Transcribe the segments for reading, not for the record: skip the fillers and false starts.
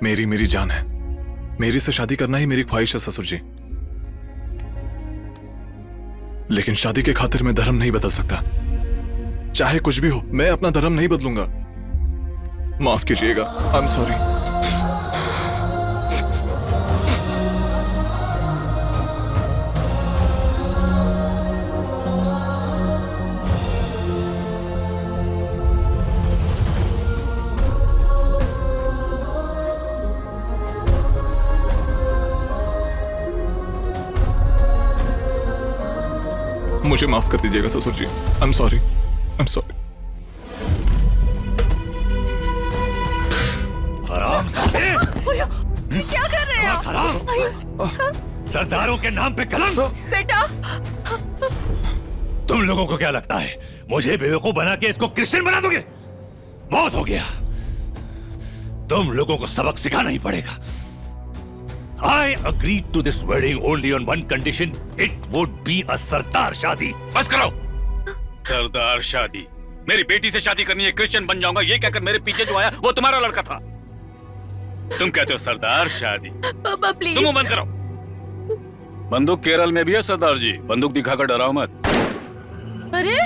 मेरी मेरी जान है। मेरी से शादी करना ही मेरी ख्वाहिश है ससुर जी, लेकिन शादी के खातिर मैं धर्म नहीं बदल सकता। चाहे कुछ भी हो, मैं अपना धर्म नहीं बदलूंगा। माफ कीजिएगा, आई एम सॉरी। मुझे माफ कर दीजिएगा ससुर जी, I am sorry, I am sorry. हरामजादे! क्या कर रहे हो? हराम! सरदारों के नाम पे कलंक! बेटा, तुम लोगों को क्या लगता है मुझे बेवकूफ बना के इसको क्रिश्चियन बना दोगे? बहुत हो गया, तुम लोगों को सबक सिखाना ही पड़ेगा। I agreed to this wedding only on one condition. It would be a सरदार शादी। बस करो। सरदार शादी? मेरी बेटी से शादी करनी है, क्रिश्चियन बन जाऊंगा, ये कहकर मेरे पीछे जो आया वो तुम्हारा लड़का था। तुम कहते हो सरदार शादी? पापा प्लीज। तुम बंद करो। बंदूक केरल में भी है सरदार जी, बंदूक दिखाकर डराओ मत। अरे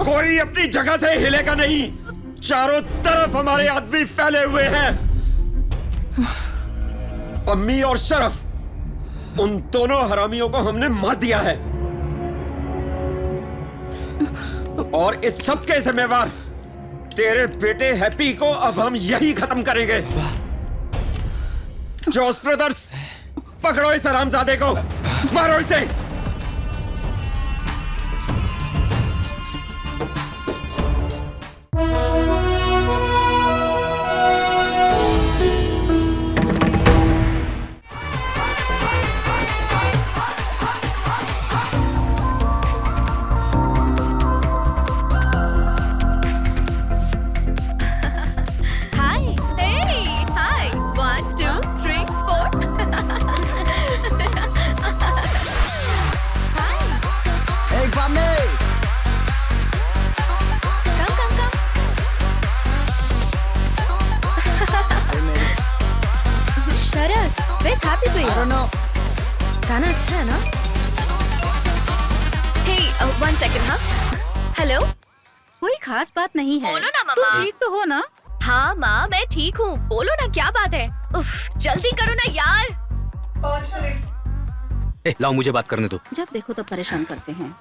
कोई अपनी जगह से हिलेगा नहीं। चारों तरफ हमारे आदमी फैले हुए हैं। अम्मी और शरफ, उन दोनों हरामियों को हमने मार दिया है और इस सब के जिम्मेवार तेरे बेटे हैप्पी को अब हम यही खत्म करेंगे। जोस ब्रदर्स, पकड़ो इस हरामजादे को, मारो इसे। गाना अच्छा है ना? Hey, one second, हाँ? हेलो? कोई खास बात नहीं है। बोलो ना मामा। तुम ठीक तो हो ना? हाँ माँ, मैं ठीक हूँ। बोलो ना, क्या बात है? उफ, जल्दी करो ना यार। 5 मिनट। लाओ मुझे बात करने दो। जब देखो तो परेशान करते हैं।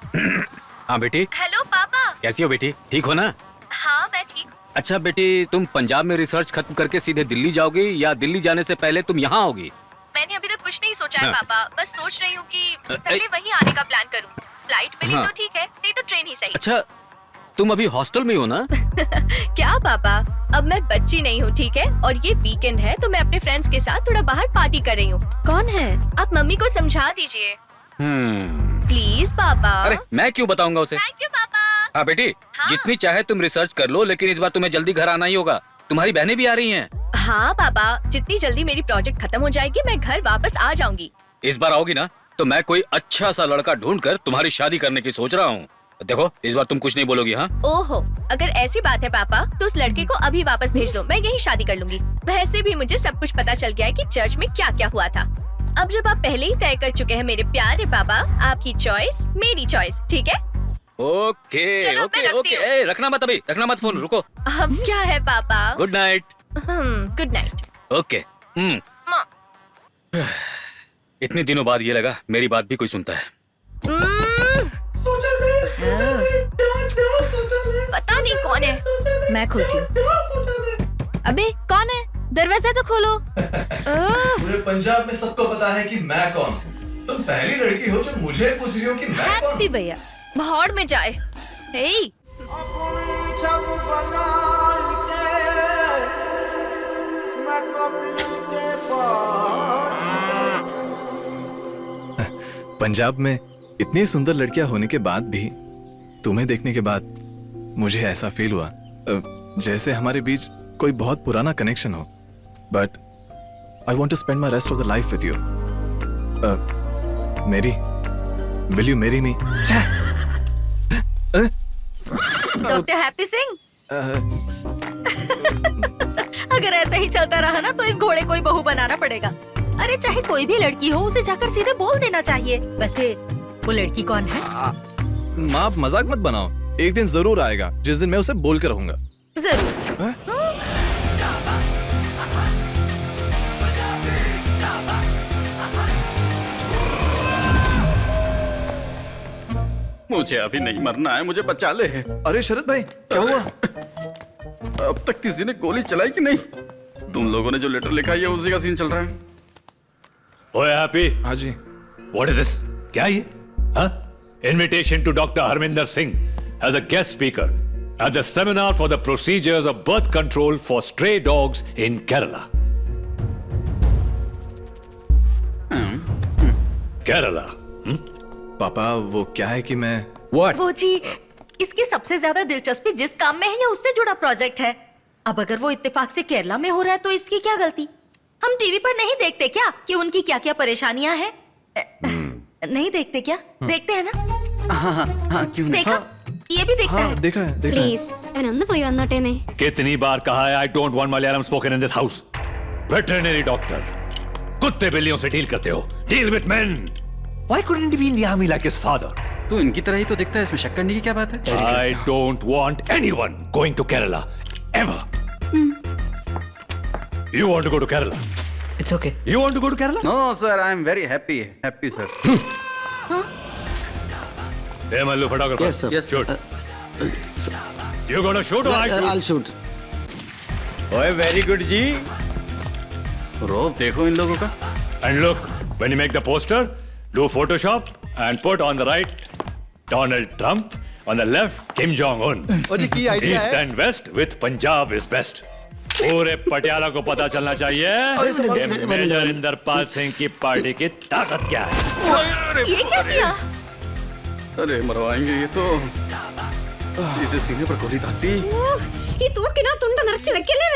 हाँ बेटी। हेलो पापा। कैसी हो बेटी, ठीक हो ना? हाँ मैं ठीक हूँ। अच्छा बेटी, तुम पंजाब में रिसर्च खत्म करके सीधे दिल्ली जाओगी या दिल्ली जाने से पहले तुम यहाँ आओगी? मैंने अभी तक कुछ नहीं सोचा है हाँ। पापा, बस सोच रही हूँ कि पहले वहीं आने का प्लान करूँ। फ्लाइट मिली हाँ। तो ठीक है, नहीं तो ट्रेन ही सही। अच्छा, तुम अभी हॉस्टल में हो ना? क्या पापा, अब मैं बच्ची नहीं हूँ, ठीक है? और ये वीकेंड है तो मैं अपने फ्रेंड्स के साथ थोड़ा बाहर पार्टी कर रही हूँ। कौन है? आप मम्मी को समझा दीजिए प्लीज पापा। अरे मैं क्यों बताऊंगा उसे? थैंक यू पापा। हाँ बेटी, हाँ। जितनी चाहे तुम रिसर्च कर लो, लेकिन इस बार तुम्हें जल्दी घर आना ही होगा। तुम्हारी बहनें भी आ रही हैं। हाँ पापा, जितनी जल्दी मेरी प्रोजेक्ट खत्म हो जाएगी मैं घर वापस आ जाऊंगी। इस बार आओगी ना तो मैं कोई अच्छा सा लड़का ढूंढकर तुम्हारी शादी करने की सोच रहा हूँ। देखो इस बार तुम कुछ नहीं बोलोगी? हाँ? ओहो, अगर ऐसी बात है पापा तो उस लड़के को अभी वापस भेज दो, मैं यही शादी कर लूंगी। वैसे भी मुझे सब कुछ पता चल गया है कि चर्च में क्या क्या हुआ था। अब जब आप पहले ही तय कर चुके हैं मेरे प्यारे पापा, आपकी चॉइस मेरी चॉइस, ठीक है? ओके चलो, मैं ओके रखती ओके। हूँ। ए, रखना मत अभी, रखना मत फोन, रुको। अब क्या है पापा? Good night. Good night. Okay. माँ। इतने दिनों बाद ये लगा मेरी बात भी कोई सुनता है। पता नहीं कौन है। मैं खोलती हूँ। अबे कौन है? दरवाजा तो खोलो। पूरे पंजाब में सबको पता है कि मैं कौन हूँ। तुम पहली लड़की हो जो मुझे पूछ रही हो कि मैं कौन हैप्पी भैया। भाड़ में जाए। हे, पंजाब में इतनी सुंदर लड़कियां होने के बाद भी तुम्हें देखने के बाद मुझे ऐसा फील हुआ जैसे हमारे बीच कोई बहुत पुराना कनेक्शन हो। But I want to spend my rest of the life with you. Mary, will you marry me? Doctor Happy Singh, अगर ऐसा ही चलता रहा ना तो इस घोड़े को ही बहू बनाना पड़ेगा। अरे चाहे कोई भी लड़की हो, उसे जाकर सीधे बोल देना चाहिए। वैसे वो लड़की कौन है? माँ आप मजाक मत बनाओ, एक दिन जरूर आएगा जिस दिन मैं उसे बोल कर रहूंगा। जरूर। मुझे अभी नहीं मरना है, मुझे बचा ले। अरे शरद भाई क्या हुआ? अब तक किसी ने गोली चलाई कि नहीं? तुम लोगों ने जो लेटर लिखा है उसी का सीन चल रहा है। ओए हैप्पी, हाँ जी। What is this? क्या ये? हाँ? Invitation to Dr. Harminder Singh as a guest speaker at the seminar for the procedures of birth control for stray dogs in Kerala. Kerala. पापा वो क्या है कि मैं वो जी, इसकी सबसे ज्यादा दिलचस्पी जिस काम में है या उससे जुड़ा प्रोजेक्ट है। अब अगर वो इत्तेफाक से केरला में हो रहा है तो इसकी क्या गलती? हम टीवी पर नहीं देखते क्या कि उनकी क्या क्या परेशानियां हैं? नहीं देखते क्या? देखते हैं ना? हाँ क्यों नहीं? देखा? ये भी देखता हाँ है। देखा है देखा है। പ്ലീസ് എന്നൊന്ന് പോയി വന്നോട്ടേനെ. कितनी बार कहा है I don't want Malayalam spoken in this house. Veterinary doctor. कुत्ते बिल्लियों से डील करते हो. Deal with men. Why couldn't he be in the army like his father? तू इनकी तरह ही तो दिखता है, इसमें शक करने की क्या बात है? I don't want anyone going to Kerala ever. You want to go to Kerala? It's okay. You want to go to Kerala? No sir, I am very happy sir. Hey, Mallu, photographer. Yes, sir. Yes. Shoot. You gonna shoot or I shoot? I'll shoot. ओए very good जी. रोब देखो इन लोगों का. And look, when you make the poster, do Photoshop and put on the right Donald Trump, on the left Kim Jong-un. और ये की idea East है? and West with Punjab is best. पूरे पटियाला को पता चलना चाहिए कि मेजर इंदरपाल सिंह की पार्टी की ताकत क्या है. ये क्या किया? अरे मरवाएंगे ये तो. सीधे सीने पर गोली दाती. ഈ തൂക്കിനാ തുണ്ട നിറച്ച് വെക്കല്ലേ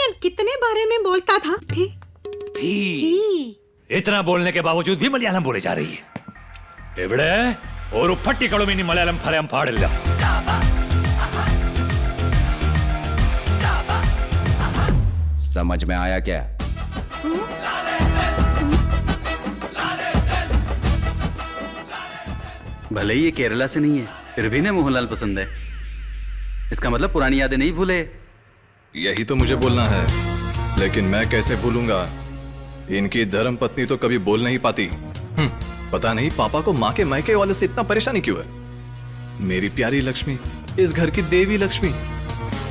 ഞാൻ कितने बारे में बोलता था. इतना बोलने के बावजूद भी मलयालम बोले जा रही है. एवड़े और पट्टिकड़ों में मलयालम फलयम पाड़िल्ला. समझ में आया क्या? भले ही ये केरला से नहीं है, फिर भी इन्हें मोहनलाल पसंद है. इसका मतलब पुरानी यादें नहीं भूले. यही तो मुझे बोलना है, लेकिन मैं कैसे भूलूंगा? इनकी धर्म पत्नी तो कभी बोल नहीं पाती. पता नहीं पापा को माँ के मायके वालों से इतना परेशानी क्यों है. मेरी प्यारी लक्ष्मी, इस घर की देवी लक्ष्मी.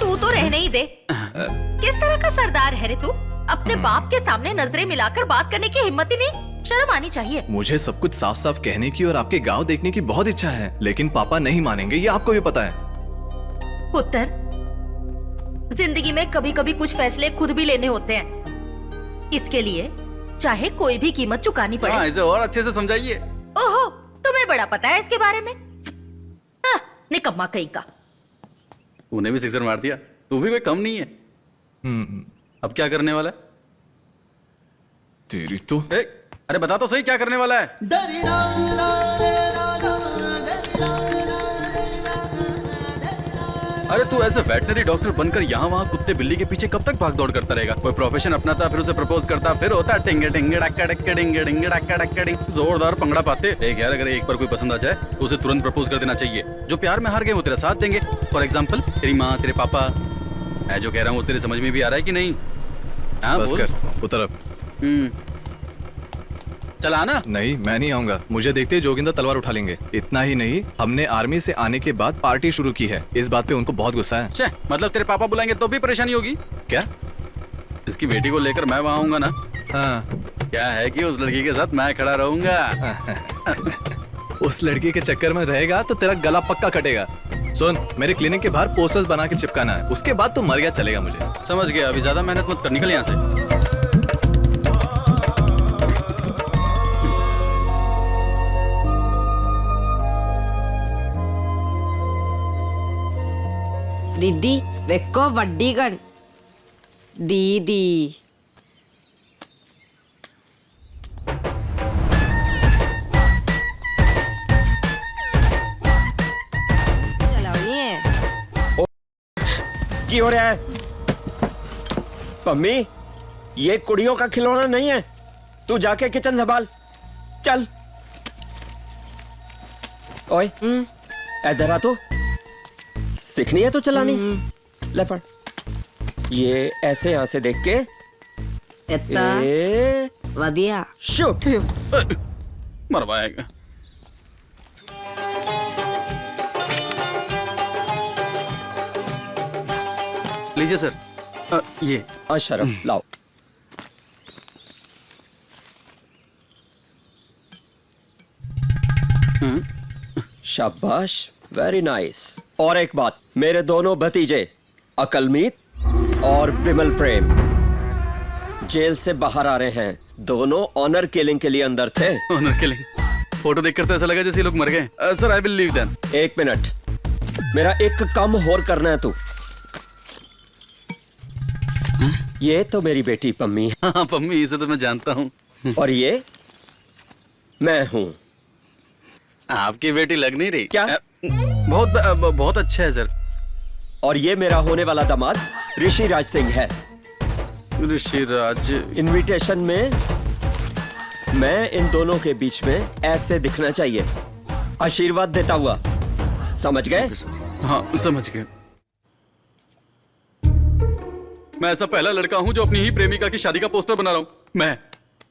तू तो रहने ही दे. किस तरह का सरदार है रे तू? अपने बाप के सामने नजरें मिलाकर बात करने की हिम्मत ही नहीं. शर्म आनी चाहिए. मुझे सब कुछ साफ साफ कहने की और आपके गांव देखने की बहुत इच्छा है, लेकिन पापा नहीं मानेंगे, ये आपको भी पता है. पुत्र, जिंदगी में कभी कभी कुछ फैसले खुद भी लेने होते हैं. इसके लिए चाहे कोई भी कीमत चुकानी पड़े. हाँ, इसे और अच्छे से समझाइए. ओहो, तुम्हें बड़ा पता है इसके बारे में. निकम्मा कहीं का. उन्हें भी सिक्सर मार दिया. तू भी कोई कम नहीं है. अब क्या करने वाला है? तेरी तो अरे बता तो सही, क्या करने वाला है? अरे तू ऐसे वेटनरी डॉक्टर बनकर यहाँ वहाँ कुत्ते बिल्ली के पीछे कब तक भाग दौड़ करता रहेगा? कोई प्रोफेशन अपनाता, फिर उसे प्रपोज करता, फिर होता टिंगे टिंगे डक्का डक्का टिंगे टिंगे डक्का डक्का टिंग. जोरदार पंगड़ा पाते. देख यार, अगर एक बार कोई पसंद आ जाए तो उसे तुरंत प्रपोज कर देना चाहिए. जो प्यार में हार गए वो तेरा साथ देंगे. फॉर एग्जाम्पल तेरी माँ, तेरे पापा. मैं जो कह रहा हूँ वो तेरे समझ में भी आ रहा है कि नहीं? हाँ बस बोल. कर उतर. चल आना. नहीं, मैं नहीं आऊंगा. मुझे देखते ही जोगिंदर तलवार उठा लेंगे. इतना ही नहीं, हमने आर्मी से आने के बाद पार्टी शुरू की है. इस बात पे उनको बहुत गुस्सा है. छे, मतलब तेरे पापा बुलाएंगे तो भी परेशानी होगी? क्या? इसकी बेटी को लेकर मैं वहाँ आऊंगा ना. हाँ. क्या है कि उस लड़की के साथ मैं खड़ा रहूंगा. उस लड़की के चक्कर में रहेगा तो तेरा गला पक्का कटेगा. सुन, मेरे क्लिनिक के बाहर पोस्टर्स बना के चिपकाना है. उसके बाद तो मर गया चलेगा. मुझे समझ गया. अभी ज्यादा मेहनत मत कर, निकल यहाँ से. दीदी വെക്കോ വടികൾ. दीदी चलाओ नहीं है. की हो रहा है? पम्मी, ये कुड़ियों का खिलौना नहीं है। तू जाके किचन संभाल। चल। ओए, इधर आ तू। सीखनी है तो चलानी। ले पढ़। ये ऐसे यहां से देख के वधिया शूट। मरवाएगा। लीजिए सर। ये अशरफ लाओ। शाबाश, वेरी नाइस। और एक बात, मेरे दोनों भतीजे अकलमीत और बिमल प्रेम जेल से बाहर आ रहे हैं। दोनों ऑनर किलिंग के लिए अंदर थे। Honour killing? फोटो देखकर तो ऐसा लगा जैसे ये लोग मर गए। Sir I will leave them. एक मिनट, मेरा एक काम और करना है तू। ये तो मेरी बेटी पम्मी है। हाँ पम्मी, इसे तो मैं जानता हूँ। और ये मैं हूँ। आपकी बेटी लग नहीं रही। क्या? बहुत अच्छा है सर। और ये मेरा होने वाला दामाद ऋषि राज सिंह है। ऋषि राज? इनविटेशन में मैं इन दोनों के बीच में ऐसे दिखना चाहिए, आशीर्वाद देता हुआ। समझ गए? हाँ समझ गए। मैं ऐसा पहला लड़का हूँ जो अपनी ही प्रेमिका की शादी का पोस्टर बना रहा हूँ। मैं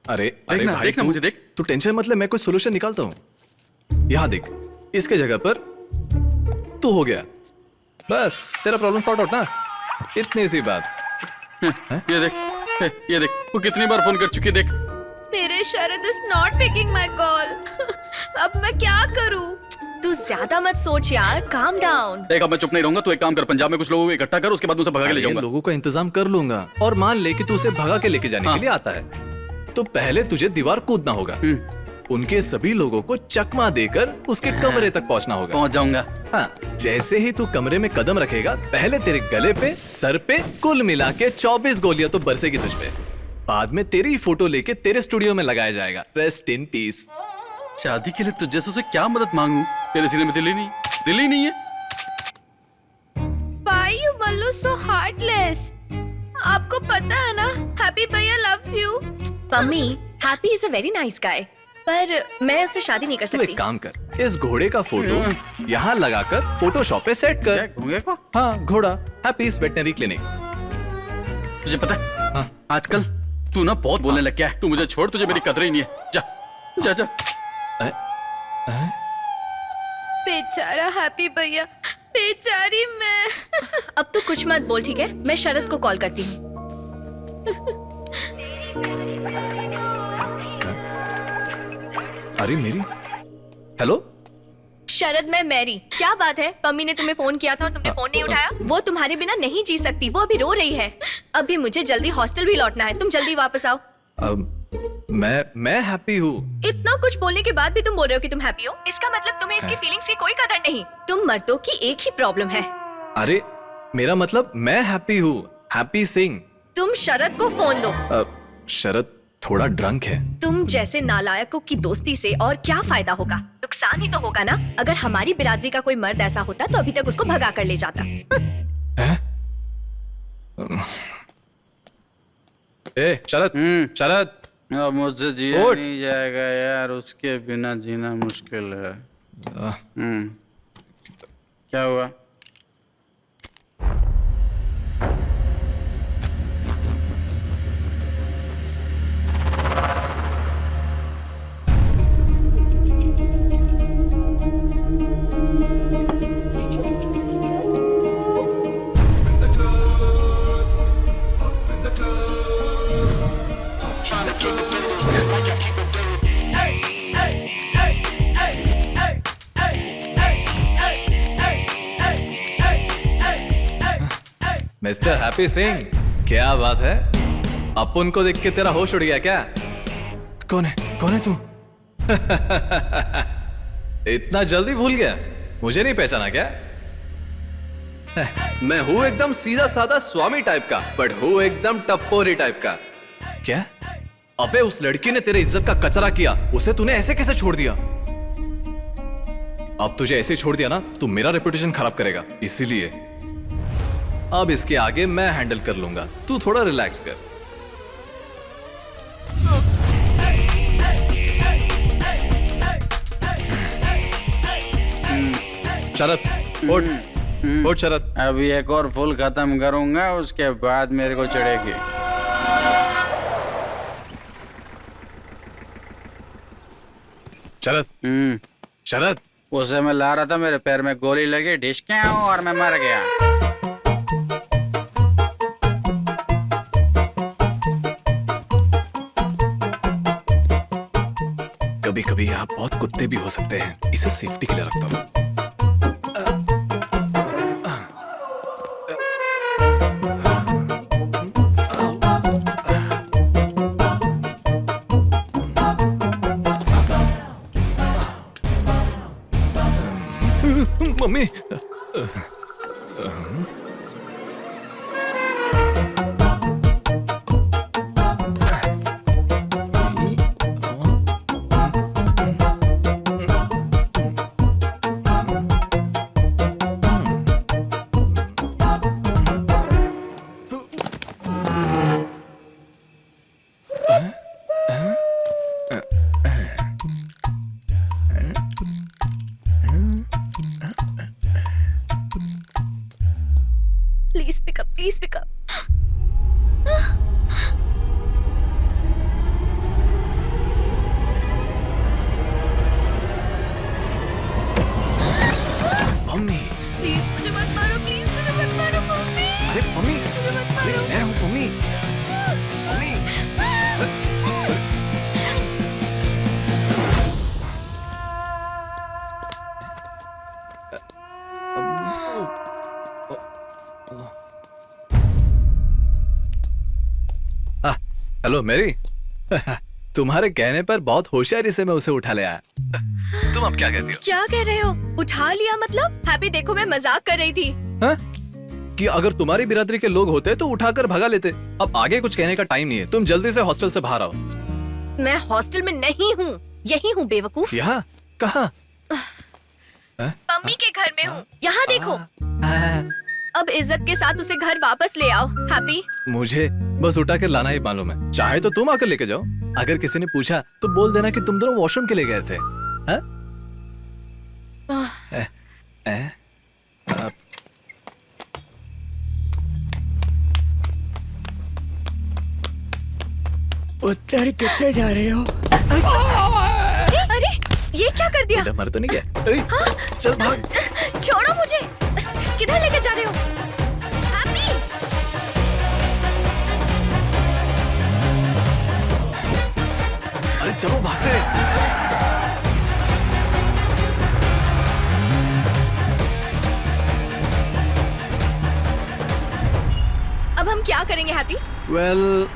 अरे देखना, भाई, देखना, मुझे देख। तू टेंशन मत ले, मैं कोई सोल्यूशन निकालता हूँ। यहाँ देख, इसके जगह पर तू हो गया, बस तेरा प्रॉब्लम सॉर्ट आउट ना। इतनी सी बात। ये देख, ये देख, वो कितनी बार फोन कर चुकी है, देख। मेरे Sharad is not picking my call. अब मैं क्या करूं? तू ज्यादा मत सोच यार, काम डाउन। देख अब मैं चुप नहीं रहूंगा। तू एक काम कर, पंजाब में कुछ लोगों को इकट्ठा कर, उसके बाद उसे भगा के ले जाऊंगा। लोगों का इंतजाम कर लूंगा। और मान ले कि तू उसे भगा के लेके जाने के लिए आता है, तो पहले तुझे दीवार कूदना होगा। उनके सभी लोगों को चकमा देकर उसके कमरे तक पहुंचना होगा। पहुंच जाऊंगा। हाँ, जैसे ही तू कमरे में कदम रखेगा, पहले तेरे गले पे, सर पे कुल मिला के 24 गोलियां तो बरसेगी तुझ पे। बाद में तेरी फोटो लेके तेरे स्टूडियो में लगाया जाएगा। Rest in peace. शादी के लिए तुझ जैसों से क्या मदद मांगू? तेरे सीने में दिल ही नहीं है। Why you Mallu so heartless? आपको पता है ना, हैप्पी भैया loves you. Mummy, happy is a very nice guy. पर मैं उससे शादी नहीं कर तू सकती। एक काम कर, इस घोड़े का फोटो यहाँ लगाकर फोटोशॉप पे सेट कर। हाँ, घोड़ा, हैप्पीज वेटनरी क्लिनिक। तुझे पता है, आजकल तू ना बहुत बोलने लग गया है। तू मुझे छोड़, तुझे मेरी कदर ही नहीं है। जा जा जा। बेचारा हैप्पी भैया, बेचारी मैं। अब तो कुछ मत बोल, ठीक है? मैं शरद को कॉल करती हूँ। अरे मेरी, हेलो शरद, मैं मैरी। क्या बात है? पम्मी ने तुम्हें फोन किया था और तुमने फोन नहीं उठाया। वो तुम्हारे बिना नहीं जी सकती, वो अभी रो रही है। अभी मुझे जल्दी हॉस्टल भी लौटना है, तुम जल्दी वापस आओ। मैं हैप्पी हूँ। इतना कुछ बोलने के बाद भी तुम बोल रहे हो कि तुम हैप्पी हो, इसका मतलब तुम्हें इसकी फीलिंग्स की कोई कदर नहीं। तुम मर्दों की एक ही प्रॉब्लम है। अरे मेरा मतलब मैं हैप्पी हूँ, हैप्पी सिंह। तुम शरद को फोन दो। शरद थोड़ा ड्रंक है। तुम जैसे नालायकों की दोस्ती से और क्या फायदा होगा? नुकसान ही तो होगा ना। अगर हमारी बिरादरी का कोई मर्द ऐसा होता तो अभी तक उसको भगा कर ले जाता। ए शरद, शरद, अब मुझसे जिया नहीं जाएगा यार, उसके बिना जीना मुश्किल है। क्या हुआ? मिस्टर हैप्पी सिंह, क्या बात है? अपुन को देख के तेरा होश उड़ गया क्या? कौन है तू? इतना जल्दी भूल गया? मुझे नहीं पहचाना क्या? मैं हूं एकदम सीधा साधा स्वामी टाइप का, बट हूं एकदम टप्पोरी टाइप का। क्या? अबे उस लड़की ने तेरे इज्जत का कचरा किया, उसे तूने ऐसे कैसे छोड़ दिया? अब तुझे ऐसे छोड़ दिया ना, तू मेरा रेपुटेशन खराब करेगा। इसीलिए अब इसके आगे मैं हैंडल कर लूंगा, तू थोड़ा रिलैक्स कर। शरद उठ शरद। अभी एक और फुल खत्म करूंगा, उसके बाद मेरे को चढ़ेगी। शरद शरद। उसे मैं ला रहा था, मेरे पैर में गोली लगी, ढिसक्या और मैं मर गया। कभी कभी आप बहुत कुत्ते भी हो सकते हैं, इसे सेफ्टी के लिए रखता हूँ। Mummy please pick up, please pick up. Mummy please मुझे मत मारो, प्लीज मुझे मत मारो मम्मी। अरे मम्मी, मुझे मत अरे मारो। मैं हूँ मम्मी। Mummy hello Mary. तुम्हारे कहने पर बहुत होशियारी से मैं उसे उठा ले आया। तुम अब क्या कहती हो? क्या कह रहे हो? उठा लिया मतलब? हैप्पी देखो मैं मजाक कर रही थी। हाँ? कि अगर तुम्हारी बिरादरी के लोग होते तो उठाकर भगा लेते। अब आगे कुछ कहने का टाइम नहीं है, तुम जल्दी से हॉस्टल से बाहर आओ। मैं हॉस्टल में नहीं हूँ, यही हूँ बेवकूफ। यहाँ कहाँ? मम्मी के घर में हूँ, यहाँ देखो। अब इज्जत के साथ उसे घर वापस ले आओ। हैप्पी मुझे बस उठा कर लाना ही मालूम है, चाहे तो तुम आकर लेके जाओ। अगर किसी ने पूछा तो बोल देना कि तुम दोनों वॉशरूम के लिए गए थे। हाँ? उत्तर कितने जा रहे हो? अरे ये क्या कर दिया? मर तो नहीं गया? चल भाग। छोड़ो मुझे, किधर लेके जा रहे हो? हैप्पी अरे चलो भागते। अब हम क्या करेंगे हैप्पी? वेल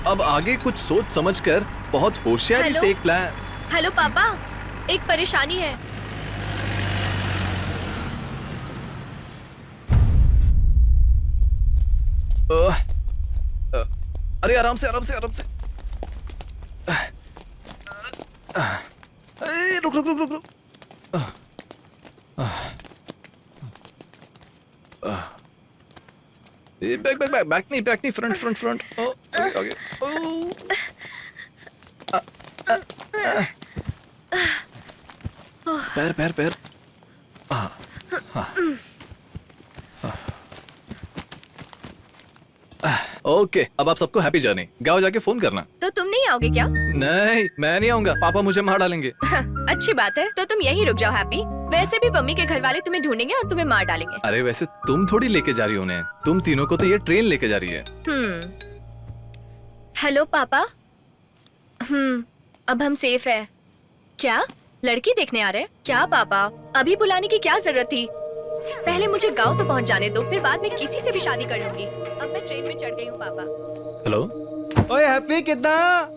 अब आगे कुछ सोच समझ कर बहुत होशियारी हेलो? से एक प्लान। हेलो पापा, एक परेशानी है। अरे आराम से आराम से आराम से। रुक रुक रुक रुक रुक। बैक बैक बैक बैक नहीं फ्रंट फ्रंट फ्रंट। आगे पैर पैर पैर। ओके, अब आप सबको हैप्पी जर्नी। गाँव जाके फोन करना। तो तुम नहीं आओगे क्या? नहीं, मैं नहीं आऊंगा, पापा मुझे मार डालेंगे। अच्छी बात है, तो तुम यहीं रुक जाओ हैप्पी। वैसे भी मम्मी के घर वाले तुम्हें ढूंढेंगे और तुम्हें मार डालेंगे। अरे वैसे तुम थोड़ी लेके जा रही हो उन्हें, तुम तीनों को तो ये ट्रेन लेके जा रही है। हेलो पापा। अब हम सेफ है। क्या लड़की देखने आ रहे? क्या पापा, अभी बुलाने की क्या जरूरत थी? पहले मुझे गांव तो पहुंच जाने दो, फिर बाद में किसी से भी शादी कर लूंगी। अब मैं ट्रेन में चढ़ गई हूँ पापा। हेलो ओए हैप्पी, कितना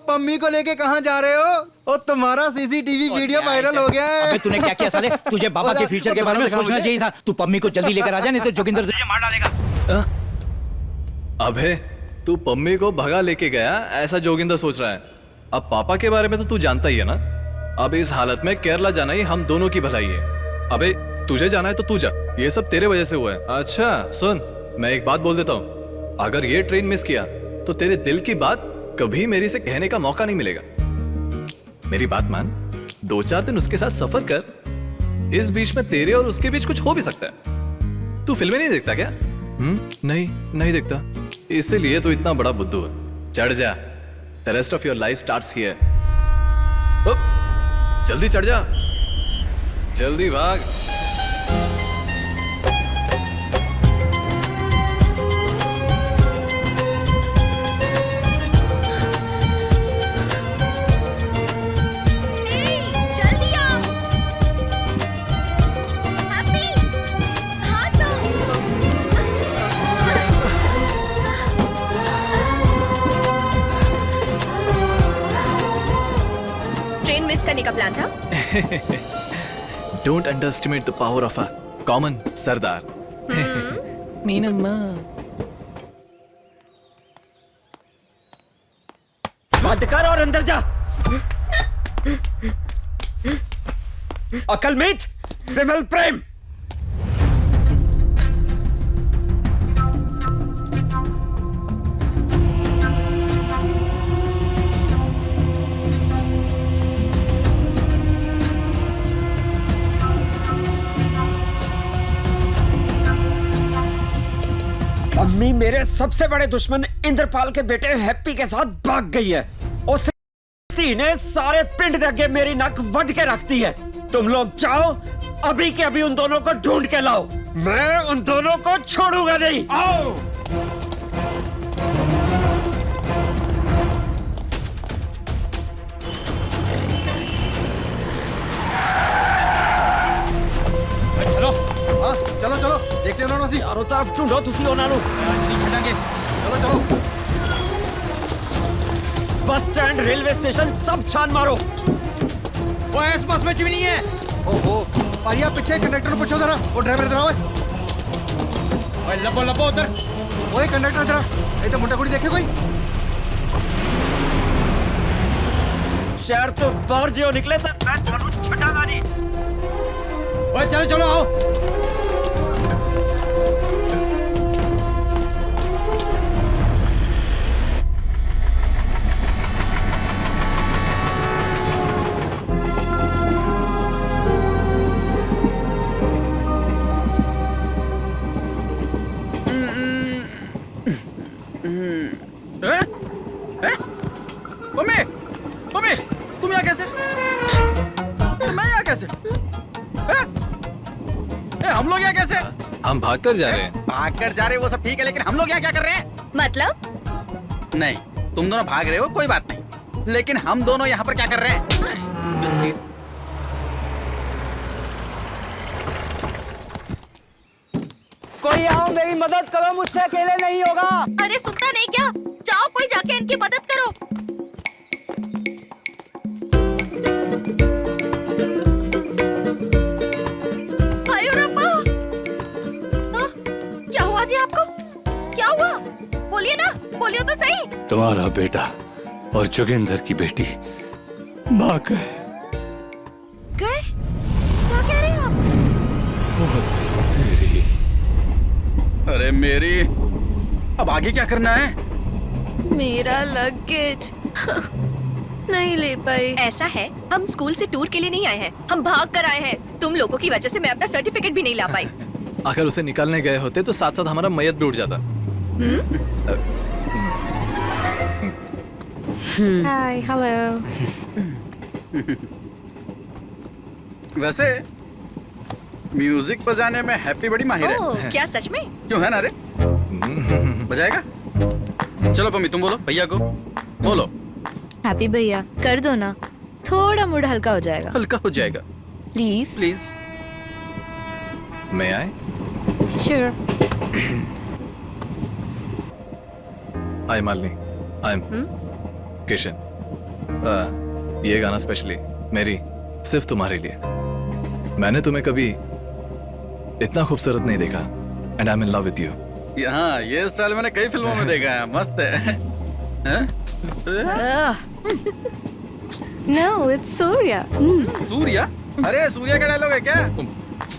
पम्मी को लेके कहाँ जा रहे हो? और तुम्हारा सीसीटीवी वीडियो वायरल हो गया है। अबे तूने क्या किया साले? तुझे बाबा के फ्यूचर के बारे में सोचना चाहिए था। तू पम्मी को जल्दी लेकर आ जा, नहीं तो जोगिंदर तुझे मार डालेगा। अबे तू पम्मी को भगा लेके गया ऐसा जोगिंदर सोच रहा है। अब पापा के बारे में तो तू जानता ही है ना। अब इस हालत में केरला जाना ही हम दोनों की भलाई है। अबे तुझे जाना है तो तू जा, ये सब तेरे वजह से हुआ है। अच्छा सुन, मैं एक बात बोल देता हूँ, अगर ये ट्रेन मिस किया तो तेरे दिल की बात कभी मेरी से कहने का मौका नहीं मिलेगा। मेरी बात मान, 2-4 दिन उसके साथ सफर कर। इस बीच में तेरे और उसके बीच कुछ हो भी सकता है। तू फिल्में नहीं देखता क्या? नहीं देखता, इसीलिए तो इतना बड़ा बुद्धू है। चढ़ जा, the rest of your life starts here. जल्दी चढ़ जा, जल्दी भाग। जल्दी आओ। हैप्पी, हाथ दो। ट्रेन मिस करने का प्लान था? Don't underestimate the power of a common सरदार। मीनम्मा। बंद कर और अंदर जा। अकलमीत, विमल प्रेम। अम्मी मेरे सबसे बड़े दुश्मन इंद्रपाल के बेटे हैप्पी के साथ भाग गई है। उस ने सारे पिंड के आगे मेरी नक वध के रखती है। तुम लोग जाओ, अभी के अभी उन दोनों को ढूंढ के लाओ। मैं उन दोनों को छोड़ूंगा नहीं। आओ। चलो चलो देखते हैं उन्होंने चारों तरफ ढूंढो, तुसी होना लो। नहीं छटांगे। चलो चलो। बस स्टैंड, रेलवे स्टेशन सब छान मारो। वो इस बस में क्यों नहीं है? ओहो, भैया पीछे कंडक्टर को पूछो जरा, वो ड्राइवर इधर आओ। ओए लपो लपो उधर। ओए कंडक्टर जरा, ये तो मुंडा कुड़ी देखे कोई? शहर तो बाहर जो निकले तो मैं थानू छटांगा नहीं। ओए चलो चलो आओ। मम्मी, मम्मी, तुम यहाँ कैसे? मैं यहाँ कैसे? हम लोग यहाँ कैसे? हम भागकर जा रहे हैं। भागकर जा रहे हो वो सब ठीक है, लेकिन हम लोग यहाँ क्या कर रहे हैं? मतलब? नहीं, तुम दोनों भाग रहे हो कोई बात नहीं, लेकिन हम दोनों यहाँ पर क्या कर रहे हैं? कोई आओ, मेरी मदद करो, मुझसे अकेले नहीं होगा। अरे सुनता नहीं क्या? जाओ कोई जाके इनकी मदद करो। हाय रब्बा! हाँ? क्या हुआ जी आपको? क्या हुआ? बोलिए ना, बोलिए तो सही। तुम्हारा बेटा और जोगिंदर की बेटी भाग गए। गए? क्या कह रहे हैं आप? तेरी अरे मेरी, अब आगे क्या करना है? मेरा लगेज नहीं ले पाई। ऐसा है, हम स्कूल से टूर के लिए नहीं आए हैं, हम भाग कर आए हैं। तुम लोगों की वजह से मैं अपना सर्टिफिकेट भी नहीं ला पाई। अगर उसे निकालने गए होते तो साथ साथ हमारा मैयत भी उड़ जाता। Hi hello. वैसे म्यूजिक बजाने में हैप्पी बड़ी माहिर है। ओह, क्या सच में? क्यों है ना रे? बजाएगा? चलो पम्मी तुम बोलो भैया को, बोलो। हैप्पी भैया कर दो ना, थोड़ा मूड हल्का हो जाएगा। हल्का हो जाएगा प्लीज प्लीज। मैं आए? Sure. I Malini, I am Kishan. ये गाना स्पेशली मेरी सिर्फ तुम्हारे लिए। मैंने तुम्हें कभी इतना खूबसूरत नहीं देखा and I am in love with you. हाँ, ये स्टाइल मैंने कई फिल्मों में देखा है, मस्त है। No it's Surya. सूर्या? अरे सूर्या का डायलॉग है क्या?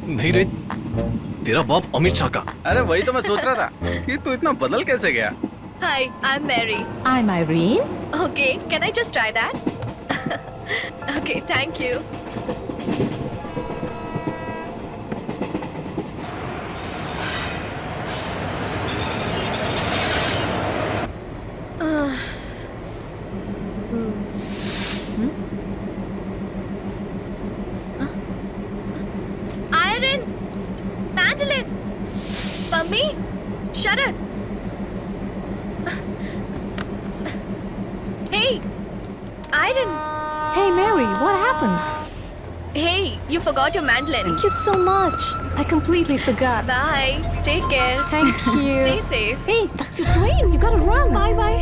नहीं रे, तेरा बाप अमित शाह का। अरे वही तो मैं सोच रहा था कि तू इतना बदल कैसे गया। Hi, I'm Mary. I'm Irene. Okay, can I just try that? Okay, thank you. Iron, Mandolin, Pummy, Sharad. Hey, Iron. Hey Mary, what happened? Hey, you forgot your mandolin. Thank you so much. I completely forgot. Bye. Take care. Thank you. Stay safe. Hey, that's your train. You gotta run. Bye bye.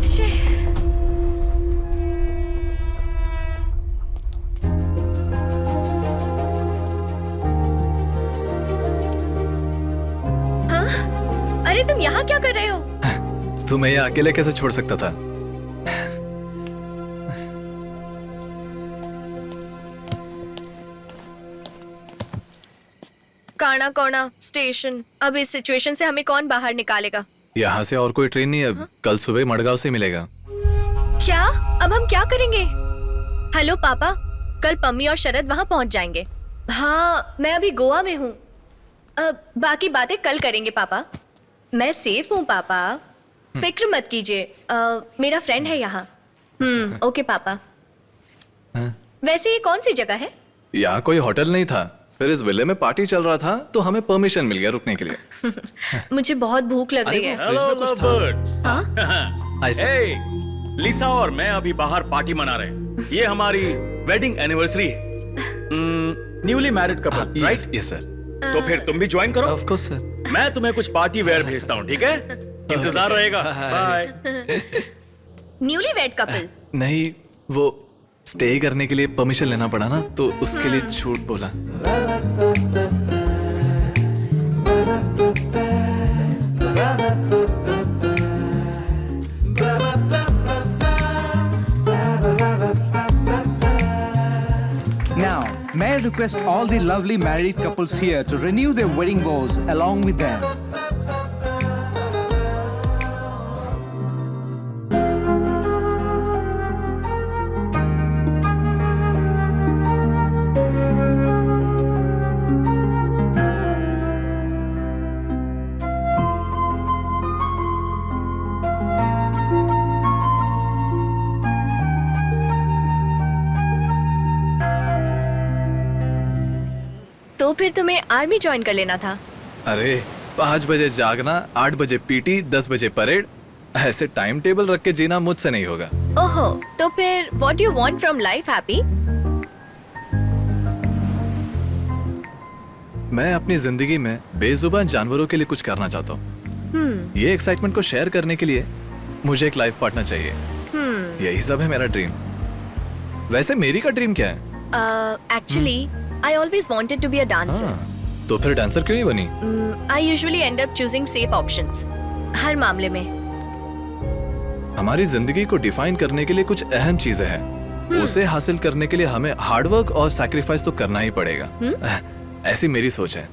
Shit. हाँ? अरे तुम यहाँ क्या कर रहे हो? तुम्हें ये अकेले कैसे छोड़ सकता था? काना कोना स्टेशन। अब इस सिचुएशन से हमें कौन बाहर निकालेगा? यहाँ से और कोई ट्रेन नहीं है। कल सुबह मडगांव से मिलेगा। क्या? अब हम क्या करेंगे? हेलो पापा, कल पम्मी और शरद वहाँ पहुँच जाएंगे। हाँ, मैं अभी गोवा में हूँ। बाकी बातें कल करेंगे पापा। मैं सेफ हूँ पापा, फिक्र मत कीजिए। मेरा फ्रेंड है यहाँ। ओके पापा। वैसे ये कौन सी जगह है? यहाँ कोई होटल नहीं था, फिर इस विले में पार्टी चल रहा था तो हमें परमिशन मिल गया रुकने के लिए। मुझे बहुत भूख लग रही है। फ्रिज में कुछ था। हाँ? ऐसा। लिसा और मैं अभी बाहर पार्टी मना रहे हैं। ये हमारी वेडिंग एनिवर्सरी है। Newly married couple, right? Yes sir. तो फिर तुम भी ज्वाइन करो। Of course sir. मैं तुम्हें कुछ पार्टी वेयर भेजता हूँ, ठीक है? इंतजार रहेगा। बाय। Newly wed couple? नहीं, वो स्टे करने के लिए परमिशन लेना पड़ा ना, तो उसके लिए झूठ बोला। Now, may I request all the lovely married couples here to renew their wedding vows along with them. तो फिर तुम्हें आर्मी ज्वाइन कर लेना था। अरे 5 बजे जागना, 8 बजे पीटी, 10 बजे परेड, ऐसे टाइम टेबल रख के जीना मुझसे नहीं होगा। ओहो, तो फिर what do you want from life happy? मैं अपनी जिंदगी में बेजुबान जानवरों के लिए कुछ करना चाहता हूँ। ये एक्साइटमेंट को शेयर करने के लिए मुझे एक लाइफ पार्टनर चाहिए। यही सब है मेरा ड्रीम। वैसे मेरी का ड्रीम क्या है? Actually I always wanted to be a dancer. तो फिर डांसर क्यों नहीं बनी? I usually end up choosing safe options हर मामले में। हमारी जिंदगी को डिफाइन करने के लिए कुछ अहम चीजें हैं। उसे हासिल करने के लिए हमें हार्डवर्क और सैक्रिफाइस तो करना ही पड़ेगा। ऐसी मेरी सोच है।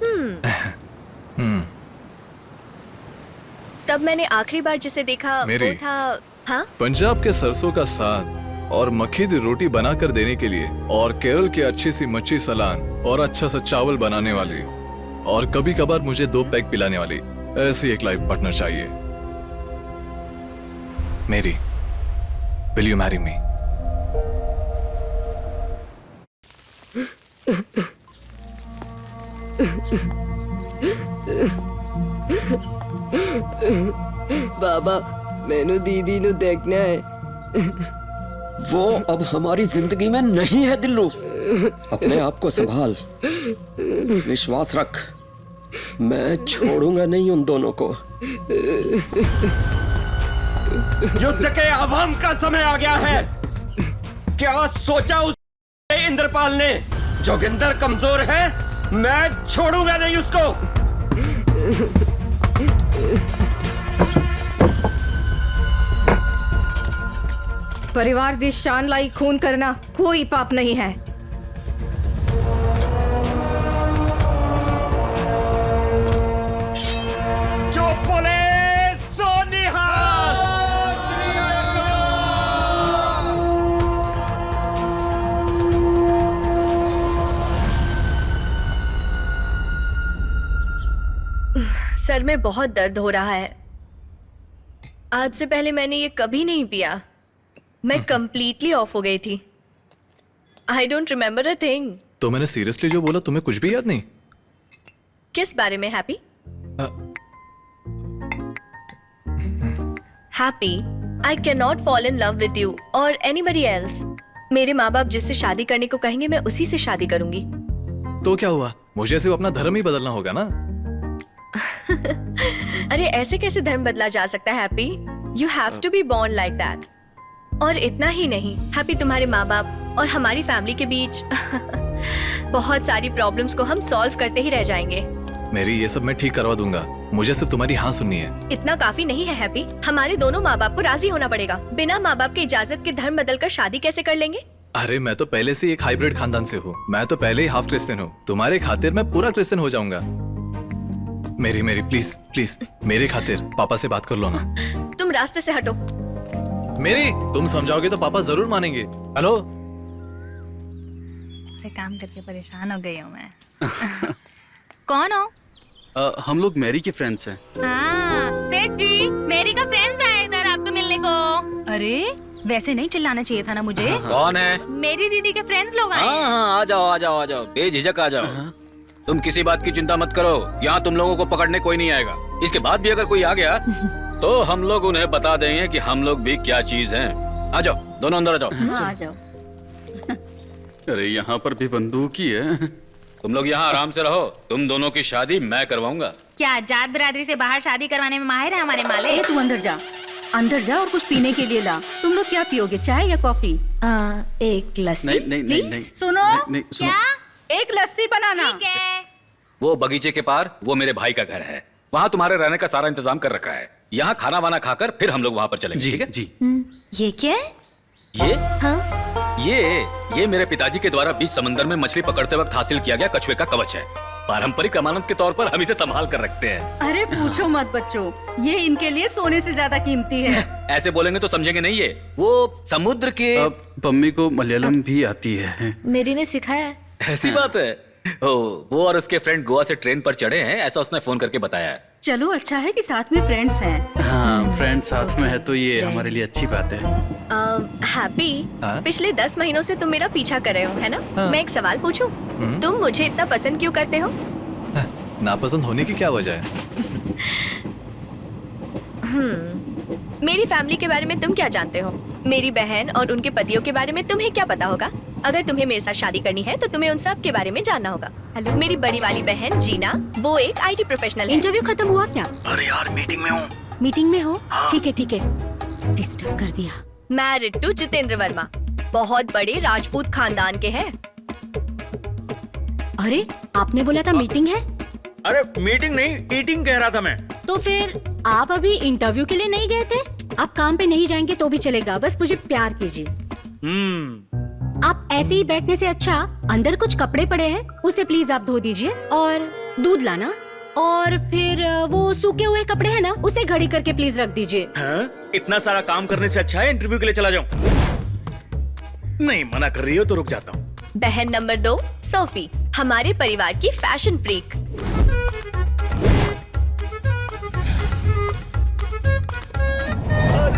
तब मैंने आखिरी बार जिसे देखा मेरी। वो था। हाँ? पंजाब के सरसों का साग और मक्खी दी रोटी बना कर देने के लिए, और केरल की अच्छी सी मच्छी सलान और अच्छा सा चावल बनाने वाली, और कभी कभार मुझे 2 पैक पिलाने वाली, ऐसी एक लाइफ पार्टनर चाहिए। मेरी, विल यू मैरी मी? बाबा, मैनू दीदी नु देखना है। वो अब हमारी जिंदगी में नहीं है दिल्लू। अपने आप को संभाल, विश्वास रख, मैं छोड़ूंगा नहीं उन दोनों को। युद्ध के आवाम का समय आ गया है। क्या सोचा उस इंद्रपाल ने? जोगिंदर कमजोर है मैं छोड़ूंगा नहीं उसको। परिवार दी शान लाई खून करना कोई पाप नहीं है। जो बोले सो निहाल। सर में बहुत दर्द हो रहा है। आज से पहले मैंने ये कभी नहीं पिया। मैं कंप्लीटली ऑफ हो गई थी। I don't remember a thing. तो मैंने सीरियसली जो बोला तुम्हें कुछ भी याद नहीं? किस बारे में happy? Happy, I can not fall in love with you और एनीबडी एल्स। मेरे माँ बाप जिससे शादी करने को कहेंगे मैं उसी से शादी करूंगी। तो क्या हुआ, मुझे सिर्फ अपना धर्म ही बदलना होगा ना? अरे ऐसे कैसे धर्म बदला जा सकता है happy? You have to be born like that. और इतना ही नहीं हैप्पी, तुम्हारे माँ बाप और हमारी फैमिली के बीच बहुत सारी प्रॉब्लम्स को हम सॉल्व करते ही रह जाएंगे। मेरी ये सब मैं ठीक करवा दूंगा, मुझे सिर्फ तुम्हारी हाँ सुननी है। इतना काफी नहीं है हैप्पी, हमारे दोनों माँ बाप को राजी होना पड़ेगा। बिना माँ बाप की इजाजत के धर्म बदलकर शादी कैसे कर लेंगे? अरे मैं तो पहले से एक हाइब्रिड खानदान से हूँ। मैं तो पहले ही हाफ क्रिश्चियन हूँ। तुम्हारे खातिर मैं पूरा क्रिश्चियन हो जाऊंगा। मेरी मेरी प्लीज प्लीज मेरे खातिर पापा से बात कर लो ना। तुम रास्ते से हटो। मेरी, तुम समझाओगे तो पापा जरूर मानेंगे। हेलो, से काम करके परेशान हो गई हूँ मैं। कौन हो? हम लोग मैरी के फ्रेंड्स हैं। हाँ, सेठ जी, मेरी का फ्रेंड्स आए इधर आपको मिलने को। अरे वैसे नहीं चिल्लाना चाहिए था ना मुझे। कौन है? मेरी दीदी के फ्रेंड्स लोग आए। हाँ, आ जाओ आ जाओ आ जाओ, बेझिझक आ जाओ। तुम किसी बात की चिंता मत करो, यहाँ तुम लोगों को पकड़ने कोई नहीं आएगा। इसके बाद भी अगर कोई आ गया तो हम लोग उन्हें बता देंगे कि हम लोग भी क्या चीज हैं। आ जाओ, दोनों अंदर आ जाओ। हाँ, आ जाओ। अरे यहाँ पर भी बंदूक ही है। तुम लोग यहाँ आराम से रहो, तुम दोनों की शादी मैं करवाऊंगा। क्या जात बिरादरी से बाहर शादी करवाने में माहिर है हमारे माले? तू अंदर जा और कुछ पीने के लिए ला। तुम लोग क्या पियोगे, चाय या कॉफी? एक लस्सी नहीं नहीं नहीं नहीं सुनो, नहीं, सुनो। क्या? एक लस्सी बनाना। ठीक है। वो बगीचे के पार वो मेरे भाई का घर है, वहाँ तुम्हारे रहने का सारा इंतजाम कर रखा है। यहाँ खाना वाना खाकर फिर हम लोग वहाँ पर चलेंगे। जी ठीक है जी। ये क्या है? ये हाँ? ये मेरे पिताजी के द्वारा बीच समंदर में मछली पकड़ते वक्त हासिल किया गया कछुए का कवच है। पारंपरिक अमानत के तौर पर हम इसे संभाल कर रखते हैं। अरे पूछो मत बच्चों, ये इनके लिए सोने से ज्यादा कीमती है। ऐसे बोलेंगे तो समझेंगे नहीं। ये वो समुद्र के पम्मी को मलयालम भी आती है। मेरी ने सिखाया है। ऐसी बात है। वो और उसके फ्रेंड गोवा से ट्रेन पर चढ़े हैं, ऐसा उसने फोन करके बताया है। चलो अच्छा है कि साथ में फ्रेंड्स हैं। हाँ, फ्रेंड साथ में है तो ये हमारे लिए अच्छी बात है। हैप्पी, हाँ? पिछले 10 महीनों से तुम मेरा पीछा कर रहे हो, है ना? मैं एक सवाल पूछूं? तुम मुझे इतना पसंद क्यों करते हो? नापसंद होने की क्या वजह है? मेरी फैमिली के बारे में तुम क्या जानते हो? मेरी बहन और उनके पतियों के बारे में तुम्हें क्या पता होगा? अगर तुम्हें मेरे साथ शादी करनी है तो तुम्हें उन सब के बारे में जानना होगा। हेलो, मेरी बड़ी वाली बहन जीना, वो एक IT प्रोफेशनल है। इंटरव्यू खत्म हुआ क्या? अरे यार मीटिंग में हूँ। मीटिंग में हो? ठीक है, डिस्टर्ब कर दिया। मैरिड टू जितेंद्र वर्मा, बहुत बड़े राजपूत खानदान के हैं। अरे आपने बोला था मीटिंग है? अरे मीटिंग नहीं, ईटिंग कह रहा था मैं। तो फिर आप अभी इंटरव्यू के लिए नहीं गए थे? आप काम पे नहीं जाएंगे तो भी चलेगा, बस मुझे प्यार कीजिए। आप ऐसे ही बैठने से अच्छा अंदर कुछ कपड़े पड़े हैं, उसे प्लीज आप धो दीजिए और दूध लाना, और फिर वो सूखे हुए कपड़े हैं ना, उसे घड़ी करके प्लीज रख दीजिए। इतना सारा काम करने से अच्छा है इंटरव्यू के लिए चला जाऊं। नहीं मना कर रही हो तो रुक जाता हूँ। बहन नंबर 2 सोफी, हमारे परिवार की फैशन फ्रीक।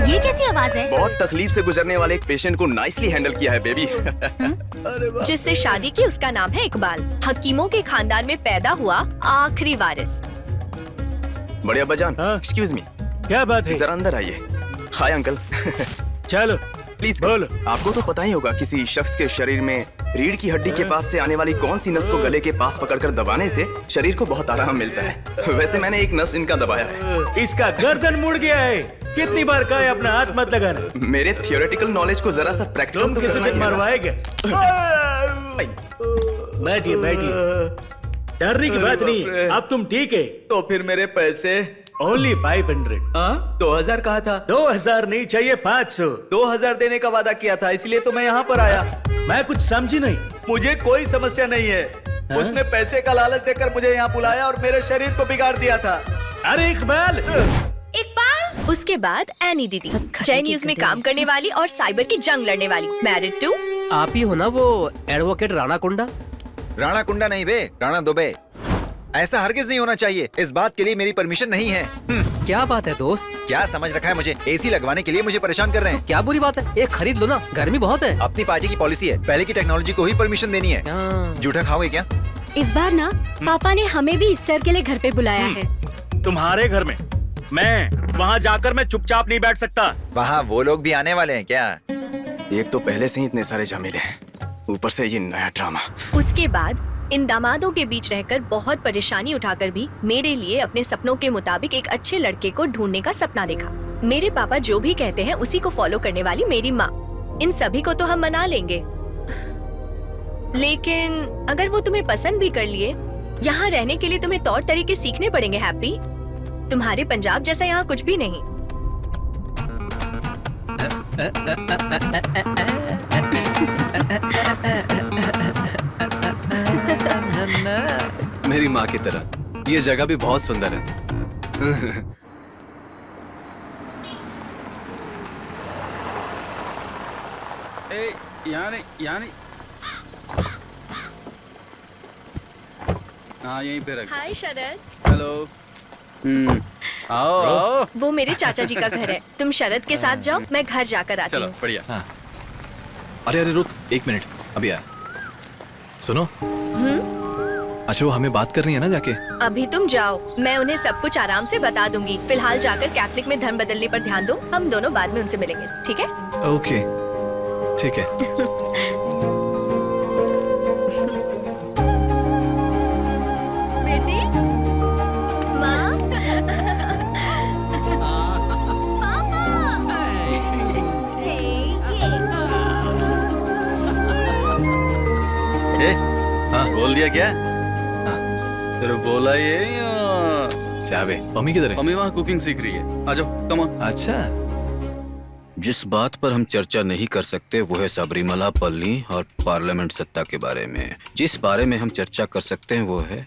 ये कैसी आवाज है? बहुत तकलीफ से गुजरने वाले एक पेशेंट को नाइसली हैंडल किया है बेबी। जिससे शादी की उसका नाम है इकबाल, हकीमों के खानदान में पैदा हुआ आखिरी वारिस। बड़े अब्बाजान, एक्सक्यूज मी। क्या बात है? जरा अंदर आइए। Hi uncle. चलो प्लीज बोलो। आपको तो पता ही होगा किसी शख्स के शरीर में रीढ़ की हड्डी के पास से आने वाली कौन सी नस को गले के पास पकड़कर दबाने से शरीर को बहुत आराम मिलता है। वैसे मैंने एक नस इनका दबाया है। इसका गर्दन मुड़ गया है। कितनी बार कहा है अपना हाथ मत लगाना। मेरे थियोरेटिकल नॉलेज को जरा सा प्रैक्टिकल तुम तो किसी करना ही दिन है ना। मरवाएगा। बैठिए बैठिए। डरने की बात नहीं है, अब तुम ठीक है। तो फिर मेरे पैसे? ओनली 500। 2000 कहा था। 2000 नहीं चाहिए, 500। 2000 देने का वादा किया था, इसलिए तो मैं यहाँ पर आया। मैं कुछ समझी नहीं। मुझे कोई समस्या नहीं है। उसने पैसे का लालच देकर मुझे यहाँ बुलाया और मेरे शरीर को बिगाड़ दिया था। अरे इकबाल! इकबाल! उसके बाद एनी दीदी, जय न्यूज में काम करने वाली और साइबर की जंग लड़ने वाली, मैरिड टू। आप ही हो ना वो एडवोकेट राणा कुंडा? राणा कुंडा नहीं बे, राणा दुबे। ऐसा हरगिज नहीं होना चाहिए। इस बात के लिए मेरी परमिशन नहीं है। क्या बात है दोस्त? क्या समझ रखा है मुझे? एसी लगवाने के लिए मुझे परेशान कर रहे हैं। क्या बुरी बात है, एक खरीद लो ना, गर्मी बहुत है। अपनी पार्टी की पॉलिसी है, पहले की टेक्नोलॉजी को ही परमिशन देनी है। जूठा खाओगे क्या? इस बार ना पापा ने हमें भी ईस्टर के लिए घर पे बुलाया है। तुम्हारे घर में? मैं वहाँ जाकर मैं चुपचाप नहीं बैठ सकता। वहाँ वो लोग भी आने वाले हैं क्या? एक तो पहले से ही इतने सारे झमेले हैं, ऊपर से ये नया ड्रामा। उसके बाद इन दामादों के बीच रहकर बहुत परेशानी उठाकर भी मेरे लिए अपने सपनों के मुताबिक एक अच्छे लड़के को ढूंढने का सपना देखा। मेरे पापा जो भी कहते हैं उसी को फॉलो करने वाली मेरी माँ, इन सभी को तो हम मना लेंगे। लेकिन अगर वो तुम्हें पसंद भी कर लिए, यहाँ रहने के लिए तुम्हें तौर तरीके सीखने पड़ेंगे हैप्पी। तुम्हारे पंजाब जैसा यहाँ कुछ भी नहीं। मेरी माँ की तरह ये जगह भी बहुत सुंदर है। यानी हाँ यहीं पे रख। हाय शरद। हेलो। आओ। वो मेरे चाचा जी का घर है, तुम शरद के साथ जाओ, मैं घर जाकर आती चलो हूँ। बढ़िया। हाँ। अरे रुक 1 मिनट, अभी आ। सुनो। अच्छा वो हमें बात करनी है ना जाके? अभी तुम जाओ, मैं उन्हें सब कुछ आराम से बता दूंगी। फिलहाल जाकर कैथलिक में धर्म बदलने पर ध्यान दो, हम दोनों बाद में उनसे मिलेंगे, ठीक है? ओके ठीक है। बेटी, माँ, हाँ बोल दिया क्या? सिर्फ बोला ये या... चाबे मम्मी किधर है? मम्मी वहाँ कुकिंग सीख रही है। आ जाओ कम ऑन। अच्छा जिस बात पर हम चर्चा नहीं कर सकते वो है सबरीमला पल्ली और पार्लियामेंट सत्ता के बारे में। जिस बारे में हम चर्चा कर सकते हैं वो है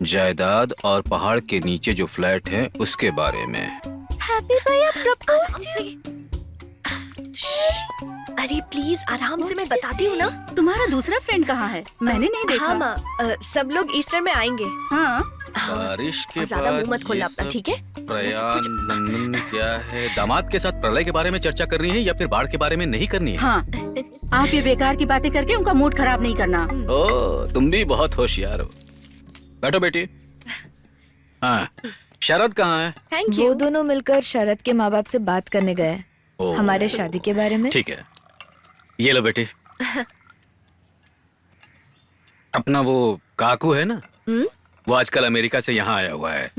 जायदाद और पहाड़ के नीचे जो फ्लैट है उसके बारे में। हैप्पी भैया प्रपोज। अरे प्लीज आराम से, मैं बताती हूँ ना। तुम्हारा दूसरा फ्रेंड कहाँ है? मैंने नहीं देखा। हाँ माँ, सब लोग ईस्टर में आएंगे। हाँ। बारिश के ज्यादा बाद मुंह मत खोलना ये अपना, सब ठीक है? प्रयान क्या है? दामाद के साथ प्रलय के बारे में चर्चा करनी है या फिर बाढ़ के बारे में नहीं करनी है? हाँ, आप ये बेकार की बातें करके उनका मूड खराब नहीं करना। ओ तुम भी बहुत होशियार हो। बैठो बेटी। हाँ शरद कहाँ है? Thank you. वो दोनों मिलकर शरद के माँ बाप से बात करने गए ओ। हमारे शादी के बारे में। ठीक है, ये लो बेटी। अपना वो काकू है ना, वो आजकल अमेरिका से यहाँ आया हुआ है।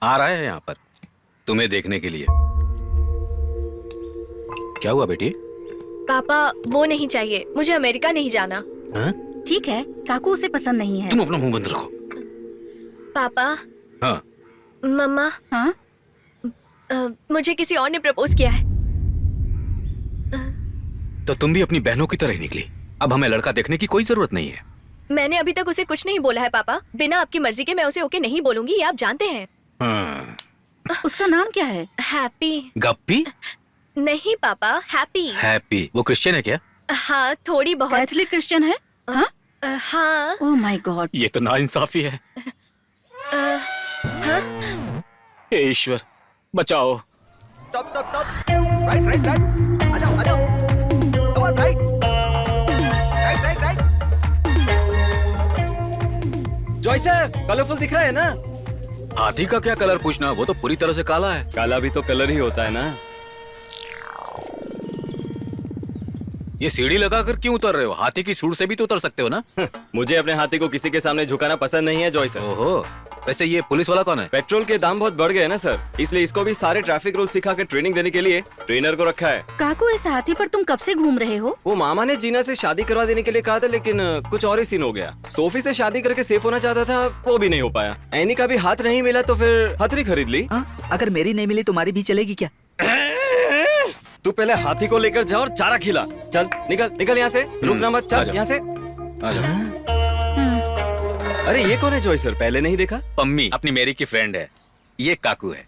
आ रहा है यहाँ पर तुम्हें देखने के लिए। क्या हुआ बेटी? पापा वो नहीं चाहिए, मुझे अमेरिका नहीं जाना। हाँ? ठीक है, काकू उसे पसंद नहीं है। तुम अपना मुंह बंद रखो। पापा। हाँ मम्मा। हाँ? मुझे किसी और ने प्रपोज किया है। तो तुम भी अपनी बहनों की तरह ही निकली। अब हमें लड़का देखने की कोई जरूरत नहीं है। मैंने अभी तक उसे कुछ नहीं बोला है पापा। बिना आपकी मर्जी के मैं उसे ओके नहीं बोलूंगी, ये आप जानते हैं। हाँ। उसका नाम क्या है? हैप्पी। गप्पी? नहीं पापा, हैप्पी। हैप्पी। वो क्रिश्चियन है क्या? हाँ थोड़ी बहुत। कैथलिक क्रिश्चियन है? हाँ? हाँ। ओह माय गॉड, ये तो नाइंसाफी है। हाँ? हे ईश्वर बचाओ। Stop, stop, stop. Right. आ जाओ. Come on, right. Right. Joy sir, colourful दिख रहा है ना? हाथी का क्या कलर पूछना, वो तो पूरी तरह से काला है। काला भी तो कलर ही होता है ना। ये सीढ़ी लगाकर क्यों उतर रहे हो? हाथी की सूंड से भी तो उतर सकते हो ना। मुझे अपने हाथी को किसी के सामने झुकाना पसंद नहीं है जॉय सर। ओहो, वैसे ये पुलिस वाला कौन है? पेट्रोल के दाम बहुत बढ़ गए हैं ना सर, इसलिए इसको भी सारे ट्रैफिक रूल सिखा के ट्रेनिंग देने के लिए ट्रेनर को रखा है। काकू, इस हाथी पर तुम कब से घूम रहे हो? वो मामा ने जीना से शादी करवा देने के लिए कहा था, लेकिन कुछ और ही सीन हो गया। सोफी से शादी करके सेफ होना चाहता था, वो भी नहीं हो पाया। एनी का भी हाथ नहीं मिला तो फिर हथरी खरीद ली। अगर मेरी नहीं मिली तुम्हारी भी चलेगी क्या? तू पहले हाथी को लेकर जा और चारा खिला। चल निकल निकल यहाँ से, रुकना मत, चल यहाँ से। अरे ये कौन है जॉय सर, पहले नहीं देखा? पम्मी अपनी मेरी की फ्रेंड है। ये काकू है।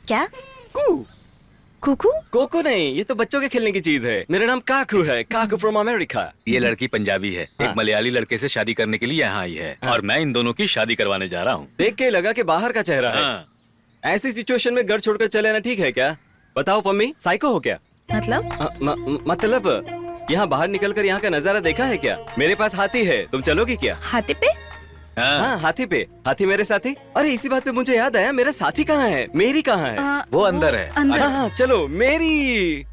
क्या? कुकू? कोको नहीं, ये तो बच्चों के खेलने की चीज है। मेरा नाम काकू है, काकू फ्रॉम अमेरिका। ये लड़की पंजाबी है, एक मलयाली लड़के से शादी करने के लिए यहाँ आई है और मैं इन दोनों की शादी करवाने जा रहा हूँ। देख के लगा कि बाहर का चेहरा है। ऐसी सिचुएशन में घर छोड़कर चले आना ठीक है क्या? बताओ पम्मी, साइको हो क्या? मतलब? मतलब यहाँ बाहर निकलकर यहाँ का नजारा देखा है क्या? मेरे पास हाथी है, तुम चलोगी क्या? हाथी पे? हाँ हाथी पे, हाथी मेरे साथी। अरे इसी बात पे मुझे याद आया, मेरा साथी कहाँ है? मेरी कहाँ है? वो अंदर है। हाँ चलो मेरी।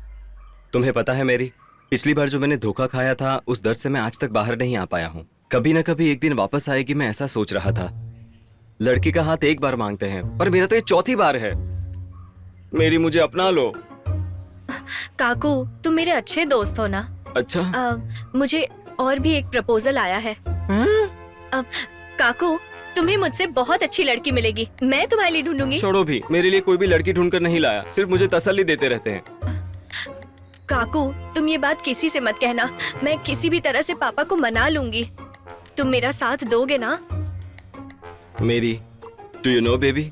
तुम्हें पता है मेरी, पिछली बार जो मैंने धोखा खाया था उस दर्द से मैं आज तक बाहर नहीं आ पाया हूँ। कभी न कभी एक दिन वापस आएगी, मैं ऐसा सोच रहा था। लड़की का हाथ एक बार मांगते हैं, पर मेरा तो ये चौथी बार है। मेरी मुझे अपना लो। काकू, तुम मेरे अच्छे दोस्त हो ना? अच्छा। मुझे और भी एक प्रपोजल आया है। काकू, तुम्हें मुझसे बहुत अच्छी लड़की मिलेगी, मैं तुम्हारे लिए ढूंढूंगी। छोड़ो भी, मेरे लिए कोई भी लड़की ढूंढकर नहीं लाया, सिर्फ मुझे तसल्ली देते रहते हैं। काकू, तुम ये बात किसी से मत कहना, मैं किसी भी तरह से पापा को मना लूंगी। तुम मेरा साथ दोगे ना? मेरी, डू यू नो बेबी,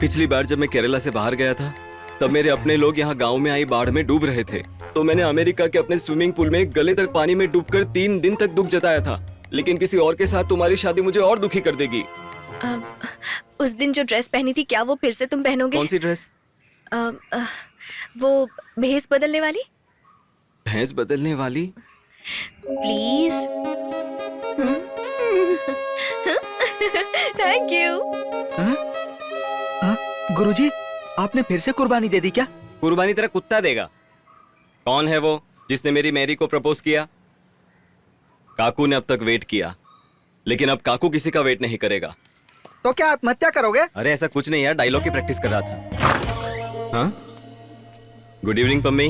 पिछली बार जब मैं केरला से बाहर गया था तब मेरे अपने लोग यहाँ गांव में आई बाढ़ में डूब रहे थे, तो मैंने अमेरिका के अपने स्विमिंग पूल में गले तक पानी में डूबकर 3 दिन तक दुख जताया था। लेकिन किसी और के साथ तुम्हारी शादी मुझे और दुखी कर देगी। उस दिन जो ड्रेस पहनी थी, क्या वो फिर से तुम पहनोगे? कौन सी ड्रेस? वो भेस बदलने वाली। भैंस बदलने वाली? प्लीज। Thank you. गुरुजी, आपने फिर से कुर्बानी दे दी क्या? कुर्बानी तेरा कुत्ता देगा। कौन है वो जिसने मेरी मैरी को प्रपोज किया? काकू ने अब तक वेट किया, लेकिन अब काकू किसी का वेट नहीं करेगा। तो क्या आत्महत्या करोगे? अरे ऐसा कुछ नहीं यार, डायलॉग की प्रैक्टिस कर रहा था। हाँ? Good evening Pammi.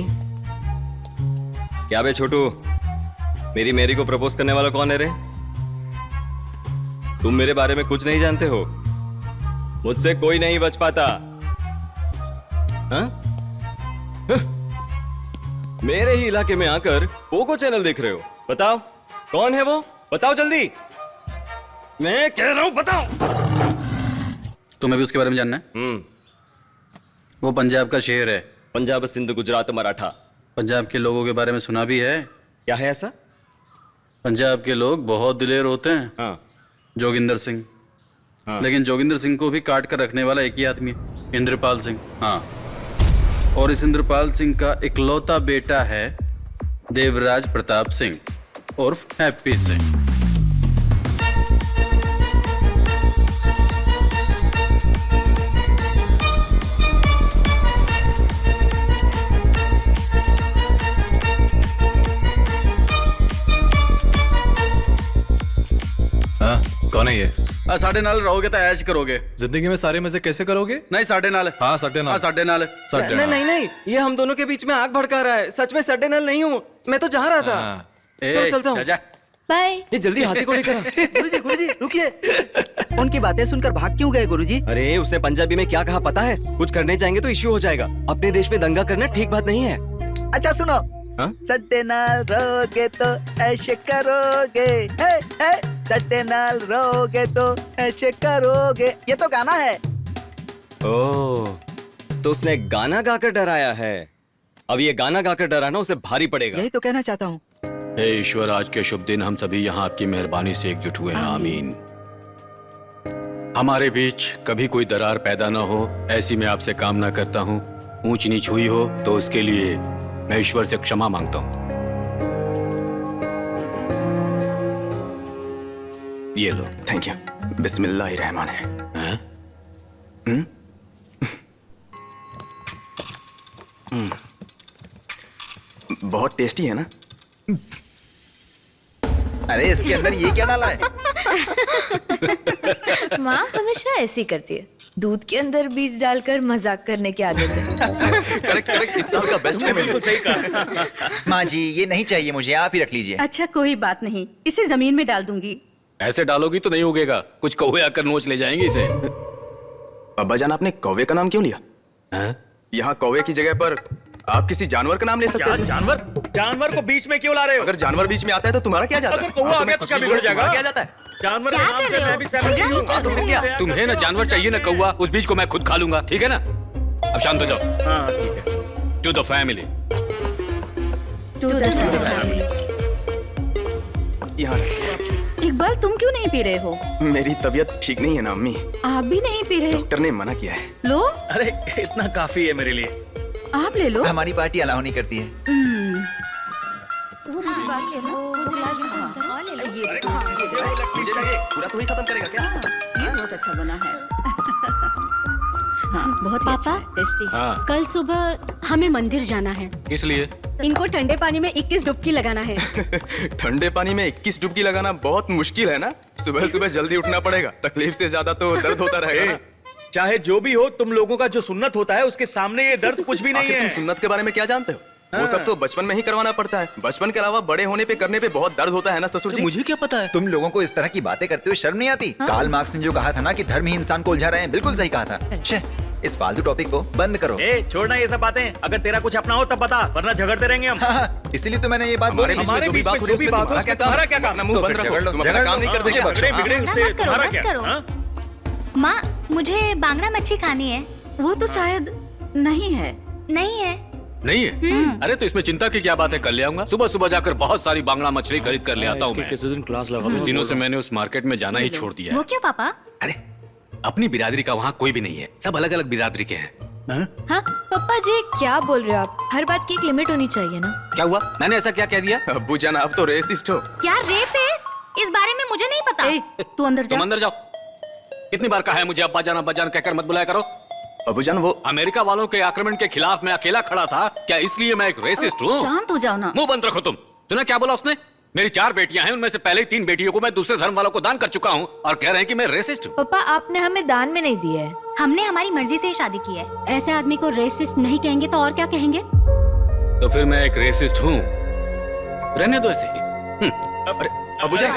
क्या बे छोटू, मेरी मैरी को प्रपोज करने वाला कौन है रे? तुम मेरे बारे में कुछ नहीं जानते हो, मुझसे कोई नहीं बच पाता। हाँ? मेरे ही इलाके में आकर पोगो चैनल देख रहे हो? बताओ कौन है वो, बताओ जल्दी। मैं कह रहा हूं बताओ। तुम्हें भी उसके बारे में जानना है? वो पंजाब का शेर है। पंजाब, सिंध, गुजरात, मराठा। पंजाब के लोगों के बारे में सुना भी है? क्या है ऐसा? पंजाब के लोग बहुत दिलेर होते हैं। हाँ। जोगिंदर सिंह। हाँ। लेकिन जोगिंदर सिंह को भी काट कर रखने वाला एक ही आदमी है, इंद्रपाल सिंह। हाँ। और इस इंद्रपाल सिंह का इकलौता बेटा है देवराज प्रताप सिंह उर्फ हैप्पी सिंह। कौन है ये? साढ़े नाल रहोगे तो ऐश करोगे। जिंदगी में सारे मजे कैसे करोगे? नहीं साढ़े नाल। हाँ साढ़े नाल। साढ़े नाल। नहीं नहीं, ये हम दोनों के बीच में आग भड़का रहा है। सच में साढ़े नाल नहीं हूँ, मैं तो जा रहा था। चलो चलता हूँ। बाय। ये जल्दी हाथी को लेकर। गुरुजी रुकिए, उनकी बातें सुनकर भाग क्यों गए गुरुजी? अरे उसने पंजाबी में क्या कहा पता है? कुछ करने जाएंगे तो इश्यू हो जाएगा। अपने देश में दंगा करना ठीक बात नहीं है। अच्छा सुनो, सड्डे नाल रहोगे तो ऐसे करोगे, सड्डे नाल रहोगे तो ऐसे करोगे, ये तो गाना है। ओह, तो उसने गाना गाकर डराया है। अब ये गाना गाकर डराना उसे भारी पड़ेगा। यही तो कहना चाहता हूँ। हे ईश्वर, आज के शुभ दिन हम सभी यहाँ आपकी मेहरबानी से एकजुट हुए हैं। आमीन। हमारे बीच कभी कोई दरार पैदा न हो, ऐसी मैं आपसे कामना करता हूँ। ऊंच नीच हुई हो तो उसके लिए मैं ईश्वर से क्षमा मांगता हूँ। ये लो। Thank you. बिस्मिल्लाहिर्रहमान बहुत टेस्टी है ना? अरे इसके अंदर ये क्या डाला है? माँ हमेशा ऐसी करती है, दूध के अंदर बीज डालकर मजाक करने की आदत है। करेक्ट करेक्ट, इस साल का बेस्ट है। बिल्कुल सही कहा। माँ जी ये नहीं चाहिए मुझे, आप ही रख लीजिए। अच्छा कोई बात नहीं, इसे जमीन में डाल दूंगी। ऐसे डालोगी तो नहीं उगेगा, कुछ कौवे आकर नोच ले जाएंगे इसे। अब्बा जान, आपने कौवे का नाम क्यों लिया? यहाँ कौवे की जगह पर आप किसी जानवर का नाम ले सकते थे। जानवर? जानवर को बीच में क्यों ला रहे हो? अगर जानवर बीच में आता है तो तुम्हारा क्या जाता है? अगर कौवा आ गया तो क्या बिगड़ जाएगा? क्या जाता है? जानवर के नाम से मैं भी सहमत हूँ। तो फिर क्या? तुम्हें ना जानवर चाहिए ना कौवा, उस बीज को मैं खुद खा लूंगा, ठीक है ना? अब शांत हो जाओ। हाँ ठीक है। To the family. यहाँ इकबाल तुम क्यों नहीं पी रहे हो? मेरी तबीयत ठीक नहीं है ना अम्मी, आप भी नहीं पी रहे? डॉक्टर ने मना किया है। लो अरे इतना काफी है मेरे लिए। आप ले लो। हमारी पार्टी अलाउ नहीं करती है। वो मुझे पास करना, मुझे लास्ट में पास करो। और ले लो। ये मुझे लगे पूरा तो ही खत्म करेगा क्या? ये बहुत अच्छा बना है। हाँ, बहुत पापा टेस्टी। हाँ। कल सुबह हमें मंदिर जाना है। इसलिए इनको ठंडे पानी में 21 डुबकी लगाना है। ठंडे पानी में 21 डुबकी लगाना बहुत मुश्किल है ना? सुबह सुबह जल्दी उठना पड़ेगा, तकलीफ से ज्यादा तो दर्द होता रहेगा। चाहे जो भी हो, तुम लोगों का जो सुन्नत होता है उसके सामने ये दर्द कुछ भी नहीं आखिर है। तुम सुन्नत के बारे में क्या जानते हो? वो सब तो बचपन में ही करवाना पड़ता है। बचपन के अलावा बड़े होने पे करने पे बहुत दर्द होता है ना ससुर जी? मुझे क्या पता है? तुम लोगों को इस तरह की बातें करते हुए शर्म नहीं आती? कार्ल मार्क्स ने जो कहा था ना कि धर्म ही इंसान को उलझा रहे हैं, बिल्कुल सही कहा था। छे, इस फालतू टॉपिक को बंद करो। छोड़ना ये सब बातें, अगर तेरा कुछ अपना हो तब बता, वरना झगड़ते रहेंगे हम। इसीलिए तो मैंने ये बात बोली। हमारे बीच में जो भी बात हो उसमें तुम्हारा क्या काम? मुंह बंद रखो, तुम अपना काम नहीं करते क्या? झगड़े बिगड़े उससे तुम्हारा क्या? माँ मुझे बांगड़ा मच्छी खानी है। वो तो शायद नहीं है। नहीं है। नहीं है? अरे तो इसमें चिंता की क्या बात है, कर ले आऊंगा। सुबह सुबह जाकर बहुत सारी बांगड़ा मछली खरीद कर ले आता हूँ मैं। किसी दिन क्लास लगा। कुछ दिनों से मैंने उस मार्केट में जाना ही छोड़ दिया है। वो क्यों पापा? अरे अपनी बिरादरी का वहाँ कोई भी नहीं है, सब अलग अलग बिरादरी के हैं। हाँ पापा जी क्या बोल रहे हो आप? हर बात की एक लिमिट होनी चाहिए ना। क्या हुआ? मैंने ऐसा क्या कह दिया? अब्बू जान आप तो रेसिस्ट हो। क्या रेपिस्ट? इस बारे में मुझे नहीं पता। तू अंदर जा। तुम अंदर जाओ। कितनी बार कहा है मुझे अब्बा जान कहकर मत बुलाया करो। अब्बू जान वो अमेरिका वालों के आक्रमण के खिलाफ मैं अकेला खड़ा था, क्या इसलिए मैं एक रेसिस्ट हूँ? शांत हो जाओ ना। मुंह बंद रखो तुम। सुना क्या बोला उसने? मेरी 4 बेटियां हैं, उनमें से पहले 3 बेटियों को मैं दूसरे धर्म वालों को दान कर चुका हूँ और कह रहे हैं कि मैं रेसिस्ट हूँ। पापा आपने हमें दान में नहीं दिया है, हमने हमारी मर्जी से शादी की है। ऐसे आदमी को रेसिस्ट नहीं कहेंगे तो और क्या कहेंगे? तो फिर मैं एक रेसिस्ट हूँ, रहने दो ऐसे ही। अब्बू जान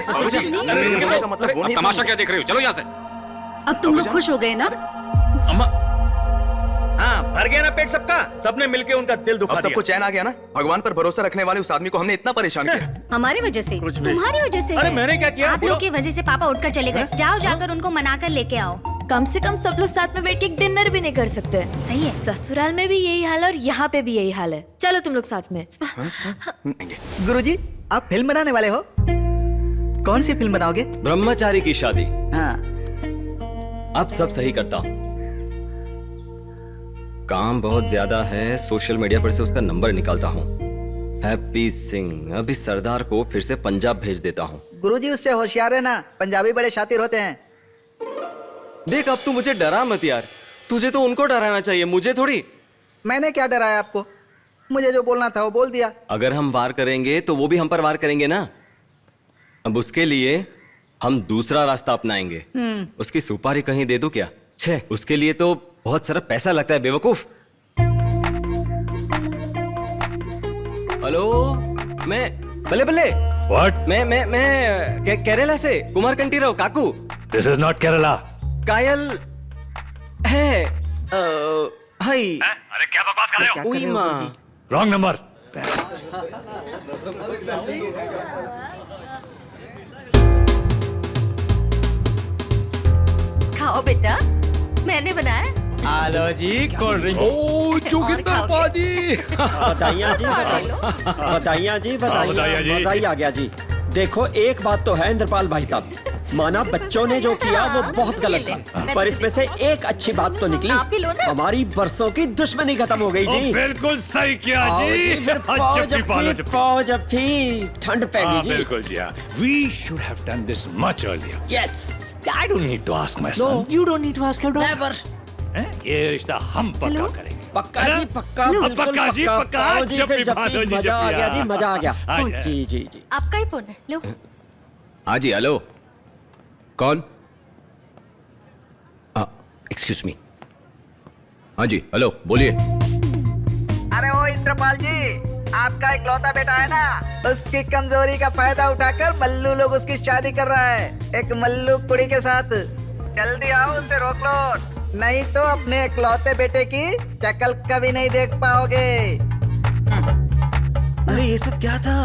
मतलब वो नहीं। तमाशा क्या देख रहे हो? चलो यहाँ से। अब तुम लोग खुश हो गए ना? अम्मा हाँ, भर गया ना पेट सबका? सबने मिलके उनका दिल दुखा दिया। सबको चैन आ गया ना? भगवान पर भरोसा रखने वाले उस आदमी को हमने इतना परेशान किया। हमारी वजह से? तुम्हारी वजह से? अरे मैंने क्या किया? आप लोग की वजह से पापा उठकर चले गए। जाओ जाकर उनको मनाकर लेके आओ। कम से कम सब लोग साथ में बैठ के एक डिनर भी नहीं कर सकते। सही है। ससुराल में भी यही हाल है और यहाँ पे भी यही हाल है। चलो तुम लोग साथ में। गुरुजी आप फिल्म बनाने वाले हो? कौन सी फिल्म बनाओगे? ब्रह्मचारी की शादी। हाँ अब सब सही करता हूँ। काम बहुत ज्यादा है, सोशल मीडिया पर से उसका नंबर निकालता हूँ। हैप्पी सिंह, अभी सरदार को फिर से पंजाब भेज देता हूँ। गुरुजी उससे होशियार है ना, पंजाबी बड़े शातिर होते हैं। देख अब तू मुझे डरा मत यार, तुझे तो उनको डराना चाहिए, मुझे थोड़ी। मैंने क्या डराया आपको? मुझे जो बोलना था वो बोल दिया। अगर हम वार करेंगे तो वो भी हम पर वार करेंगे ना। अब उसके लिए हम दूसरा रास्ता अपनाएंगे। उसकी सुपारी कहीं दे दूं क्या? छे, उसके लिए तो बहुत सारा पैसा लगता है बेवकूफ। हेलो, मैं बल्ले बल्ले। व्हाट? मैं केरला से कुमार कंटीराव काकू। This is not Kerala. कायल है। हाय। अरे क्या बकवास कर रहे हो? उई माँ। Wrong number. खाओ बेटा, मैंने बनाया। आलो जी कोल्ड ड्रिंक। ओ जोगिंदर पाजी। बधाइयाँ जी, बधाइयाँ जी, बधाइयाँ। मजा ही आ गया जी। देखो एक बात तो है इंद्रपाल भाई साहब, माना बच्चों ने जो किया वो बहुत गलत था, पर इसमें से एक अच्छी बात तो निकली। आप ही लो ना। हमारी बरसों की दुश्मनी खत्म हो गई जी। बिल्कुल सही किया आओ जी। फिर पाओ जब भी ठंड पैगी जी। बिल्कुल जी हाँ। We should have done this much earlier. Yes. I don't need to ask my No, son. you don't need to ask your daughter. Never. ये रिश्ता हम पक्का करेंगे। पक्का जी पक्का, बिल्कुल पक्का जी पक्का। आओ जी जब फिर भी जब बात हो भी जी, मजा आ गया जी, मजा आ गया। आ गया। जी जी जी। आपका ही फोन है, लो। हाँ जी हेलो। कौन? Excuse me. हाँ जी, हेलो, बोलिए। अरे ओ इंद्रपाल जी, आपका इकलौता बेटा है ना, उसकी कमजोरी का फायदा उठाकर मल्लू लोग उसकी शादी कर रहा है एक मल्लू कुड़ी के साथ। जल्दी आओ, उसे रोक लो, नहीं तो अपने इकलौते बेटे की शक्ल कभी नहीं देख पाओगे। अरे ये सब क्या था?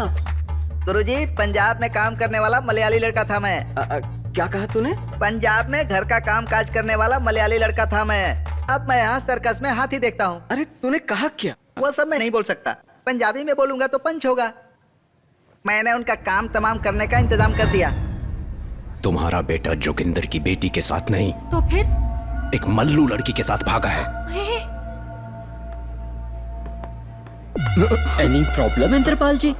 गुरुजी, पंजाब में काम करने वाला मलयाली लड़का था मैं। क्या कहा तूने? पंजाब में घर का काम काज करने वाला मलयाली लड़का था मैं। अब मैं यहाँ सर्कस में हाथी देखता हूँ। अरे तूने कहा क्या? वो सब मैं नहीं बोल सकता, पंजाबी में बोलूंगा तो पंच होगा। मैंने उनका काम तमाम करने का इंतजाम कर दिया। तुम्हारा बेटा जोगिंदर की बेटी के साथ नहीं, तो फिर एक मल्लू लड़की के साथ भागा है। Any problem Indrapal ji?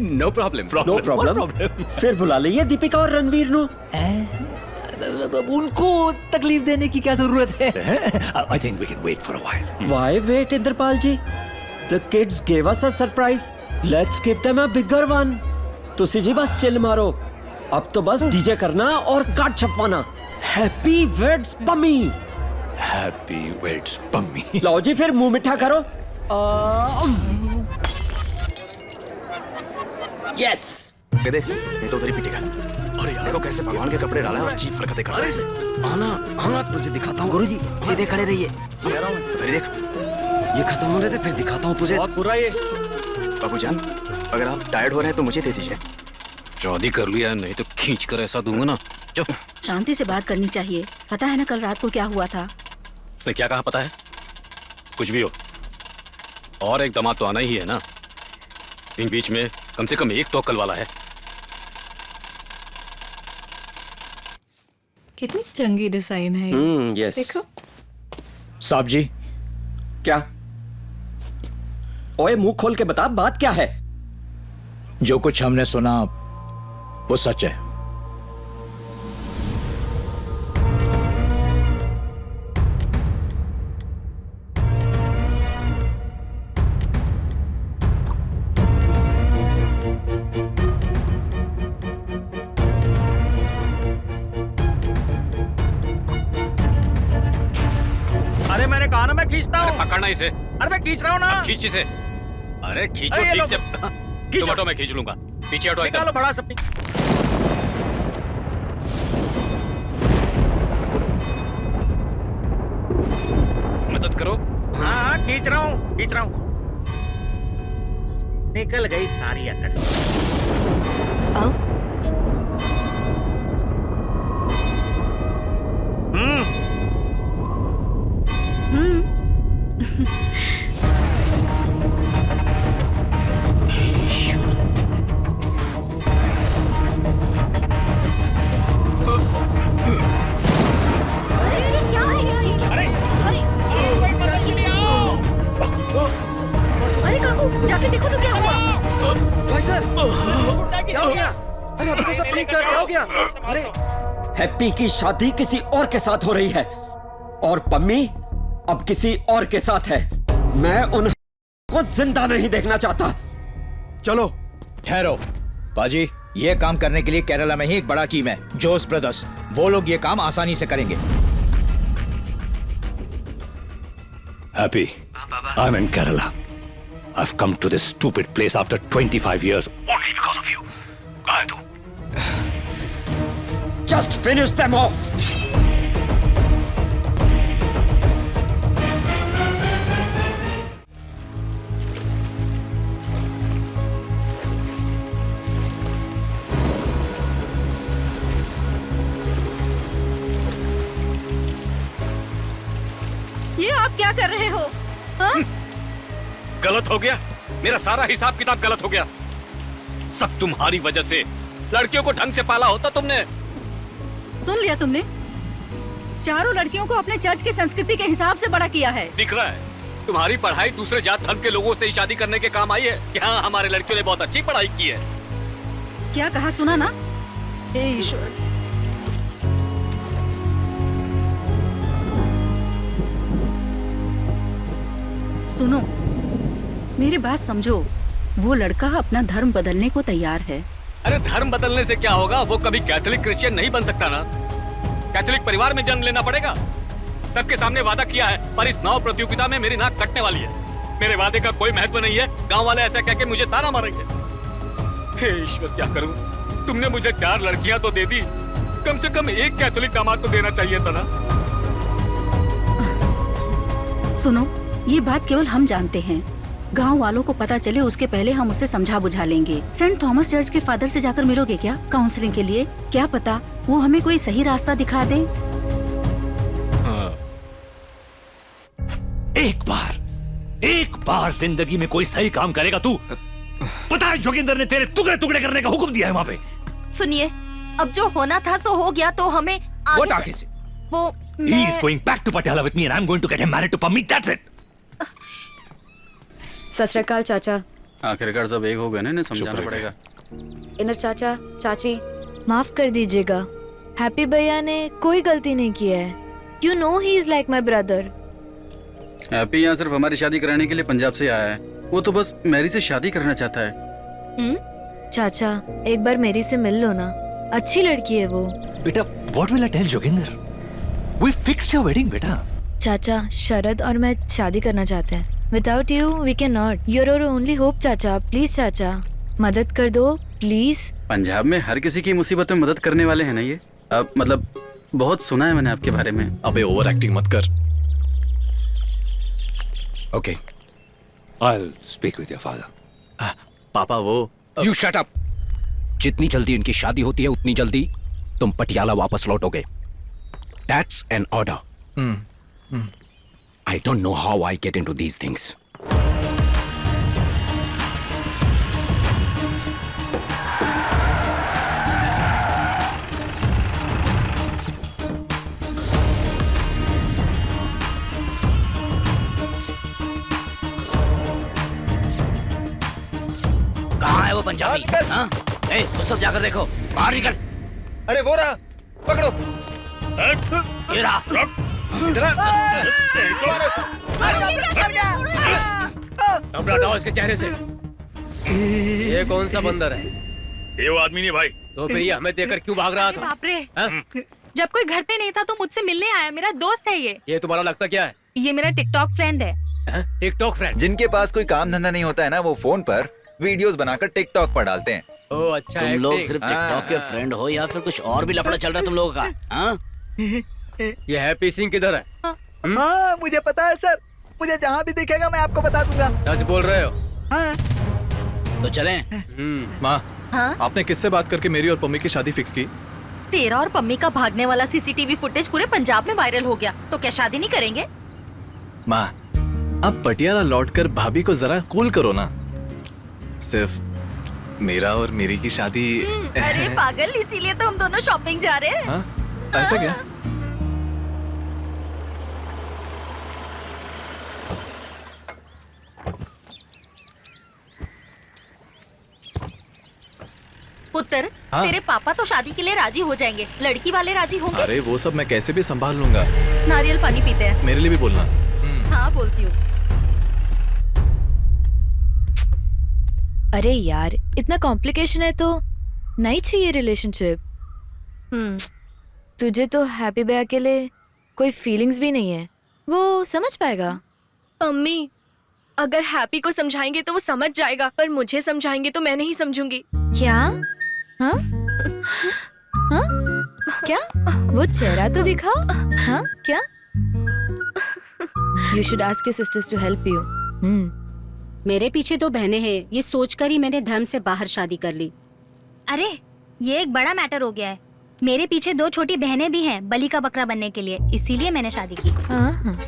No problem. No problem. फिर बुला लीजिए दीपिका और रणवीर नु। उनको तकलीफ देने की क्या जरूरत है? I think we can wait for a while. Why wait, Indrapal ji? The kids gave us a surprise. Let's give them a bigger one. तुसी जी बस चिल मारो, अब तो बस डीजे करना और कार्ड छपवाना। Happy weds Pammi. Happy weddings, Pummy. लाओ जी, फिर मुंह मिठा करो। यस। देख, ये तो उधर ही पिटेगा। अरे यार, देखो कैसे भगवान के कपड़े डाला है और चीप हरकतें कर रहा है। आना आना, तुझे दिखाता हूँ। गुरुजी, सीधे खड़े रहिए। उधर देख, ये खत्म हो रहे थे, फिर दिखाता हूँ तुझे। बहुत बुरा ये। बाबूजान, अगर आप टायर्ड हो रहे हैं तो मुझे दे दीजिए। शादी कर लिया, नहीं तो खींच कर ऐसा दूंगा ना। चुप। शांति से बात करनी चाहिए। पता है ना कल रात को क्या हुआ था? उसने क्या कहा पता है? कुछ भी हो, और एक दामाद तो आना ही है ना। इन बीच में कम से कम एक तो अक्ल वाला है। कितनी चंगी डिजाइन है। यस। देखो। साहब जी। क्या? ओए, मुंह खोल के बता, बात क्या है? जो कुछ हमने सुना वो सच है। अरे मैंने कहा ना मैं खींचता हूँ। पकड़ना इसे। अरे मैं खींच रहा हूँ ना। खींच इसे। अरे खींचो अरे ठीक से। खींचो। तुम हटो, मैं खींच लूंगा। पीछे हटो निकालो एकदम। बड़ा सपनी। मदद करो। हाँ, खींच रहा हूँ, खींच रहा हूँ। निकल गई सारी अकड़। आओ। अरे काकू, जाके देखो तो क्या हुआ। भाई सर, क्या हो गया? अरे अब तो सब ठीक था, क्या हो गया? अरे हैप्पी की शादी किसी और के साथ हो रही है और पम्मी अब किसी और के साथ है। मैं उनको जिंदा नहीं देखना चाहता। चलो ठहरो बाजी, ये काम करने के लिए केरला में ही एक बड़ा टीम है, जोस ब्रदर्स। वो लोग ये काम आसानी से करेंगे। Happy, I'm in Kerala. I've come to this stupid place after 25 years only because of you. कहाँ है तू? Just finish them off. ये आप क्या कर रहे हो? हाँ? गलत हो गया, मेरा सारा हिसाब किताब गलत हो गया। सब तुम्हारी वजह से। लड़कियों को ढंग से पाला होता तुमने। सुन लिया तुमने? चारों लड़कियों को अपने चर्च की संस्कृति के हिसाब से बड़ा किया है। दिख रहा है तुम्हारी पढ़ाई दूसरे जात धर्म के लोगों से ही शादी करने के काम आई है। यहाँ हमारे लड़कियों ने बहुत अच्छी पढ़ाई की है। क्या कहा सुना ना? हे ईश्वर। सुनो, मेरी बात समझो। वो लड़का अपना धर्म बदलने को तैयार है अरे धर्म बदलने से क्या होगा, वो कभी कैथोलिक क्रिश्चियन नहीं बन सकता ना। कैथोलिक परिवार में जन्म लेना पड़ेगा। सबके सामने वादा किया है, पर इस नाव प्रतियोगिता में मेरी नाक कटने वाली है। मेरे वादे का कोई महत्व नहीं है। गांव वाले ऐसा कह के मुझे ताना मारेंगे। हे ईश्वर, क्या करूं? तुमने मुझे 4 लड़कियां तो दे दी, कम से कम एक कैथोलिक दामाद तो देना चाहिए था ना। सुनो, ये बात केवल हम जानते हैं। गांव वालों को पता चले उसके पहले हम उसे समझा बुझा लेंगे। सेंट थॉमस चर्च के फादर से जाकर मिलोगे क्या काउंसलिंग के लिए? क्या पता वो हमें कोई सही रास्ता दिखा दे। एक बार जिंदगी में कोई सही काम करेगा तू। पता है जोगिंदर ने तेरे टुकड़े टुकड़े करने का हुक्म दिया है वहाँ पे। सुनिए, अब जो होना था सो हो गया, तो हमें आगे वो He is going back to Patiala with me and I'm going to get him married to Pamit, that's it. सत श्री अकाल चाचा। आखिरकार सब एक हो गए ना, इन्हें समझाना पड़ेगा। इंदर चाचा, चाची, माफ कर दीजिएगा। हैप्पी भैया ने कोई गलती नहीं की है। You know he is like my brother. Happy यहाँ सिर्फ हमारी शादी कराने के लिए पंजाब से आया है। वो तो बस मैरी से शादी करना चाहता है। चाचा, एक बार मेरी से मिल लो ना, अच्छी लड़की है वो। बेटा, what will I tell Joginder? We fixed your wedding, बेटा। चाचा, शरद और मैं शादी करना चाहते हैं। Without you, we cannot. You're our only hope, चाचा। प्लीज चाचा, मदद कर दो, प्लीज। पंजाब में हर किसी की मुसीबत में मदद करने वाले हैं ना ये। अब मतलब बहुत सुना है मैंने आपके बारे में। अबे ओवर एक्टिंग मत कर। Okay, I'll speak with your father. पापा वो You shut up. जितनी जल्दी इनकी शादी होती है उतनी जल्दी तुम पटियाला वापस लौटोगे। That's an order. I don't know how I get into these things. कहाँ है वो पंजाबी? हाँ? ए, उस तरफ जाकर देखो, बाहर निकल। अरे वो रहा, पकड़ो। ये रहा। कपड़ा हटाओ इसके चेहरे से। ये कौन सा बंदर है? ये वो आदमी नहीं भाई। तो फिर ये हमें देखकर क्यों भाग रहा था? बाप रे, जब कोई घर पे नहीं था तो मुझसे मिलने आया। मेरा दोस्त है ये। ये तुम्हारा लगता क्या है? ये मेरा टिकटॉक फ्रेंड है। TikTok friend? जिनके पास कोई काम धंधा नहीं होता है ना, वो फोन पर वीडियोस बनाकर टिकटॉक पर डालते हैं। ओह अच्छा, तुम लोग सिर्फ टिकटॉक के फ्रेंड हो या फिर कुछ और भी लफड़ा चल रहा है तुम लोगों का? हाँ? ये हैप्पी सिंह किधर है? हाँ, मुझे पता है सर। मुझे जहाँ भी दिखेगा मैं आपको बता दूंगा। सच बोल रहे हो? हाँ। तो चलें? माँ, हाँ? आपने किससे बात करके मेरी और पम्मी की शादी फिक्स की? तेरा और पम्मी का भागने वाला सीसीटीवी फुटेज पूरे पंजाब में वायरल हो गया, तो क्या शादी नहीं करेंगे? माँ, अब पटियाला लौटकर भाभी को जरा कूल करो ना। सिर्फ मेरा और मेरी की शादी। अरे पागल, इसीलिए तो हम दोनों शॉपिंग जा रहे हैं। हाँ? ऐसा क्या? पुत्र, हाँ? तेरे पापा तो शादी के लिए राजी हो जाएंगे, लड़की वाले राजी होंगे? अरे वो सब मैं कैसे भी संभाल लूंगा। नारियल पानी पीते हैं। मेरे लिए भी बोलना। हाँ, बोलती हूँ। अरे यार, इतना कॉम्प्लिकेशन है तो नहीं चाहिए रिलेशनशिप। तुझे तो हैप्पी भैया के लिए कोई फीलिंग्स भी नहीं है, वो समझ पाएगा। अम्मी, अगर हैप्पी को समझाएंगे तो वो समझ जाएगा, पर मुझे समझाएंगे तो मैं नहीं समझूंगी। क्या? हाँ? हाँ? क्या? वो चेहरा तो दिखाओ। हाँ? क्या? You should ask your sisters to help you. मेरे पीछे 2 बहनें हैं, ये सोचकर ही मैंने धर्म से बाहर शादी कर ली। अरे, ये एक बड़ा मैटर हो गया है। मेरे पीछे 2 छोटी बहनें भी हैं बलि का बकरा बनने के लिए, इसीलिए मैंने शादी की। हाँ।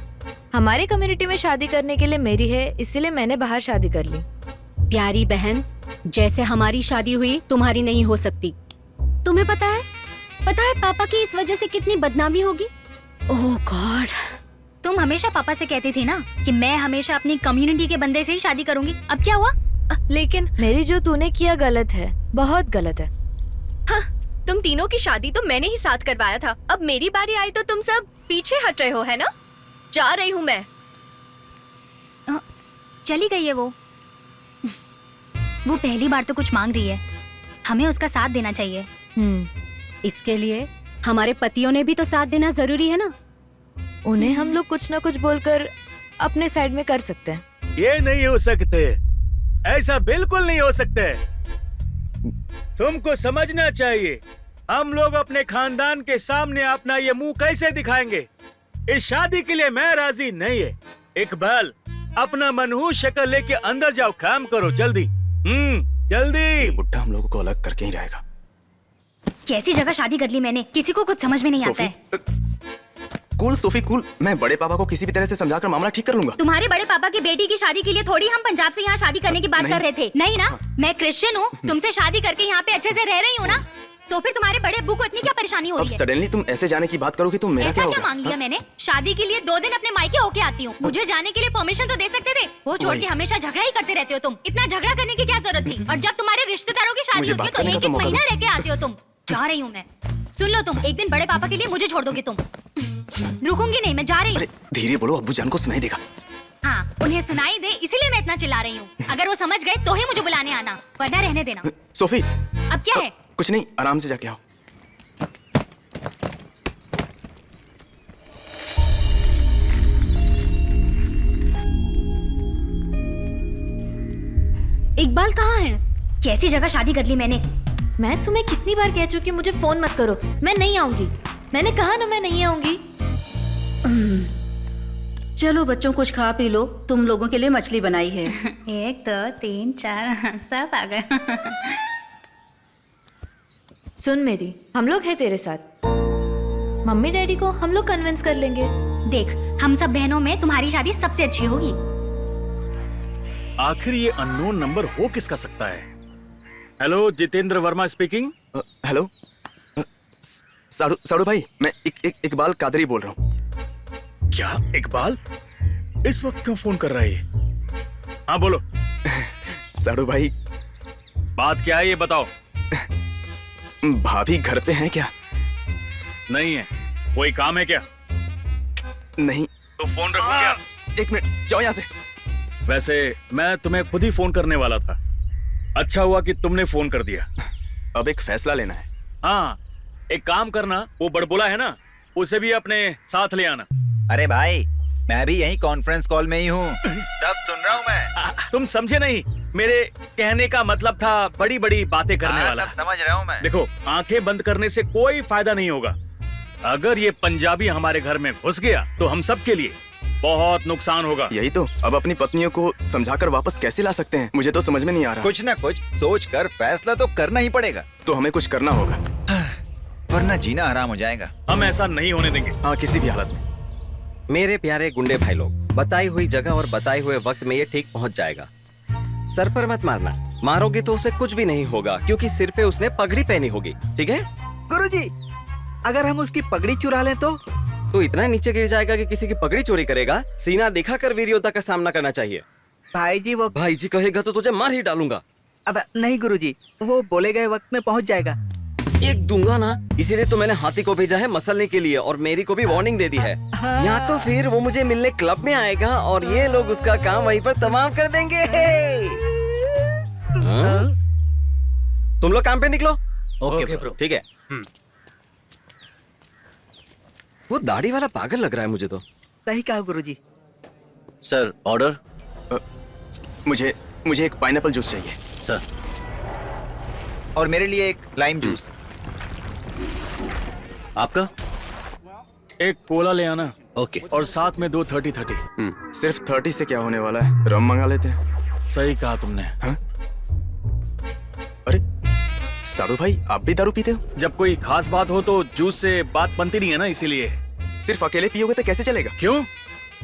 हमारे कम्युनिटी में शादी करने के लिए मेरी है, इसीलिए मैंने बाहर शादी कर ली। प्यारी बहन, जैसे हमारी शादी हुई तुम्हारी नहीं हो सकती। तुम्हें पता है पापा की इस वजह से कितनी बदनामी होगी। ओह गॉड, तुम हमेशा पापा से कहती थी ना कि मैं हमेशा अपनी कम्युनिटी के बंदे से ही शादी करूंगी। अब क्या हुआ? लेकिन मेरी जो तूने किया गलत है, बहुत गलत है। हाँ, तुम तीनों की शादी तो मैंने ही साथ करवाया था। अब मेरी बारी आई तो तुम सब पीछे हट रहे हो, है ना? जा रही हूँ मैं। चली गई है वो पहली बार तो कुछ मांग रही है। हमें उसका साथ देना चाहिए। इसके लिए हमारे पतियों ने भी तो साथ देना जरूरी है ना। उन्हें हम लोग कुछ ना कुछ बोलकर अपने साइड में कर सकते हैं। ये नहीं हो सकते, ऐसा बिल्कुल नहीं हो सकते। तुमको समझना चाहिए, हम लोग अपने खानदान के सामने अपना ये मुंह कैसे दिखाएंगे। इस शादी के लिए मैं राजी नहीं है। इकबाल, अपना मनहूस शक्ल लेके अंदर जाओ, काम करो जल्दी। जल्दी। बुड्ढा हम लोगों को अलग करके ही रहेगा। कैसी जगह शादी कर ली मैंने, किसी को कुछ समझ में नहीं आता है। कूल सोफी कूल, मैं बड़े पापा को किसी भी तरह से समझाकर मामला ठीक कर लूंगा। तुम्हारे बड़े पापा की बेटी की शादी के लिए थोड़ी हम पंजाब से यहाँ शादी करने की बात कर रहे थे। नहीं ना, मैं क्रिश्चियन हूँ, तुमसे शादी करके यहाँ पे अच्छे से रह रही हूँ ना, तो फिर तुम्हारे बड़े अब्बू को इतनी क्या परेशानी हो रही है? सडनली तुम ऐसे जाने की बात करोगे तो मेरा क्या होगा? ऐसा क्या मांग लिया मैंने? शादी के लिए 2 दिन अपने मायके होके आती हूँ, मुझे जाने के लिए परमिशन तो दे सकते थे। वो छोड़ के हमेशा झगड़ा ही करते रहते हो तुम। इतना झगड़ा करने की क्या जरूरत थी? और जब तुम्हारे रिश्तेदारों की शादी होती है तो 1-1 महीना रह के आते हो तुम। जा रही हूँ मैं। सुन लो तुम, एक दिन बड़े पापा के लिए मुझे छोड़ दोगे तुम? रुकूंगी नहीं, मैं जा रही हूँ। धीरे बोलो, अब्बू जान को सुनाई देगा। हाँ, उन्हें सुनाई दे इसीलिए मैं इतना चिल्ला रही हूँ। अगर वो समझ गए तो ही मुझे बुलाने आना, वरना रहने देना। सोफी, अब क्या है? कुछ नहीं, आराम से जाके आओ। इकबाल कहाँ है? कैसी जगह शादी कर ली मैंने। मैं तुम्हें कितनी बार कह चुकी हूँ मुझे फोन मत करो, मैं नहीं आऊंगी। मैंने कहा ना मैं नहीं आऊंगी। चलो बच्चों, कुछ खा पी लो, तुम लोगों के लिए मछली बनाई है। 1 2 3 4 सब आ गए। सुन मेरी, हम लोग हैं तेरे साथ। मम्मी डैडी को हम लोग कन्विंस कर लेंगे। देख, हम सब बहनों में तुम्हारी शादी सबसे अच्छी होगी। आखिर ये अननोन नंबर हो किसका सकता है? Hello, Jitendra Verma speaking. Hello साड़ू भाई, मैं इकबाल कादरी बोल रहा हूँ। क्या इकबाल? इस वक्त क्यों फोन कर रहा है ये? हाँ बोलो। साड़ू भाई, बात क्या है ये बताओ। भाभी घर पे हैं क्या? नहीं है। कोई काम है क्या? नहीं। तो फोन रखो क्या? 1 मिनट, जाओ यहाँ से। वैसे मैं तुम्हें खुद ही फोन करने वाला था। अच्छा हुआ कि तुमने फोन कर दिया। अब एक फैसला लेना है। हाँ, एक काम करना, वो बड़बोला है ना, उसे भी अपने साथ ले आना। अरे भाई, मैं भी यही कॉन्फ्रेंस कॉल में ही हूँ, सब सुन रहा हूँ मैं। तुम समझे नहीं, मेरे कहने का मतलब था बड़ी बड़ी बातें करने वाला। सब समझ रहा हूँ मैं। देखो, आंखें बंद करने से कोई फायदा नहीं होगा। अगर ये पंजाबी हमारे घर में घुस गया तो हम सब के लिए बहुत नुकसान होगा। यही तो, अब अपनी पत्नियों को समझाकर वापस कैसे ला सकते हैं, मुझे तो समझ में नहीं आ रहा। कुछ ना कुछ सोच कर फैसला तो करना ही पड़ेगा। तो हमें कुछ करना होगा, वरना जीना हराम हो जाएगा। हम ऐसा नहीं होने देंगे। हाँ, किसी भी हालत में। मेरे प्यारे गुंडे भाई लोग, बताई हुई जगह और बताए हुए वक्त में ये ठीक पहुंच जाएगा। सर पर मत मारना, मारोगे तो उसे कुछ भी नहीं होगा, क्योंकि सिर पे उसने पगड़ी पहनी होगी। ठीक है गुरुजी, अगर हम उसकी पगड़ी चुरा लें तो इतना नीचे गिर जाएगा कि किसी की पगड़ी चोरी करेगा। सीना दिखाकर वीर योद्धा का सामना करना चाहिए। भाई जी, वो भाई जी कहेगा तो तुझे मार ही डालूंगा। अब नहीं गुरुजी, वो बोले गए वक्त में पहुंच जाएगा। एक दूंगा ना, इसीलिए तो मैंने हाथी को भेजा है मसलने के लिए, और मेरी को भी वार्निंग दे दी है। या तो फिर वो मुझे मिलने क्लब में आएगा और ये लोग उसका काम वहीं पर तमाम कर देंगे। तुम लोग काम पे निकलो। Okay bro. ठीक है। वो दाढ़ी वाला पागल लग रहा है मुझे तो। सही कहा गुरुजी। Sir, order. मुझे एक पाइनएप्पल जूस चाहिए सर। और मेरे लिए एक लाइम जूस। आपका? एक कोला ले आना। ओके। और साथ में 2 30-30। सिर्फ 30 से क्या होने वाला है, रम मंगा लेते हैं। सही कहा तुमने। हाँ? अरे साड़ू भाई, आप भी दारू पीते हो? जब कोई खास बात हो तो जूस से बात बनती नहीं है ना, इसीलिए। सिर्फ अकेले पियोगे तो कैसे चलेगा? क्यों?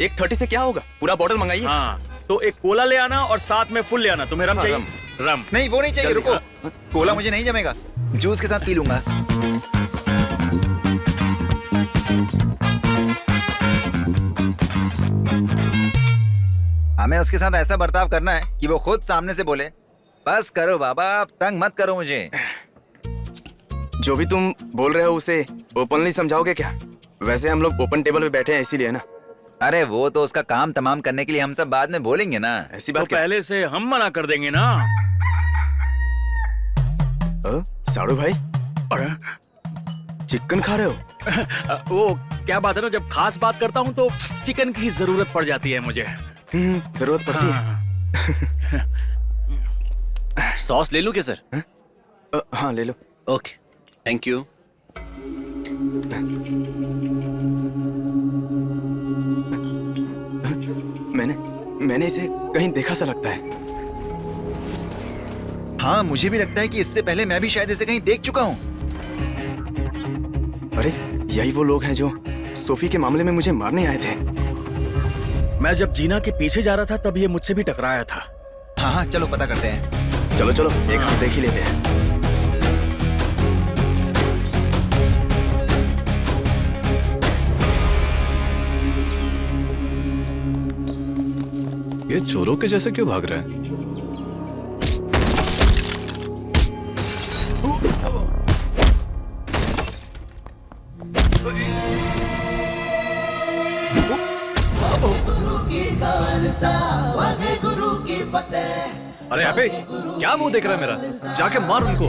एक 30 से क्या होगा, पूरा बॉटल मंगाइए। हाँ, तो एक कोला ले आना और साथ में फुल ले आना। तुम्हें रम चाहिए? रम नहीं, वो नहीं चाहिए, रुको। कोला मुझे नहीं जमेगा, जूस के साथ पी लूंगा। हमें उसके साथ ऐसा बर्ताव करना है कि वो खुद सामने से बोले, बस करो बाबा, आप तंग मत करो मुझे। जो भी तुम बोल रहे हो उसे ओपनली समझाओगे क्या? वैसे हम लोग ओपन टेबल पे बैठे हैं इसीलिए ना। अरे वो तो उसका काम तमाम करने के लिए हम सब बाद में बोलेंगे ना। ऐसी बात तो पहले से हम मना कर देंगे ना। साड़ू भाई, चिकन खा रहे हो? वो क्या बात है ना, जब खास बात करता हूँ तो चिकन की जरूरत पड़ जाती है मुझे। जरूरत पड़ती है। सॉस ले लूं क्या सर? हाँ ले लो। Okay, thank you. मैंने इसे कहीं देखा सा लगता है। हाँ, मुझे भी लगता है कि इससे पहले मैं भी शायद इसे कहीं देख चुका हूँ। अरे यही वो लोग हैं जो सोफी के मामले में मुझे मारने आए थे। मैं जब जीना के पीछे जा रहा था तब ये मुझसे भी टकराया था। हाँ हाँ, चलो पता करते हैं। चलो चलो, एक हाथ देख ही लेते हैं। ये चोरों के जैसे क्यों भाग रहा है? अरे अबे, क्या मुंह देख रहा है मेरा? जाके मार उनको।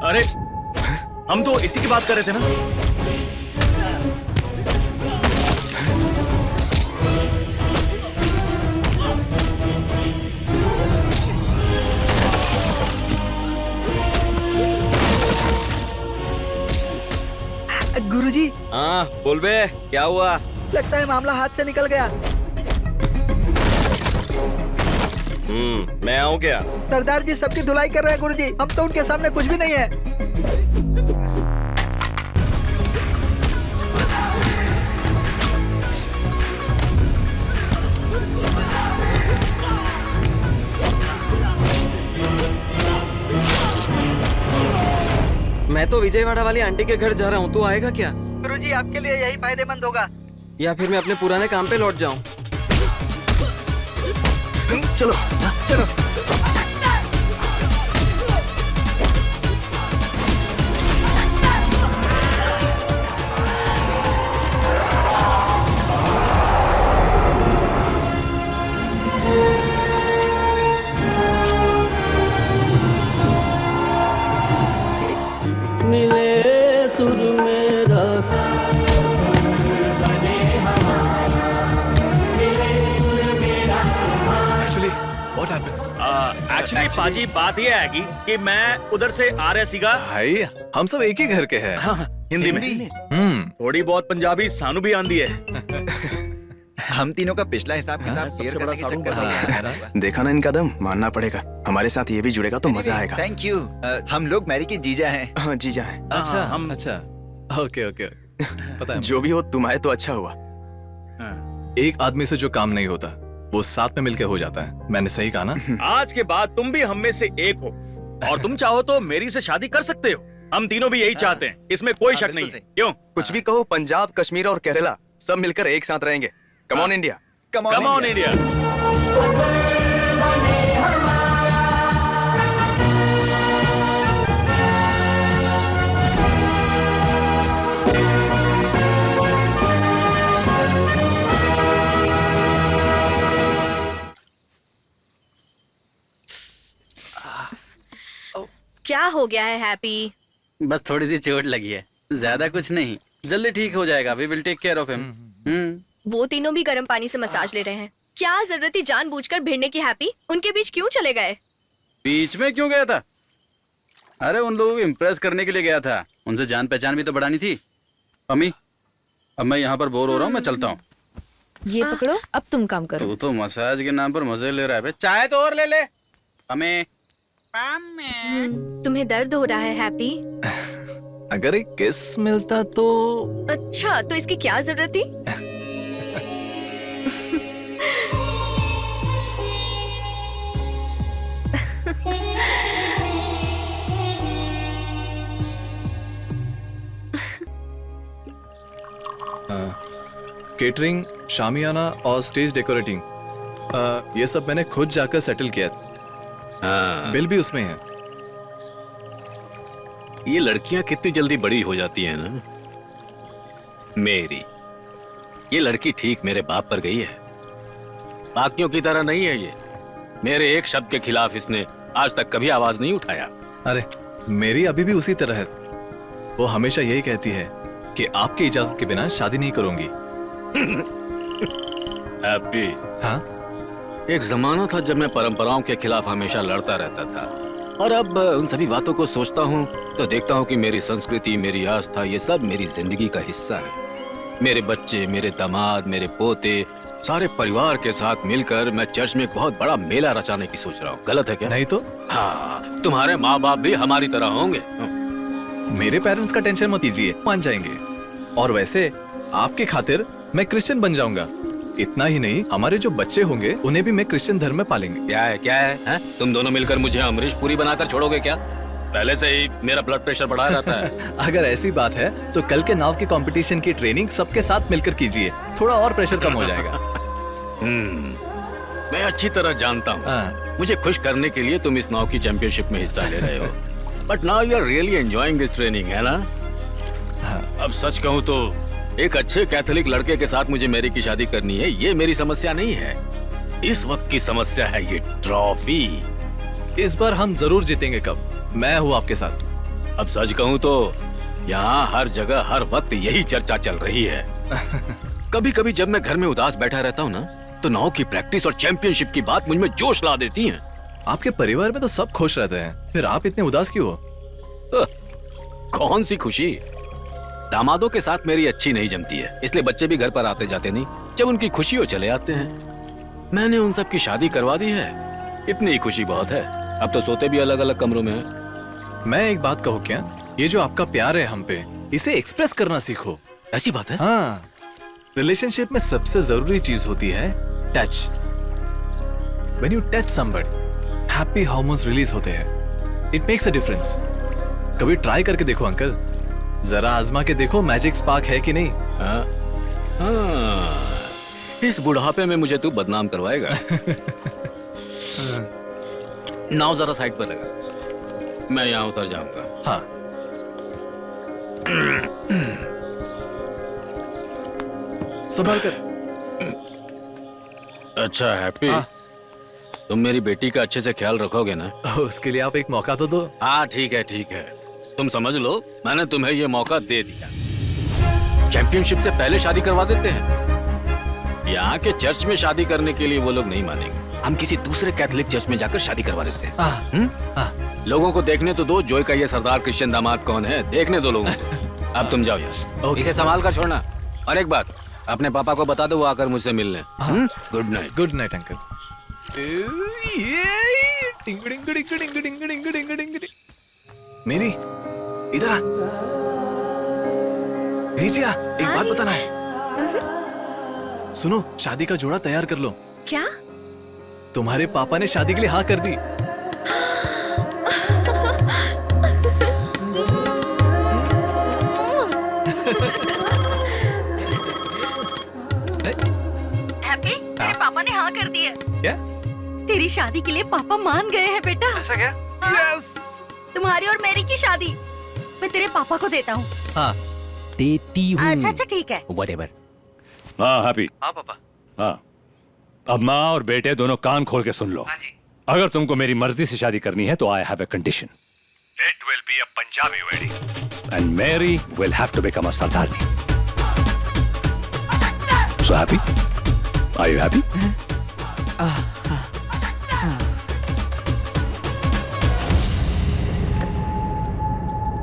अरे हम तो इसी की बात कर रहे थे ना। गुरुजी। हाँ बोल बे, क्या हुआ? लगता है मामला हाथ से निकल गया। मैं आऊँ क्या? सरदार जी सबकी धुलाई कर रहे हैं गुरुजी, हम तो उनके सामने कुछ भी नहीं है। मैं तो विजयवाड़ा वाली आंटी के घर जा रहा हूँ, तू आएगा क्या? गुरुजी आपके लिए यही फायदेमंद होगा। या फिर मैं अपने पुराने काम पे लौट जाऊँ? चलो चलो। एक्चुअली पाजी बात ये आएगी कि मैं उधर से आ रहा सीगा। भाई हम सब एक ही घर के हैं। हाँ, हिंदी में थोड़ी बहुत पंजाबी सानू भी आंदी है। हम तीनों का पिछला हिसाब किताब शेयर करने के चक्कर में। देखा ना इनका दम, मानना पड़ेगा। हमारे साथ ये भी जुड़ेगा तो मजा आएगा। Thank you. हम लोग मैरी के जीजा हैं। हाँ जीजा हैं। अच्छा हम अच्छा ओके ओके पता है। जो भी हो, तुम आए तो अच्छा हुआ। एक आदमी से जो काम नहीं होता वो साथ में मिलकर हो जाता है। मैंने सही कहा ना? आज के बाद तुम भी हम में से एक हो और तुम चाहो तो मेरी से शादी कर सकते हो। हम तीनों भी यही चाहते हैं, इसमें कोई शक नहीं है। क्यों? कुछ भी कहो, पंजाब, कश्मीर और केरला सब मिलकर एक साथ रहेंगे। Come on India, come on India. क्या हो गया है हैप्पी? बस थोड़ी सी चोट लगी है, ज्यादा कुछ नहीं, जल्दी ठीक हो जाएगा। We will take care of him. वो तीनों भी गर्म पानी से मसाज ले रहे हैं। क्या जरूरत थी जानबूझकर भिड़ने की हैप्पी? उनके बीच क्यों चले गए? बीच में क्यों गया था? अरे उन लोगों को इम्प्रेस करने के लिए गया था। उनसे जान पहचान भी तो बढ़ानी थी। अम्मी, अब मैं यहाँ पर बोर हो रहा हूँ, मैं चलता हूँ। ये पकड़ो, अब तुम काम करो। तू तो मसाज के नाम पर मजे ले रहा है। चाय तो और ले ले। अम्मी, तुम्हें दर्द हो रहा है हैप्पी? अगर एक किस मिलता तो। अच्छा, तो इसकी क्या जरूरत थी? केटरिंग, शामियाना और स्टेज डेकोरेटिंग, ये सब मैंने खुद जाकर सेटल किया। बिल भी उसमें है। ये लड़कियां कितनी जल्दी बड़ी हो जाती हैं ना। मेरी ये लड़की ठीक मेरे बाप पर गई है। बाकियों की तरह नहीं है ये। मेरे एक शब्द के खिलाफ इसने आज तक कभी आवाज नहीं उठाया। अरे मेरी अभी भी उसी तरह है। वो हमेशा यही कहती है कि आपकी इजाजत के बिना शादी नहीं करूंगी। हैप्पी, हाँ? एक जमाना था जब मैं परंपराओं के खिलाफ हमेशा लड़ता रहता था, और अब उन सभी बातों को सोचता हूँ तो देखता हूँ कि मेरी संस्कृति, मेरी आस्था, ये सब मेरी जिंदगी का हिस्सा है। मेरे बच्चे, मेरे दामाद, मेरे पोते, सारे परिवार के साथ मिलकर मैं चर्च में एक बहुत बड़ा मेला रचाने की सोच रहा हूँ। गलत है क्या? नहीं तो। हाँ, तुम्हारे माँ बाप भी हमारी तरह होंगे। मेरे पेरेंट्स का टेंशन मत कीजिए, मान जाएंगे। और वैसे आपके खातिर मैं क्रिश्चियन बन जाऊंगा। इतना ही नहीं, हमारे जो बच्चे होंगे उन्हें भी मैं क्रिश्चियन धर्म में पालेंगे। क्या है, क्या है? तुम दोनों मिलकर मुझे अमरीश पुरी बनाकर छोड़ोगे क्या? पहले से ही मेरा ब्लड प्रेशर बढ़ा रहता है। अगर ऐसी बात है तो कल के नाव के कंपटीशन की ट्रेनिंग सबके साथ मिलकर कीजिए, थोड़ा और प्रेशर कम हो जाएगा। मैं अच्छी तरह जानता हूँ मुझे खुश करने के लिए तुम इस नाव की चैंपियनशिप में हिस्सा ले रहे हो, but now you are really enjoying this training, है ना? अब सच कहूँ तो एक अच्छे कैथोलिक लड़के के साथ मुझे मेरी की शादी करनी है, ये मेरी समस्या नहीं है। इस वक्त की समस्या है ये ट्रॉफी। इस बार हम जरूर जीतेंगे। कब? मैं हूँ आपके साथ। अब सच कहूँ तो यहाँ हर जगह हर वक्त यही चर्चा चल रही है। कभी कभी जब मैं घर में उदास बैठा रहता हूँ ना, तो नाव की प्रैक्टिस और चैंपियनशिप की बात मुझ में जोश ला देती है। आपके परिवार में तो सब खुश रहते हैं, फिर आप इतने उदास क्यों हो? कौन सी खुशी? दामादों के साथ मेरी अच्छी नहीं जमती है, इसलिए बच्चे भी घर पर आते जाते नहीं। जब उनकी खुशी हो चले आते हैं। मैंने उन सब की शादी करवा दी है, इतनी ही खुशी बहुत है। अब तो सोते भी अलग अलग कमरों में हैं। मैं एक बात कहूँ क्या? ये जो आपका प्यार है हम पे, इसे एक्सप्रेस करना सीखो। ऐसी बात है? हाँ, रिलेशनशिप में सबसे जरूरी चीज होती है touch. When you touch somebody, happy hormones release होते हैं। It makes a difference. कभी ट्राई करके देखो अंकल, जरा आजमा के देखो मैजिक स्पार्क है कि नहीं। इस बुढ़ापे में मुझे तू बदनाम करवाएगा। नाव जरा साइड पर लगा, मैं यहाँ उतर जाऊंगा। हाँ। संभाल कर। अच्छा हैप्पी, तुम मेरी बेटी का अच्छे से ख्याल रखोगे ना? उसके लिए आप एक मौका तो दो। हाँ ठीक है ठीक है, तुम समझ लो मैंने तुम्हें ये मौका दे दिया। चैंपियनशिप से पहले शादी करवा देते हैं। यहाँ के चर्च में शादी करने के लिए वो लोग नहीं मानेंगे। हम किसी दूसरे कैथोलिक चर्च में जाकर शादी करवा देते हैं। लोगों को देखने तो दो, जॉय का ये सरदार क्रिश्चियन दामाद कौन है, देखने दो लोगों को। अब तुम जाओ यार, इसे संभाल कर छोड़ना। और एक बात, अपने पापा को बता दो वो आकर मुझसे मिलने। Good night. Good night uncle. मेरी इधर आ। रीजिया, एक बात बताना है। सुनो, शादी का जोड़ा तैयार कर लो। क्या? तुम्हारे पापा ने शादी के लिए हाँ कर दी। हैप्पी, तेरे पापा ने हाँ कर दी है। क्या? तेरी शादी के लिए पापा मान गए हैं बेटा। ऐसा क्या? यस। तुम्हारी और मेरी की शादी मैं तेरे पापा को देता हूँ। हाँ देती हूँ। अच्छा अच्छा ठीक है। Whatever. हाँ हैप्पी। हाँ पापा। हाँ, अब माँ और बेटे दोनों कान खोल के सुन लो। हाँ जी। अगर तुमको मेरी मर्जी से शादी करनी है तो I have a condition. It will be a Punjabi wedding and Mary will have to become a sardarni. So happy? Are you happy?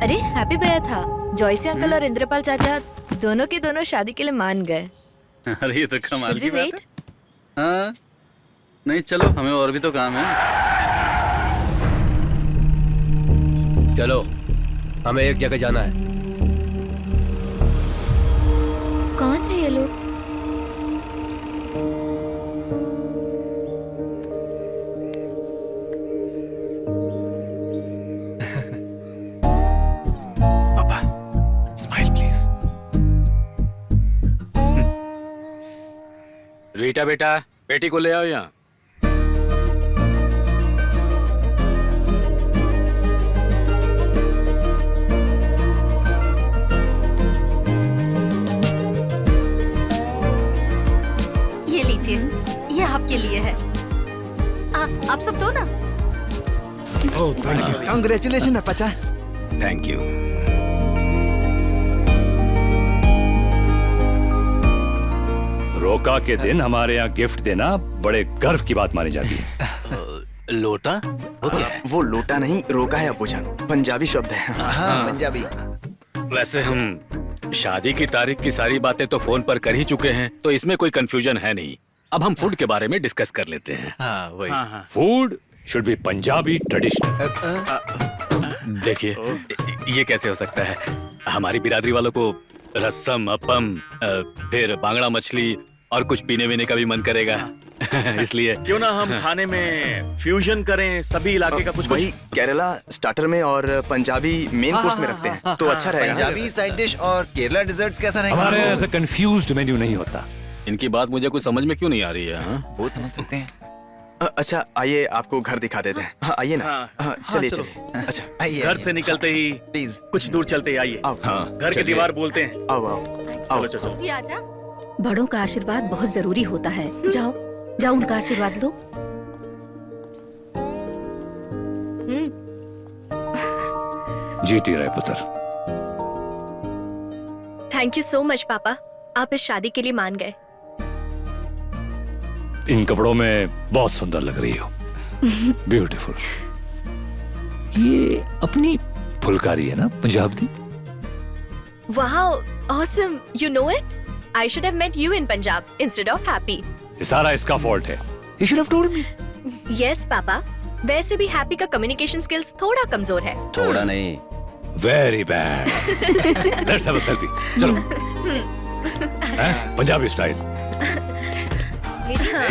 अरे हैप्पी भैया था। जॉयसी अंकल और इंद्रपाल चाचा दोनों के दोनों शादी के लिए मान गए। अरे ये तो कमाल की Should we बात है। हाँ, नहीं चलो, हमें और भी तो काम है। चलो, हमें एक जगह जाना है। कौन है ये लोग? पापा, स्माइल प्लीज। रीटा बेटा, बेटी को ले आओ यहाँ। ये लीजिए, ये आपके लिए है। आप सब दो ना। कांग्रेचुलेशन अपचा। Thank you. रोका के दिन हमारे यहाँ गिफ्ट देना बड़े गर्व की बात मानी जाती है। लोटा? वो क्या है? वो लोटा नहीं, रोका है अबूजान, पंजाबी शब्द है। हाँ, पंजाबी। वैसे हम शादी की तारीख की सारी बातें तो फोन पर कर ही चुके हैं, तो इसमें कोई कंफ्यूजन है नहीं। अब हम फूड के बारे में डिस्कस कर लेते हैं। हाँ वही। Food should be Punjabi traditional. देखिए, ये कैसे हो सकता है? हमारी बिरादरी वालों को रसम, अपम, फिर बांगड़ा मछली और कुछ पीने वीने का भी मन करेगा। इसलिए क्यों ना हम खाने में फ्यूजन करें, सभी इलाके का कुछ वही केरला स्टार्टर में और पंजाबी मेन कोर्स में रखते हैं, तो अच्छा रहेगा। पंजाबी साइड डिश और केरला डिजर्ट्स कैसा रहेगा? हमारे यहाँ ऐसा कंफ्यूज्ड मेन्यू नहीं होता। इनकी बात मुझे कुछ समझ में क्यों नहीं आ रही है? हाँ? वो समझ सकते हैं। अच्छा आइए आपको घर दिखा देते हैं। हाँ आइए ना। हाँ, चलिए चलिए। अच्छा आइए। घर से निकलते ही प्लीज कुछ दूर चलते ही आइए। घर की दीवार बोलते हैं। आओ आओ। चलो चलो। आजा। बड़ों का आशीर्वाद बहुत जरूरी होता है। जाओ जाओ, उनका आशीर्वाद लो। जीती रहे पुत्र। थैंक यू सो मच पापा, आप इस शादी के लिए मान गए। इन कपड़ों में बहुत सुंदर लग रही हो। ब्यूटीफुल। ये अपनी फुलकारी है ना, पंजाब दी? Wow, awesome. You know it? I should have met you in Punjab instead of Happy. ये सारा इसका फॉल्ट है। You should have told me. Yes, पापा। वैसे भी हैप्पी का कम्युनिकेशन स्किल्स थोड़ा कमजोर है। थोड़ा नहीं, very bad. Let's have a selfie. चलो। पंजाबी स्टाइल।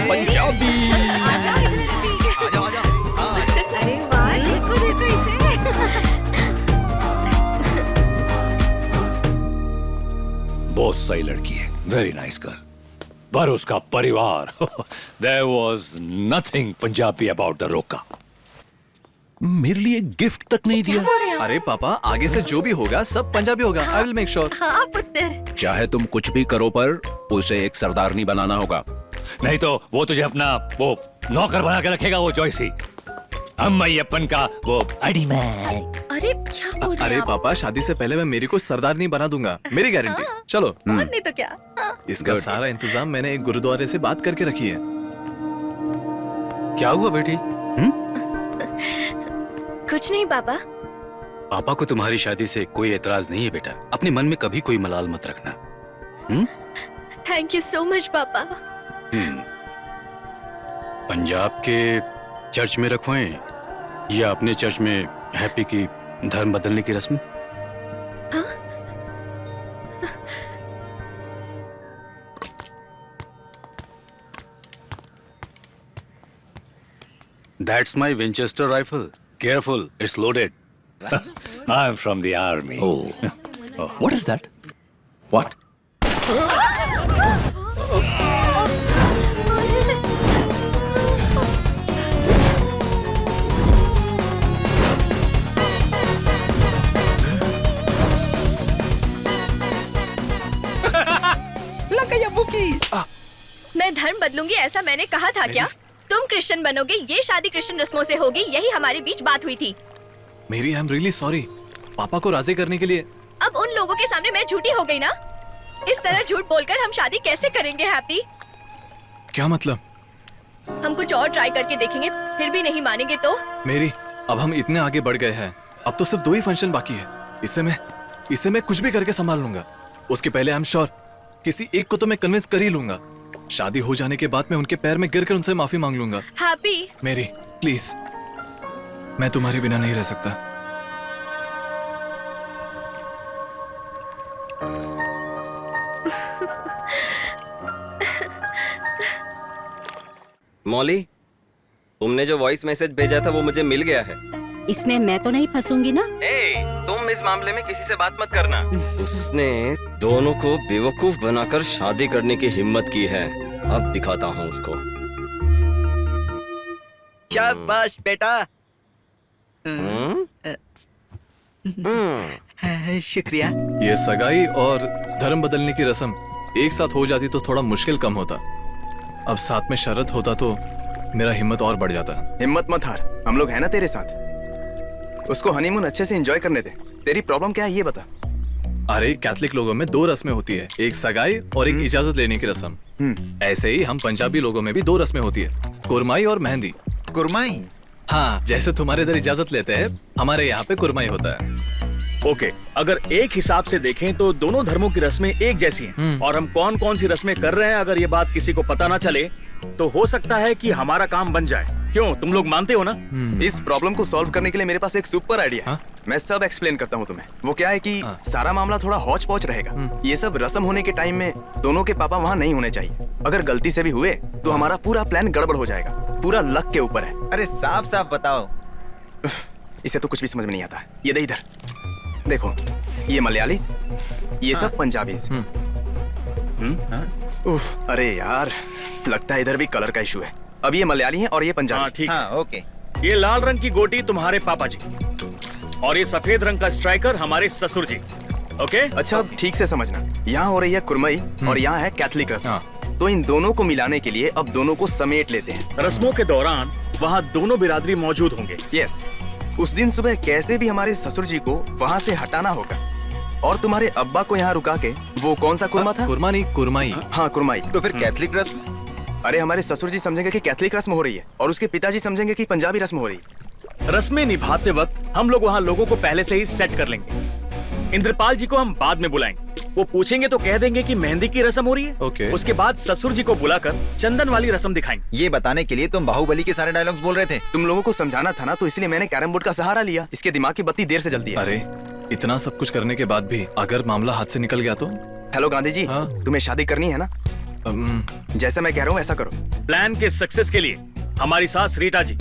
पंजाबी। अरे वाह, देखो देखो इसे। बहुत सही लड़की है, वेरी नाइस गर्ल। पर उसका परिवार, there was nothing Punjabi about the रोका। मेरे लिए गिफ्ट तक नहीं दिया। अरे पापा, आगे से जो भी होगा सब पंजाबी होगा। I will make sure. हाँ पुत्र। चाहे तुम कुछ भी करो, पर उसे एक सरदारनी बनाना होगा। नहीं तो वो तुझे अपना वो नौकर बना के रखेगा, वो जॉयसी। अम्मैयप्पन का वो आईडी मैन। अरे क्या बोल रहे अरे हैं आप? पापा, शादी से पहले मैं मेरी को सरदार नहीं बना दूंगा, मेरी गारंटी। चलो। और नहीं तो क्या। इसका सारा इंतजाम मैंने एक गुरुद्वारे से बात करके रखी है। क्या हुआ बेटी? कुछ नहीं पापा। पापा को तुम्हारी शादी से कोई एतराज नहीं है बेटा। अपने मन में कभी कोई मलाल मत रखना। थैंक यू सो मच पापा। पंजाब के चर्च में रखवाएं या अपने चर्च में हैप्पी की धर्म बदलने की रस्म? That's my Winchester rifle. Careful, it's loaded. I'm from the army. Oh, what is that? What? मैं धर्म बदलूंगी ऐसा मैंने कहा था क्या? तुम क्रिश्चियन बनोगे, ये शादी क्रिश्चियन रस्मों से होगी, यही हमारे बीच बात हुई थी। मेरी आई एम रियली सॉरी। पापा को राजी करने के लिए। अब उन लोगों के सामने मैं झूठी हो गई ना? इस तरह झूठ बोलकर हम शादी कैसे करेंगे हैप्पी? क्या मतलब? हम कुछ और ट्राई करके देखेंगे, फिर भी नहीं मानेंगे तो? मेरी, अब हम इतने आगे बढ़ गए हैं, अब तो सिर्फ 2 ही फंक्शन बाकी है। इससे मैं कुछ भी करके संभाल लूंगा। उसके पहले आई एम श्योर किसी एक को तो मैं कन्विंस कर ही लूंगा। शादी हो जाने के बाद मैं उनके पैर में गिरकर उनसे माफी मांग लूंगा। हैप्पी, मेरी प्लीज, मैं तुम्हारे बिना नहीं रह सकता। मौली, तुमने जो वॉइस मैसेज भेजा था वो मुझे मिल गया है। इसमें मैं तो नहीं फंसूंगी ना? तुम इस मामले में किसी से बात मत करना। उसने दोनों को बेवकूफ बनाकर शादी करने की हिम्मत की है। अब दिखाता हूँ उसको। शाबाश बेटा। शुक्रिया। ये सगाई और धर्म बदलने की रस्म एक साथ हो जाती तो थोड़ा मुश्किल कम होता। अब साथ में शरत होता तो मेरा हिम्मत और बढ़ जाता। हिम्मत मत हार, हम लोग हैं ना तेरे साथ। उसको हनीमून अच्छे से एंजॉय करने दे। तेरी प्रॉब्लम क्या है ये बता। अरे कैथलिक लोगों में 2 रस्में होती है, एक सगाई और एक इजाजत लेने की रस्म। ऐसे ही हम पंजाबी लोगों में भी 2 रस्में होती है, कुरमाई और मेहंदी। कुरमाई? हाँ, जैसे तुम्हारे इधर इजाजत लेते हैं, हमारे यहाँ पे कुरमाई होता है। ओके, अगर एक हिसाब से देखें तो दोनों धर्मों की रस्में एक जैसी हैं और हम कौन कौन सी रस्में कर रहे हैं अगर ये बात किसी को पता ना चले तो हो सकता है कि हमारा काम बन जाए। क्यों, तुम लोग मानते हो ना? इस प्रॉब्लम को सॉल्व करने के लिए मेरे पास एक सुपर आइडिया है। मैं सब एक्सप्लेन करता हूँ तुम्हें। वो क्या है कि सारा मामला थोड़ा हौच पौच रहेगा। ये सब रस्म होने के टाइम में दोनों के पापा वहाँ नहीं होने चाहिए। अगर गलती से भी हुए तो हमारा पूरा प्लान गड़बड़ हो जाएगा। पूरा लक के ऊपर है। अरे साफ साफ बताओ। इसे तो कुछ भी समझ में नहीं आता। ये दे इधर देखो, ये मलयालीज, ये सब पंजाबीज। उफ, अरे यार, लगता है इधर भी कलर का इशू है। अब ये मलयाली है और ये पंजाबी। ठीक है। ओके। ये लाल रंग की गोटी तुम्हारे पापा जी और ये सफेद रंग का स्ट्राइकर हमारे ससुर जी। ओके? अच्छा, अब ठीक से समझना। यहाँ हो रही है कुरमई और यहाँ है कैथलिक रस्म। तो इन दोनों को मिलाने के लिए अब दोनों को समेट लेते हैं। रस्मों के दौरान वहाँ दोनों बिरादरी मौजूद होंगे। यस, उस दिन सुबह कैसे भी हमारे ससुर जी को वहाँ से हटाना होगा और तुम्हारे अब्बा को यहाँ रुका के वो कौन सा कुरमा था? कुरमा नहीं, कुरमाई। हाँ, कुरमाई। तो फिर कैथलिक रस्म? अरे हमारे ससुर जी समझेंगे कि कैथलिक रस्म हो रही है और उसके पिताजी समझेंगे कि पंजाबी रस्म हो रही है। रस्में निभाते वक्त हम लोग वहाँ लोगों को पहले से ही सेट कर लेंगे। इंद्रपाल जी को हम बाद में बुलाएंगे। वो पूछेंगे तो कह देंगे कि मेहंदी की रस्म हो रही है। ओके। उसके बाद ससुर जी को बुलाकर चंदन वाली रस्म दिखाएंगे। ये बताने के लिए तुम बाहुबली के सारे डायलॉग्स बोल रहे थे। तुम लोगों को समझाना था ना, तो इसलिए मैंने कैरम बोर्ड का सहारा लिया। इसके दिमाग की बत्ती देर से जलती है। अरे इतना सब कुछ करने के बाद भी अगर मामला हाथ से निकल गया तो? हेलो गांधी जी, तुम्हें शादी करनी है ना? जैसे मैं कह रहा हूँ ऐसा करो। प्लान के सक्सेस के लिए हमारी सास रीटा जी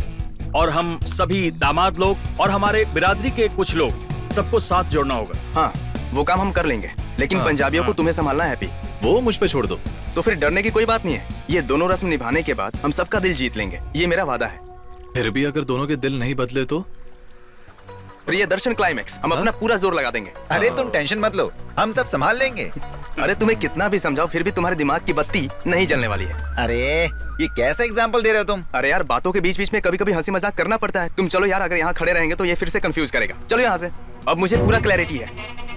और हम सभी दामाद लोग और हमारे बिरादरी के कुछ लोग सबको साथ जोड़ना होगा। हाँ, वो काम हम कर लेंगे, लेकिन पंजाबियों को तुम्हें संभालना है। हैप्पी, वो मुझ पे छोड़ दो। तो फिर डरने की कोई बात नहीं है। ये दोनों रस्म निभाने के बाद हम सबका दिल जीत लेंगे, ये मेरा वादा है। फिर भी अगर दोनों के दिल नहीं बदले तो? प्रिय दर्शन क्लाइमेक्स, हम अपना पूरा जोर लगा देंगे। अरे तुम टेंशन मत लो, हम सब संभाल लेंगे। अरे तुम्हें कितना भी समझाओ फिर भी तुम्हारे दिमाग की बत्ती नहीं जलने वाली है। अरे ये कैसा एग्जाम्पल दे रहे हो तुम? अरे यार, बातों के बीच बीच में कभी कभी हंसी मजाक करना पड़ता है। तुम चलो यार, अगर यहाँ खड़े रहेंगे तो ये फिर से कंफ्यूज करेगा। चलो यहाँ से, अब मुझे पूरा क्लैरिटी है।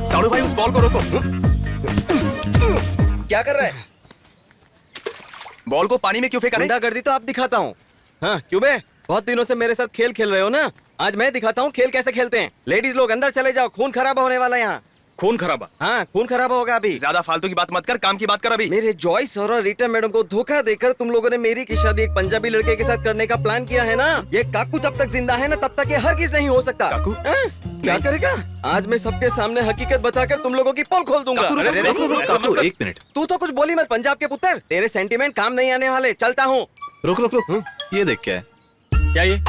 साड़ू भाई, उस बॉल को रोको। क्या कर रहा है? बॉल को पानी में क्यों फेंका? गुंडागर्दी तो आप दिखाता हूँ। हाँ, क्यों बे? बहुत दिनों से मेरे साथ खेल खेल रहे हो ना, आज मैं दिखाता हूँ खेल कैसे खेलते हैं। लेडीज लोग अंदर चले जाओ, खून खराबा होने वाला है यहाँ। खून खराबा? हाँ, खून खराबा होगा अभी। ज्यादा फालतू की बात मत कर, काम की बात कर अभी। मेरे जॉयस और रीटा मैडम को धोखा देकर तुम लोगों ने मेरी की शादी एक पंजाबी लड़के के साथ करने का प्लान किया है ना। ये काकू जब तक जिंदा है ना तब तक ये हरगिज नहीं हो सकता। काकू? क्या करेगा? आज मैं सबके सामने हकीकत बताकर तुम लोगों की पोल खोल दूंगा। काकू, एक मिनट। तू तो कुछ बोली मत पंजाब के पुत्र, तेरे सेंटीमेंट काम नहीं आने वाले। चलता हूँ। रुक रुक रुक, ये देख क्या है? क्या ये?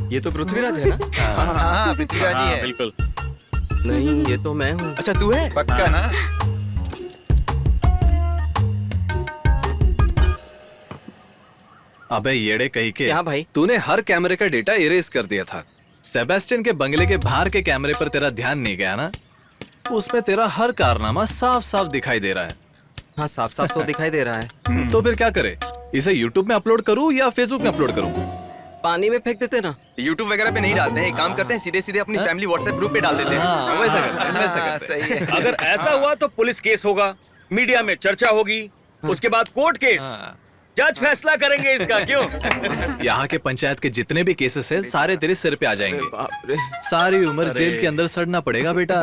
ये तो पृथ्वीराज है ना? हाँ, पृथ्वीराज ही है। बिल्कुल। नहीं, ये तो मैं हूँ। अच्छा, तू है? पक्का ना? अबे येड़े कहीं के। क्या भाई? तूने हर कैमरे का डेटा इरेज कर दिया था। सेबेस्टियन के बंगले के बाहर के कैमरे पर तेरा ध्यान नहीं गया ना? उसमें तेरा हर कारनामा साफ साफ दिखाई दे रहा है। हाँ, साफ साफ तो दिखाई दे रहा है। तो फिर क्या करे? इसे YouTube में अपलोड करूँ या Facebook में अपलोड करूँ? पानी में फेंक देते ना। YouTube वगैरह पे नहीं डालते हैं, एक काम करते हैं, सीधे सीधे अपनी फैमिली WhatsApp ग्रुप पे डाल देते हैं। वैसा करते हैं, वैसा करते हैं। सही है। अगर ऐसा हुआ तो पुलिस केस होगा, मीडिया में चर्चा होगी, उसके बाद कोर्ट केस, जज फैसला करेंगे इसका। क्यों? यहाँ के पंचायत के जितने भी केसेस हैं सारे तेरे सिर पे आ जाएंगे। सारी उम्र जेल के अंदर सड़ना पड़ेगा बेटा।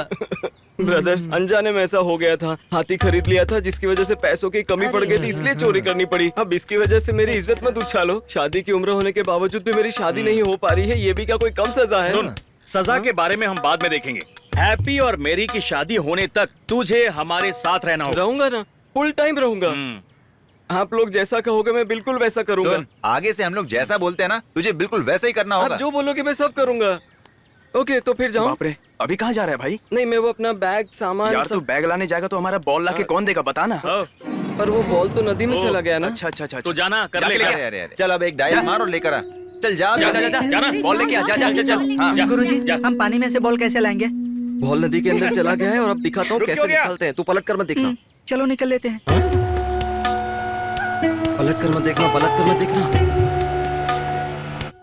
ब्रदर्स, अनजाने में ऐसा हो गया था। हाथी खरीद लिया था जिसकी वजह से पैसों की कमी पड़ गई थी, इसलिए चोरी करनी पड़ी। अब इसकी वजह से मेरी इज्जत मत उछालो। शादी की उम्र होने के बावजूद भी मेरी शादी नहीं हो पा रही है, ये भी क्या कोई कम सजा है? सुन, सजा के बारे में हम बाद में देखेंगे। हैप्पी और मेरी की शादी होने तक तुझे हमारे साथ रहना होगा। रहूंगा ना, फुल टाइम रहूंगा। आप लोग जैसा कहोगे मैं बिल्कुल वैसा करूंगा। आगे से हम लोग जैसा बोलते हैं ना, तुझे बिल्कुल वैसा ही करना होगा। आप जो बोलोगे मैं सब करूंगा। ओके, तो फिर जाऊं? बाप रे, अभी कहाँ जा रहा है भाई? नहीं, मैं वो अपना बैग सामान यार, तू बैग लाने जाएगा तो हमारा बॉल लाके कौन देगा, बता ना। पर वो बॉल तो नदी में चला गया ना। अच्छा अच्छा अच्छा, तो जाना कर ले। अरे चल, अब एक डायल मार और लेकर आ। चल जा जाना, बॉल लेके आ। जा। गुरुजी, हम पानी में से बॉल कैसे लाएंगे? बॉल नदी के अंदर चला गया है और अब दिखाता हूँ कैसे निकलते हैं। तू पलट कर मत देखना। चलो निकल लेते हैं। पलट कर मत देखना, पलट कर मत देखना।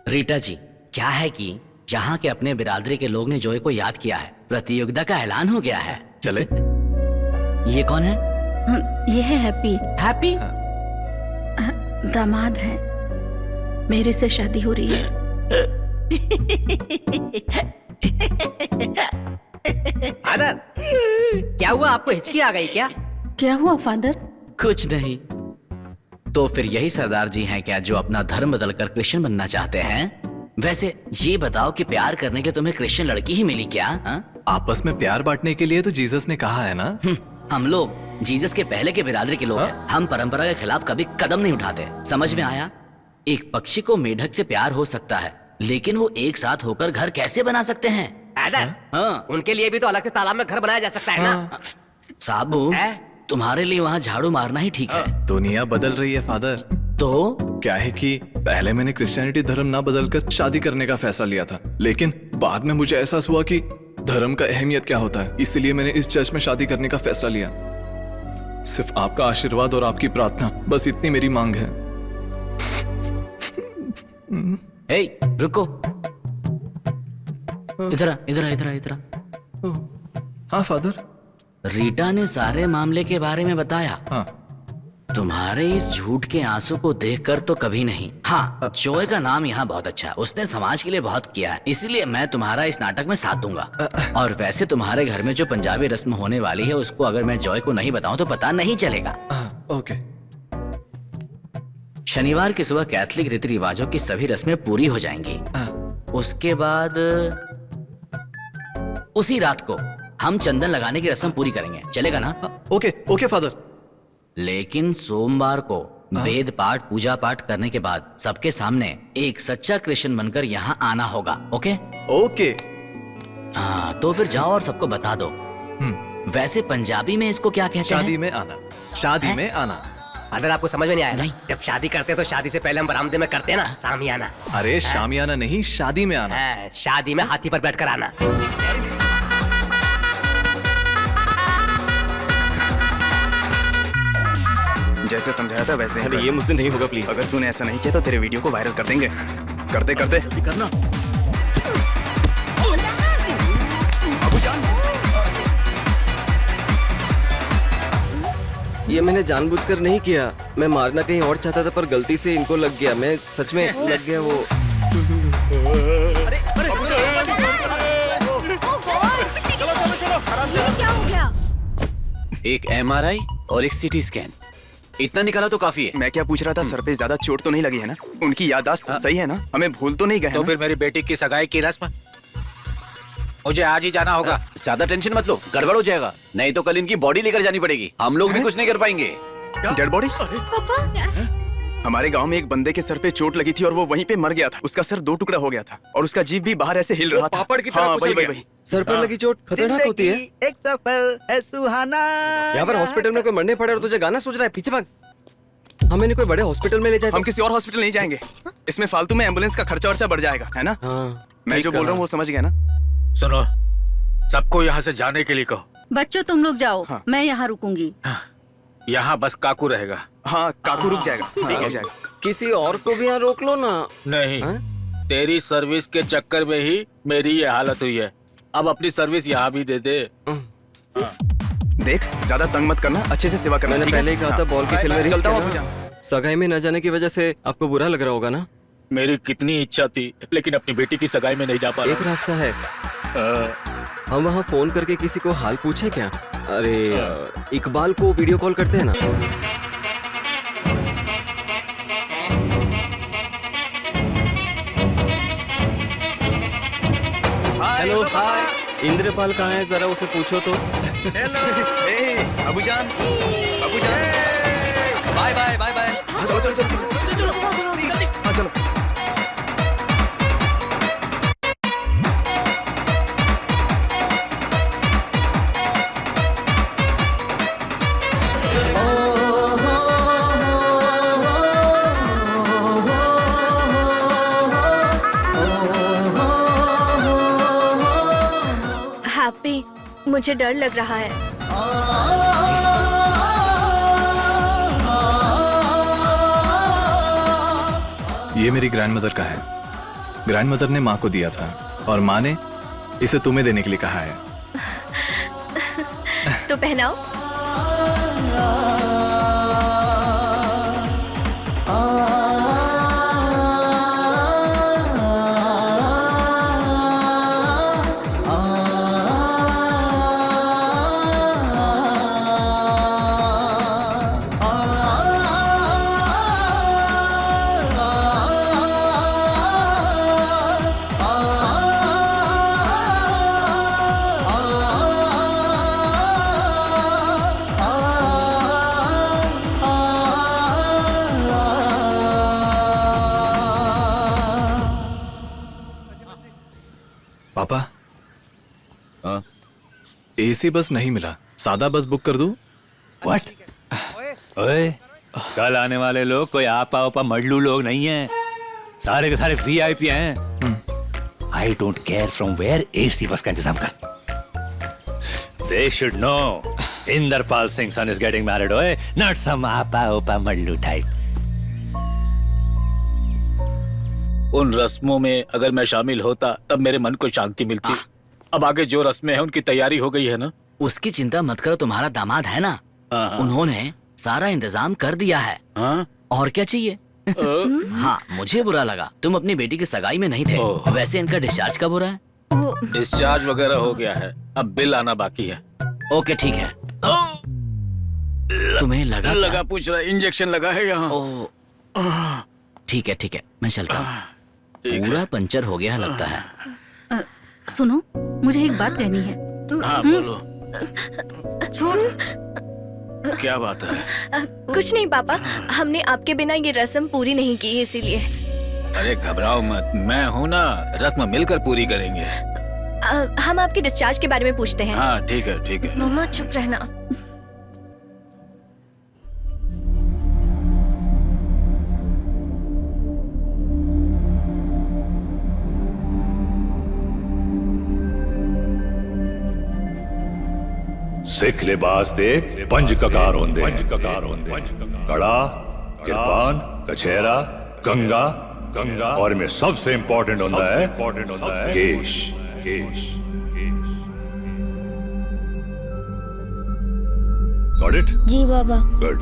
रीटा जी, क्या है कि यहाँ के अपने बिरादरी के लोग ने जॉय को याद किया है। प्रतियोगिता का ऐलान हो गया है। चले। ये कौन है? ये है हैप्पी। हैप्पी दामाद है, मेरे से शादी हो रही है। फादर, क्या हुआ? आपको हिचकी आ गई क्या? क्या हुआ फादर? कुछ नहीं। तो फिर यही सरदार जी हैं क्या जो अपना धर्म बदलकर क्रिश्चियन बनना चाहते हैं? वैसे ये बताओ कि प्यार करने के लिए तुम्हें क्रिश्चियन लड़की ही मिली क्या? आपस में प्यार बांटने के लिए तो जीसस ने कहा है ना। हम लोग जीसस के पहले के बिरादरी के लोग हैं। हम परंपरा के खिलाफ कभी कदम नहीं उठाते। समझ में आया? एक पक्षी को मेढक से प्यार हो सकता है, लेकिन वो एक साथ होकर घर कैसे बना सकते हैं? हाँ, उनके लिए भी तो अलग से तालाब में घर बनाया जा सकता है ना। साबू, तुम्हारे लिए वहाँ झाड़ू मारना ही ठीक है। दुनिया बदल रही है फादर। तो क्या है कि पहले मैंने क्रिश्चियनिटी धर्म ना बदलकर शादी करने का फैसला लिया था, लेकिन बाद में मुझे एहसास हुआ कि धर्म का अहमियत क्या होता है। इसलिए मैंने इस चर्च में शादी करने का फैसला लिया। सिर्फ आपका आशीर्वाद और आपकी प्रार्थना, बस इतनी मेरी मांग है। रुको, इधर। हाँ फादर। रीटा ने सारे मामले के बारे में बताया। हाँ। तुम्हारे इस झूठ के आंसू को देखकर तो कभी नहीं। हाँ, जॉय का नाम यहाँ बहुत अच्छा, उसने समाज के लिए बहुत किया है, इसीलिए मैं तुम्हारा इस नाटक में साथ दूंगा। और वैसे तुम्हारे घर में जो पंजाबी रस्म होने वाली है, उसको अगर मैं जॉय को नहीं बताऊं तो पता नहीं चलेगा। ओके। शनिवार की सुबह कैथलिक रीति रिवाजों की सभी रस्में पूरी हो जाएंगी। उसके बाद उसी रात को हम चंदन लगाने की रस्म पूरी करेंगे। चलेगा ना? Okay father. लेकिन सोमवार को वेद पाठ पूजा पाठ करने के बाद सबके सामने एक सच्चा क्रिश्चियन बनकर यहाँ आना होगा। ओके? हाँ, तो फिर जाओ और सबको बता दो। वैसे पंजाबी में इसको क्या कहते हैं? शादी में आना। शादी में आना। अगर आपको समझ में नहीं आया? नहीं। जब शादी करते तो शादी से पहले हम बरामदे में करते हैं ना, सामियाना। अरे शामियाना नहीं, शादी में आना। शादी में हाथी पर बैठकर आना। जैसे समझाया था वैसे। अरे ये मुझसे नहीं होगा प्लीज। अगर तूने ऐसा नहीं किया तो तेरे वीडियो को वायरल कर देंगे। करते जल्दी करना। ये मैंने जानबूझकर नहीं किया। मैं मारना कहीं और चाहता था, पर गलती से इनको लग गया। मैं सच में लग गया वो। क्या हो गया? एक MRI और एक CT स्कैन, इतना निकाला तो काफी है। मैं क्या पूछ रहा था, सर पे ज्यादा चोट तो नहीं लगी है ना? उनकी याददाश्त सही है ना? हमें भूल तो नहीं गए? तो फिर मेरी बेटी की सगाई की रस्म मुझे आज ही जाना होगा। ज्यादा टेंशन मत लो, गड़बड़ हो जाएगा। नहीं तो कल इनकी बॉडी लेकर जानी पड़ेगी। हम लोग भी कुछ नहीं कर पाएंगे। Dead body? हमारे गांव में एक बंदे के सर पे चोट लगी थी और वो वहीं पे मर गया था। उसका सर 2 टुकड़ा हो गया था और उसका जीभ भी बाहर ऐसे हिल रहा था। पापड़ की तरह वही। सर पर लगी चोट खतरनाक होती है। एक सफर है सुहाना। यहाँ पर हॉस्पिटल में कोई मरने पड़े और तुझे गाना सोच रहा है? पीछे भाग। हमें नहीं कोई बड़े हॉस्पिटल में ले जाए। हम किसी और हॉस्पिटल नहीं जाएंगे। इसमें फालतू में एम्बुलेंस का खर्चा बढ़ जाएगा, है ना? मैं जो बोल रहा हूँ वो समझ गया ना? सुनो, सबको यहाँ से जाने के लिए कहो। बच्चों तुम लोग जाओ। मैं यहाँ रुकूंगी। यहाँ बस काकू रहेगा। हाँ, काकू रुक जाएगा। ठीक है, जाएगा। किसी और को भी यहाँ रोक लो ना। नहीं, तेरी सर्विस के चक्कर में ही मेरी ये हालत हुई है। अब अपनी सर्विस यहाँ भी दे दे। देख, ज्यादा तंग मत करना, अच्छे से सेवा करना। मैंने पहले ही कहा था बॉल के खेल में चलता हूँ। सगाई में न जाने की वजह से आपको बुरा लग रहा होगा ना? मेरी कितनी इच्छा थी, लेकिन अपनी बेटी की सगाई में नहीं जा पा रहा। एक रास्ता है। हम वहाँ फोन करके किसी को हाल पूछे क्या? अरे इकबाल को वीडियो कॉल करते हैं ना। हेलो हाय, इंद्रपाल कहाँ है? जरा उसे पूछो तो। हेलो अबूजान, अबूजान, बाय बाय बाय बाय। चलो चलो चलो चलो हाँ चलो। हैप्पी, मुझे डर लग रहा है। ये मेरी ग्रैंडमदर का है। ग्रैंडमदर ने माँ को दिया था और माँ ने इसे तुम्हें देने के लिए कहा है। तो पहनाओ। पापा, एसी बस नहीं मिला, सादा बस बुक कर दूं? What? ओए, कल आने वाले लोग कोई आपा उपा मडलू लोग नहीं हैं, सारे के सारे VIP हैं। I don't care from where, AC बस का इंतजाम कर। They should know, Inderpal Singh's son is getting married, ओए, not some आपा उपा मडलू type. उन रस्मों में अगर मैं शामिल होता तब मेरे मन को शांति मिलती। अब आगे जो रस्में हैं उनकी तैयारी हो गई है ना। उसकी चिंता मत करो, तुम्हारा दामाद है ना, उन्होंने सारा इंतजाम कर दिया है। और क्या चाहिए? हाँ, मुझे बुरा लगा तुम अपनी बेटी की सगाई में नहीं थे। वैसे इनका डिस्चार्ज कब हो रहा है? डिस्चार्ज वगैरह हो गया है, अब बिल आना बाकी है। ओके ठीक है। तुम्हें लगा पूछ रहा, इंजेक्शन लगा है यहाँ। ठीक है मैं चलता हूँ। पूरा पंचर हो गया लगता है। सुनो, मुझे एक बात कहनी है। हाँ बोलो। छोड़। क्या बात है? कुछ नहीं पापा, हमने आपके बिना ये रस्म पूरी नहीं की है इसीलिए। अरे घबराओ मत, मैं हूँ ना, रस्म मिलकर पूरी करेंगे। हम आपके डिस्चार्ज के बारे में पूछते हैं। हाँ ठीक है। मम्मा चुप रहना। सिख लिबास दे पंज ककार होंदे, कड़ा, किरपान, कछेरा, गंगा और में सबसे इंपॉर्टेंट होता है केश। Got it? Ji Baba. Good.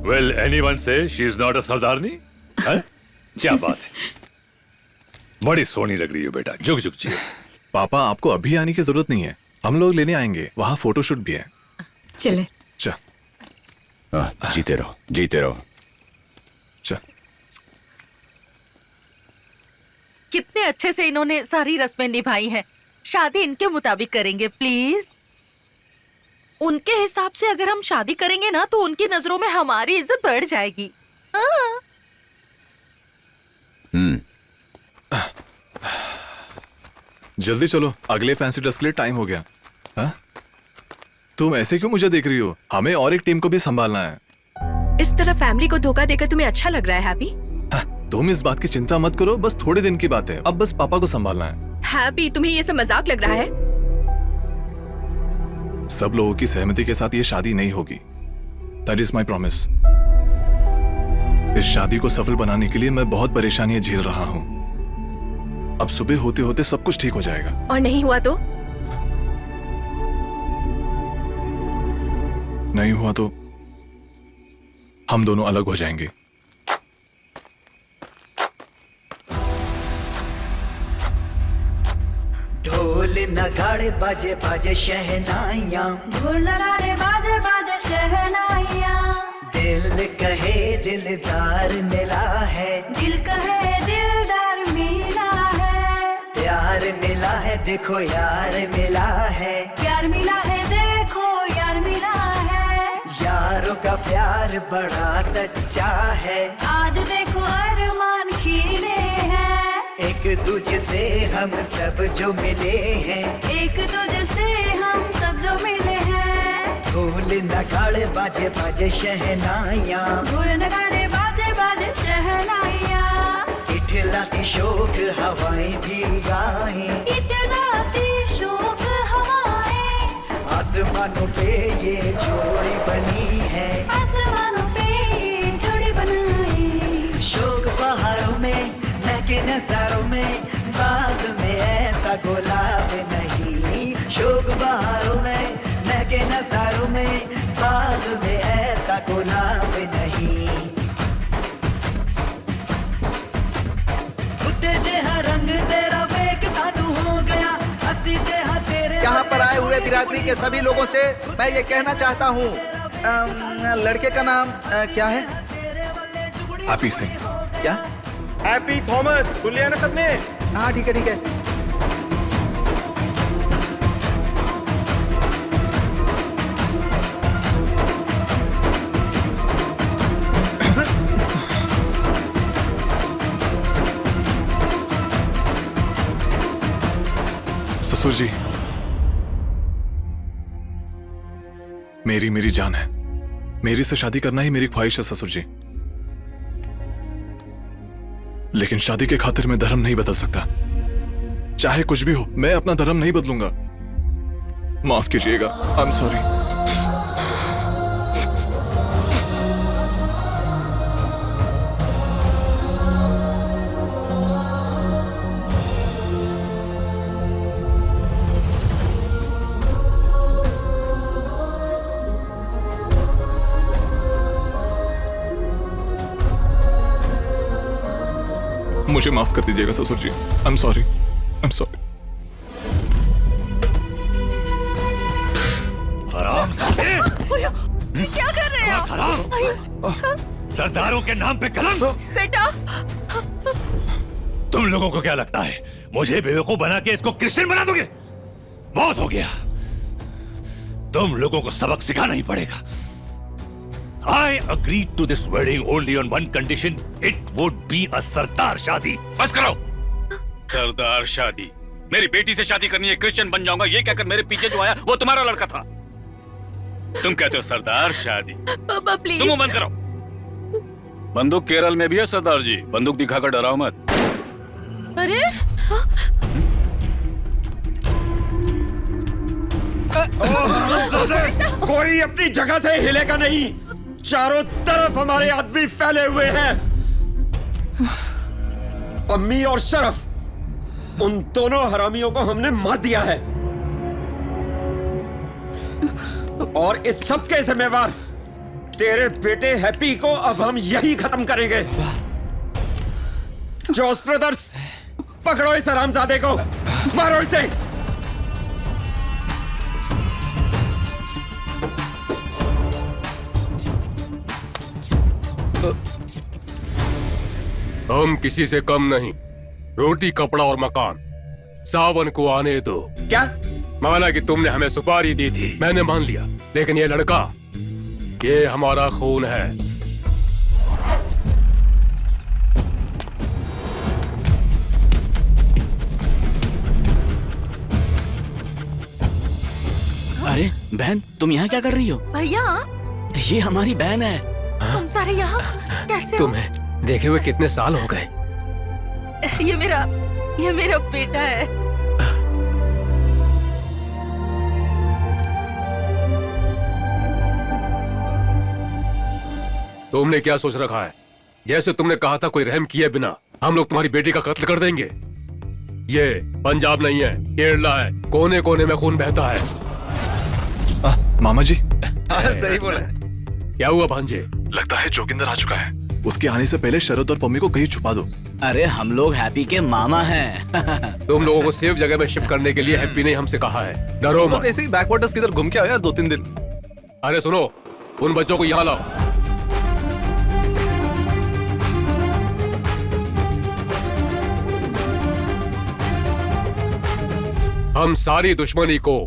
Will anyone say she is not a सरदारनी? हैं? क्या बात है, बड़ी सोनी लग रही है बेटा, जुग जुग जियो। पापा, आपको अभी आने की जरूरत नहीं है, हम लोग लेने आएंगे, वहाँ फोटोशूट भी है। चले। जीते रहो। कितने अच्छे से इन्होंने सारी रस्में निभाई हैं। शादी इनके मुताबिक करेंगे प्लीज। उनके हिसाब से अगर हम शादी करेंगे ना तो उनकी नजरों में हमारी इज्जत बढ़ जाएगी। हाँ। जल्दी चलो, अगले फैंसी ड्रेस के लिए टाइम हो गया। हा? तुम ऐसे क्यों मुझे देख रही हो? हमें और एक टीम को भी संभालना है। इस तरह फैमिली को धोखा देकर तुम्हें अच्छा लग रहा है हैप्पी? तुम इस बात की चिंता मत करो, बस थोड़े दिन की बात है, अब बस पापा को संभालना है। हैप्पी, तुम्हें ये सब मजाक लग रहा है? सब लोगों की सहमति के साथ ये शादी नहीं होगी। That is my promise. इस शादी को सफल बनाने के लिए मैं बहुत परेशानियां झेल रहा हूँ। अब सुबह होते होते सब कुछ ठीक हो जाएगा। और नहीं हुआ तो? नहीं हुआ तो हम दोनों अलग हो जाएंगे। ढोल नगाड़े बाजे बाजे शहनाइयाँ, ढोल नगाड़े बाजे बाजे शहनाइयाँ। दिल कहे दिलदार मिला है, दिल कहे दिलदार मिला है। प्यार मिला है देखो यार मिला है, प्यार मिला है देखो यार मिला है। यारों का प्यार बड़ा सच्चा है, आज देखो अरमान खिले हैं। एक दूजे से हम सब जो मिले हैं, एक दूजे से हम सब जो मिले हैं। ढोल नगाड़े बाजे बाजे शहनाइयाँ, ढोल नगाड़े बाजे बाजे शहनाइयाँ। इठलाती शोक हवाएं भी गाएं, इठलाती शोक हवाएं। आसमानों पे ये जोड़ी बनी है, आसमानों पे ये जोड़ी बनाई। शोक बहारों में महके नजारों में, बाग में ऐसा गुलाब नहीं। शोक बहारों में महके नजारों में, बाग में ऐसा गुलाब नहीं। रंग तेरा वेग साधु हो गया, हंसी तेरा तेरे। यहाँ पर आए हुए बिरादरी के सभी लोगों से मैं ये कहना चाहता हूँ, लड़के का नाम क्या है? हैप्पी सिंह। क्या? Happy Thomas. सुन लिया ना सबने? हाँ ठीक है ठीक है। ससुर जी, मेरी जान है। मेरी से शादी करना ही मेरी ख्वाहिश है ससुर जी, लेकिन शादी के खातिर मैं धर्म नहीं बदल सकता। चाहे कुछ भी हो, मैं अपना धर्म नहीं बदलूंगा। माफ कीजिएगा, आई एम सॉरी। मुझे माफ कर दीजिएगा ससुर जी, I am sorry, I am sorry. हरामजादे! क्या कर रहे हैं आप? सरदारों के नाम पे कलंक! बेटा, तुम लोगों को क्या लगता है मुझे बेवकूफ बना के इसको क्रिश्चियन बना दोगे? बहुत हो गया, तुम लोगों को सबक सिखाना ही पड़ेगा। I agreed to this wedding only on one condition. It would be a सरदार शादी। बस करो। सरदार शादी? मेरी बेटी से शादी करनी है, क्रिश्चियन बन जाऊंगा ये कहकर मेरे पीछे जो आया वो तुम्हारा लड़का था। तुम कहते हो सरदार शादी? पापा प्लीज। तुम बंद करो। बंदूक केरल में भी है सरदार जी, बंदूक दिखाकर डराओ मत। अरे कोई अपनी जगह से हिलेगा नहीं। चारों तरफ हमारे आदमी फैले हुए हैं। अम्मी और शरफ, उन दोनों हरामियों को हमने मार दिया है, और इस सब के जिम्मेवार तेरे बेटे हैप्पी को अब हम यही खत्म करेंगे। जोस ब्रदर्स, पकड़ो इस हरामजादे को, मारो इसे। हम किसी से कम नहीं। रोटी, कपड़ा और मकान, सावन को आने दो। क्या? माना कि तुमने हमें सुपारी दी थी, मैंने मान लिया, लेकिन ये लड़का, ये हमारा खून है। अरे बहन, तुम यहाँ क्या कर रही हो? भैया, ये हमारी बहन है। तुम सारे यहाँ कैसे हो? तुम्हें देखे हुए कितने साल हो गए? ये मेरा बेटा है। तुमने क्या सोच रखा है? जैसे तुमने कहा था कोई रहम किए बिना हम लोग तुम्हारी बेटी का कत्ल कर देंगे। ये पंजाब नहीं है, केरला है, कोने कोने में खून बहता है। मामा जी। सही बोला। क्या हुआ भांजे? लगता है जोगिंदर आ चुका है। उसके आने से पहले शरद और पम्मी को कहीं छुपा दो। अरे हम लोग हैप्पी के मामा हैं। तुम लोगों को सेफ जगह में शिफ्ट करने के लिए हैप्पी ने हमसे कहा है, डरो मत। ऐसे ही बैकवाटर्स किधर घूम के आओ यार 2-3 दिन। अरे सुनो, उन बच्चों को यहाँ लाओ। हम सारी दुश्मनी को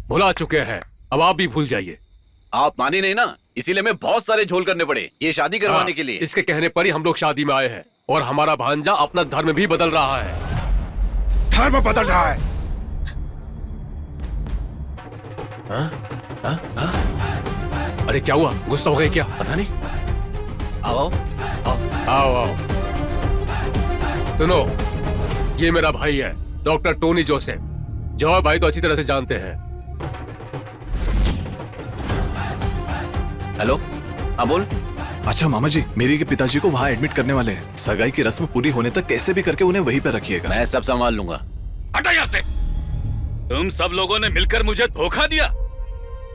भुला चुके हैं, अब आप भी भूल जाइए। आप माने नहीं ना, इसीलिए मैं बहुत सारे झोल करने पड़े ये शादी करवाने के लिए। इसके कहने पर ही हम लोग शादी में आए हैं, और हमारा भांजा अपना धर्म भी बदल रहा है। धर्म बदल रहा है? अरे क्या हुआ, गुस्सा हो गए क्या? पता नहीं। आओ आओ आओ। सुनो, ये मेरा भाई है डॉक्टर टोनी जोसेफ। जॉय भाई तो अच्छी तरह से जानते हैं। हेलो, हाँ बोल। अच्छा मामा जी, मेरी के पिताजी को वहाँ एडमिट करने वाले हैं। सगाई की रस्म पूरी होने तक कैसे भी करके उन्हें वहीं पे रखिएगा। मैं सब संभाल लूंगा। हटा यहाँ से। तुम सब लोगों ने मिलकर मुझे धोखा दिया।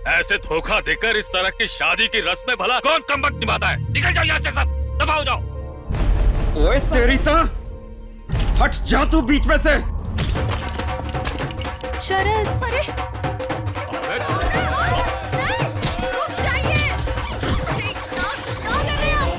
ऐसे धोखा देकर इस तरह की शादी की रस्म में भला कौन कमबख्त निभाता है? निकल जाओ यहाँ से सब, दफा हो जाओ। ओए तेरी तो हट जा तू बीच में से। शरद, अरे रुक जाइए। अरे क्या कर रहे हो?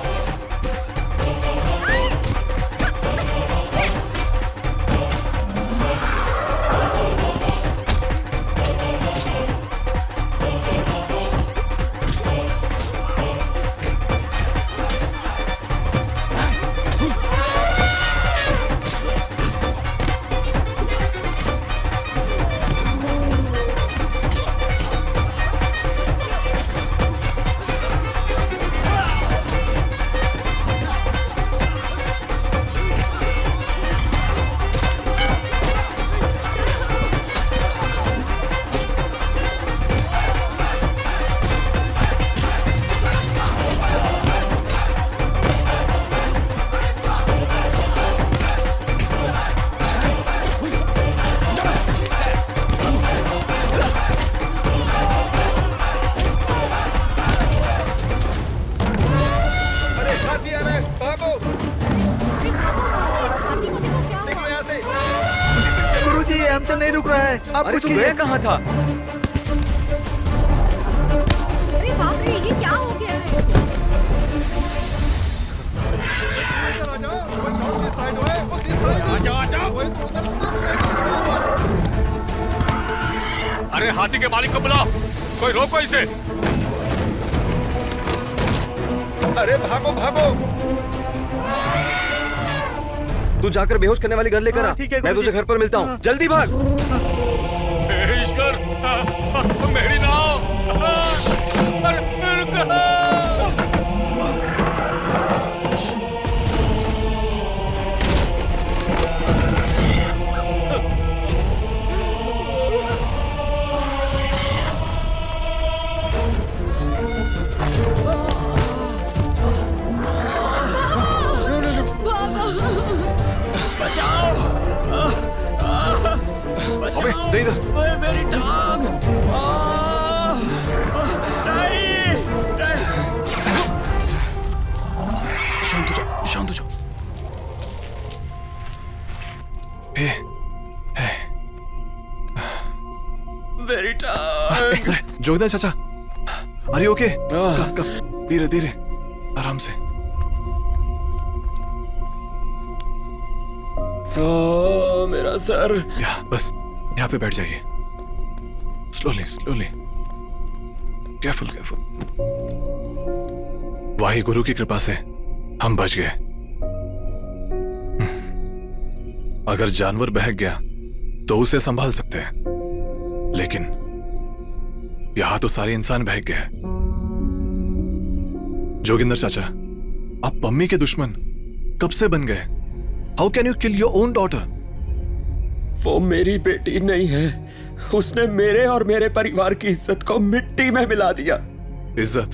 गुरुजी, ये हमसे नहीं रुक रहा है। आप अरे कुछ तू गया कहाँ था? अरे बाप रे, ये क्या हो गया है? अरे हाथी के मालिक को बुलाओ, कोई रोको इसे। अरे भागो भागो। तू जाकर बेहोश करने वाली घर लेकर आ। मैं तुझे घर पर मिलता हूँ, जल्दी भाग। हे ईश्वर, मेरी नाव। अरे रुको। अबे दे इधर। मेरी टांग। शांत हो जाओ, शांत हो जाओ। मेरी टांग। जोगदा चाचा, अरे ओके? धीरे धीरे, आराम से। मेरा सर। बस यहाँ पे बैठ जाइए। Slowly slowly, careful careful. Waheguru की कृपा से हम बच गए। अगर जानवर बहक गया तो उसे संभाल सकते हैं, लेकिन यहां तो सारे इंसान बहक गए। जोगिंदर चाचा, आप पम्मी के दुश्मन कब से बन गए? How can you kill your own daughter? वो मेरी बेटी नहीं है, उसने मेरे और मेरे परिवार की इज्जत को मिट्टी में मिला दिया। इज्जत?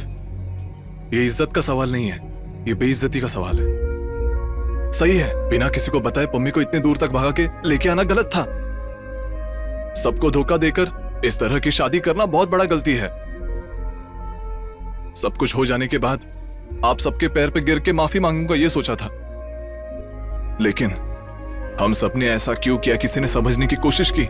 ये इज्जत का सवाल नहीं है, ये बेइज्जती का सवाल है। सही है, बिना किसी को बताए पम्मी को इतने दूर तक भगा के लेके आना गलत था। सबको धोखा देकर इस तरह की शादी करना बहुत बड़ा गलती है। सब कुछ हो जाने के बाद आप सबके पैर पे गिर के माफी मांगूंगा ये सोचा था, लेकिन हम सबने ऐसा क्यों किया, किसी ने समझने की कोशिश की?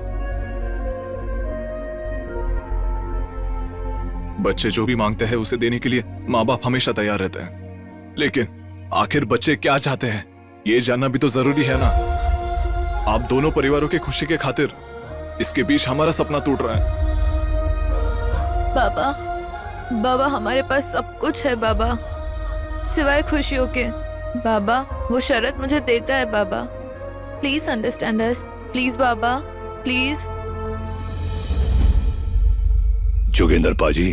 बच्चे जो भी मांगते हैं उसे देने के लिए माँ बाप हमेशा तैयार रहते हैं, लेकिन आखिर बच्चे क्या चाहते हैं ये जानना भी तो जरूरी है ना। आप दोनों परिवारों की खुशी के खातिर इसके बीच हमारा सपना टूट रहा है। बाबा हमारे पास सब कुछ है बाबा, सिवाय खुशियों के। बाबा वो शरत मुझे देता है बाबा, प्लीज अंडरस्टैंड अस, प्लीज बाबा, प्लीज। जोगेंद्र पाजी,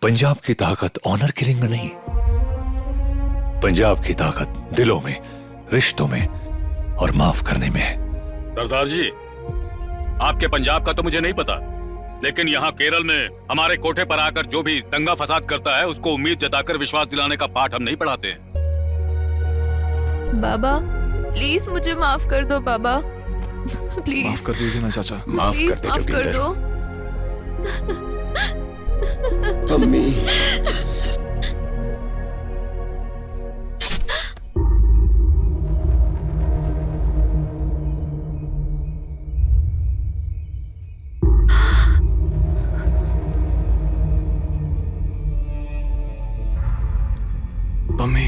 पंजाब की ताकत ऑनर किलिंग में नहीं, पंजाब की ताकत दिलों में, रिश्तों में और माफ करने में है। सरदार जी, आपके पंजाब का तो मुझे नहीं पता, लेकिन यहाँ केरल में हमारे कोठे पर आकर जो भी दंगा फसाद करता है उसको उम्मीद जताकर विश्वास दिलाने का पाठ हम नहीं पढ़ाते हैं। बाबा प्लीज मुझे माफ कर दो बाबा, प्लीज माफ कर दीजिए ना चाचा। माफ कर दो, माफ कर दो। अम्मी मम्मी,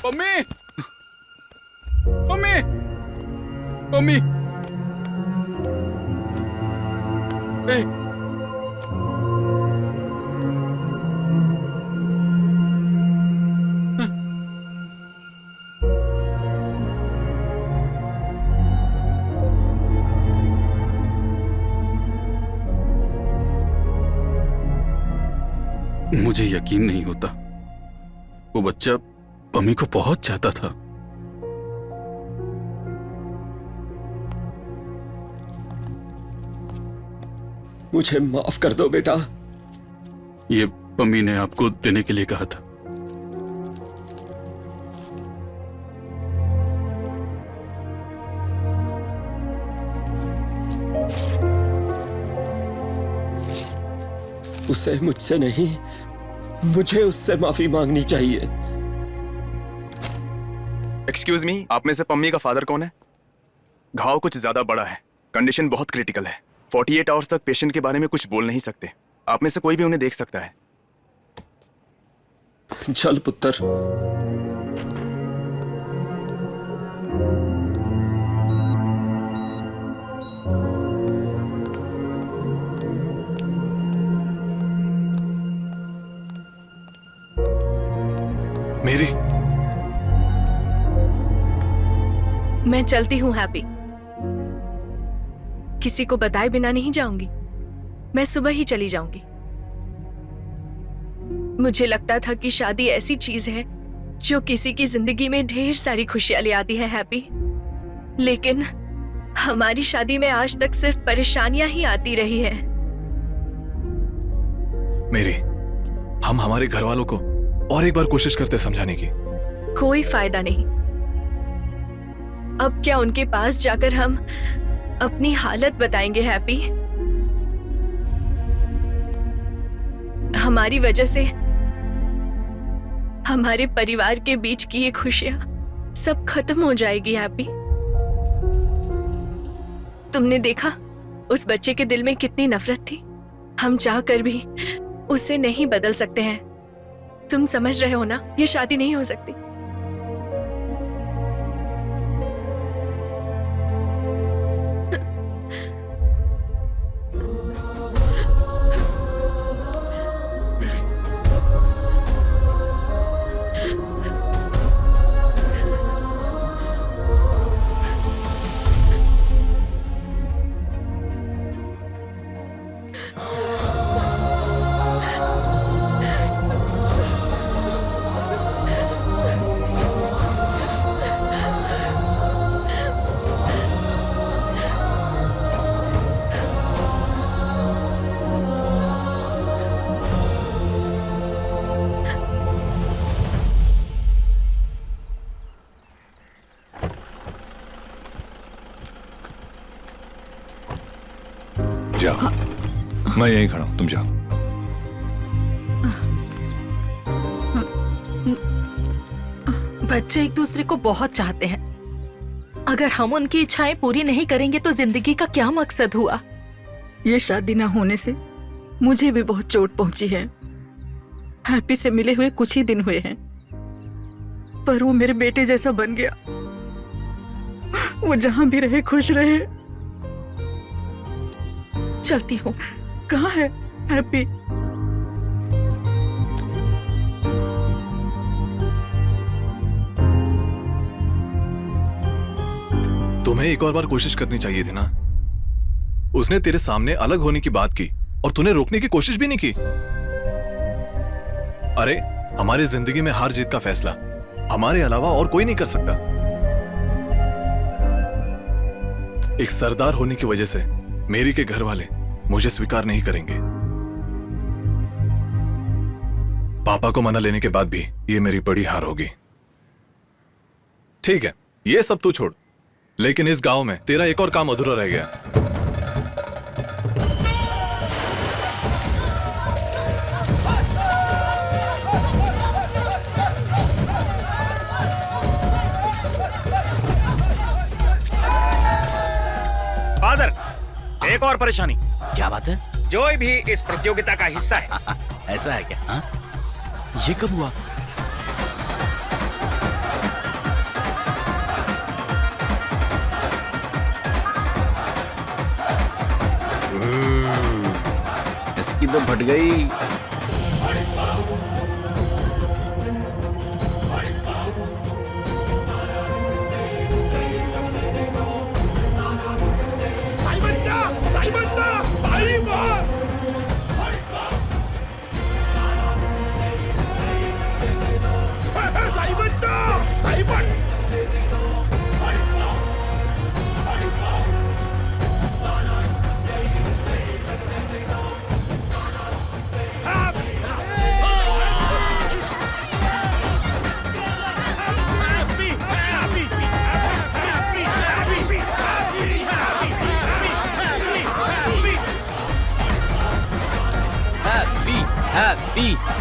मम्मी, मम्मी, मम्मी, मुझे यकीन नहीं होता, वो बच्चा मम्मी को बहुत चाहता था। मुझे माफ कर दो बेटा। ये मम्मी ने आपको देने के लिए कहा था। उसे मुझसे नहीं, मुझे उससे माफी मांगनी चाहिए। एक्सक्यूज मी, आप में से पम्मी का फादर कौन है? घाव कुछ ज्यादा बड़ा है, कंडीशन बहुत क्रिटिकल है। 48 आवर्स तक पेशेंट के बारे में कुछ बोल नहीं सकते। आप में से कोई भी उन्हें देख सकता है। चल पुत्र। मेरी, मैं चलती हूँ हैप्पी, किसी को बताए बिना नहीं जाऊंगी। मैं सुबह ही चली जाऊंगी। मुझे लगता था कि शादी ऐसी चीज है जो किसी की जिंदगी में ढेर सारी खुशियां ले आती है हैप्पी, लेकिन हमारी शादी में आज तक सिर्फ परेशानियां ही आती रही है। मेरी, हम हमारे घर वालों को और एक बार कोशिश करते समझाने की। कोई फायदा नहीं। अब क्या उनके पास जाकर हम अपनी हालत बताएंगे हैप्पी? हमारी वजह से हमारे परिवार के बीच की ये खुशियां सब खत्म हो जाएगी हैप्पी। तुमने देखा उस बच्चे के दिल में कितनी नफरत थी। हम चाहकर भी उसे नहीं बदल सकते हैं। तुम समझ रहे हो ना, ये शादी नहीं हो सकती। जाओ, मैं यहीं खड़ा हूं, तुम जाओ। बच्चे एक दूसरे को बहुत चाहते हैं। अगर हम उनकी इच्छाएं पूरी नहीं करेंगे तो जिंदगी का क्या मकसद हुआ? ये शादी ना होने से मुझे भी बहुत चोट पहुंची है। हैप्पी से मिले हुए कुछ ही दिन हुए हैं, पर वो मेरे बेटे जैसा बन गया। वो जहां भी रहे खुश रहे। चलती हूँ। कहाँ है हैप्पी? तुम्हें एक और बार कोशिश करनी चाहिए थी ना। उसने तेरे सामने अलग होने की बात की और तूने रोकने की कोशिश भी नहीं की। अरे हमारी जिंदगी में हार जीत का फैसला हमारे अलावा और कोई नहीं कर सकता। एक सरदार होने की वजह से मेरी के घर वाले मुझे स्वीकार नहीं करेंगे। पापा को मना लेने के बाद भी ये मेरी बड़ी हार होगी। ठीक है, ये सब तू छोड़, लेकिन इस गांव में तेरा एक और काम अधूरा रह गया। फादर, एक और परेशानी। क्या बात है? जोय भी इस प्रतियोगिता का हिस्सा है। ऐसा है क्या? हाँ? ये कब हुआ? इसकी तो फट गई।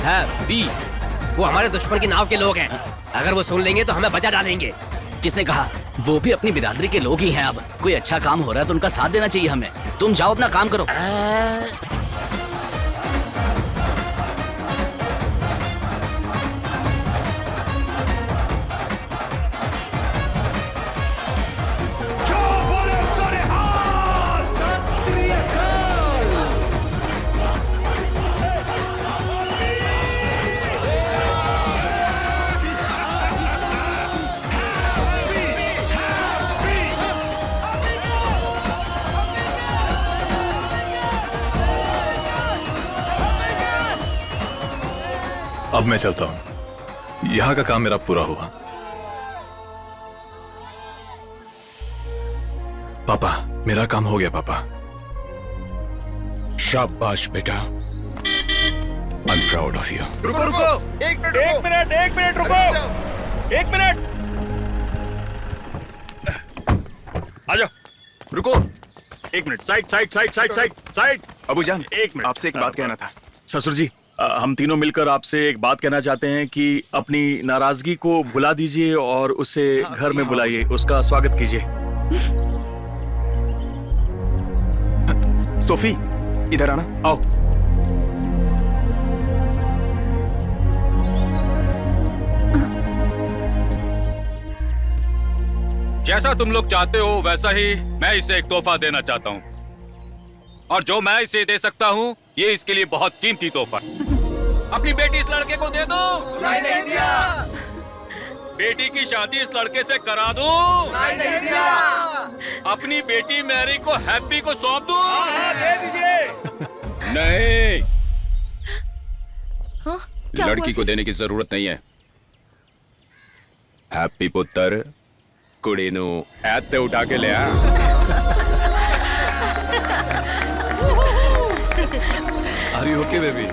हैप्पी, वो हमारे दुश्मन की नाव के लोग हैं। अगर वो सुन लेंगे तो हमें बचा डालेंगे। किसने कहा? वो भी अपनी बिरादरी के लोग ही हैं। अब कोई अच्छा काम हो रहा है तो उनका साथ देना चाहिए हमें। तुम जाओ अपना काम करो। अब मैं चलता हूं, यहां का काम मेरा पूरा हुआ। पापा, मेरा काम हो गया पापा। शाबाश बेटा, I am proud of you. रुको रुको, एक मिनट रुको, एक मिनट। आ जाओ, रुको, एक मिनट। साइड। अबूजान, एक मिनट, आपसे एक बात कहना था। ससुर जी, हम तीनों मिलकर आपसे एक बात कहना चाहते हैं कि अपनी नाराजगी को भुला दीजिए और उसे घर में बुलाइए, उसका स्वागत कीजिए। सोफी, इधर आना। आओ। जैसा तुम लोग चाहते हो वैसा ही मैं इसे एक तोहफा देना चाहता हूँ, और जो मैं इसे दे सकता हूँ ये इसके लिए बहुत कीमती तोहफा। अपनी बेटी इस लड़के को दे दो। सुनाई नहीं दिया। बेटी की शादी इस लड़के से करा दूं। सुनाई नहीं दिया। अपनी बेटी मैरी को हैप्पी को सौंप दूं। दे दीजिए। नहीं, क्या लड़की हुआ को देने की जरूरत नहीं है। हैप्पी पुत्र कुड़ी नू ऐते उठा के ले आ। Are you okay baby?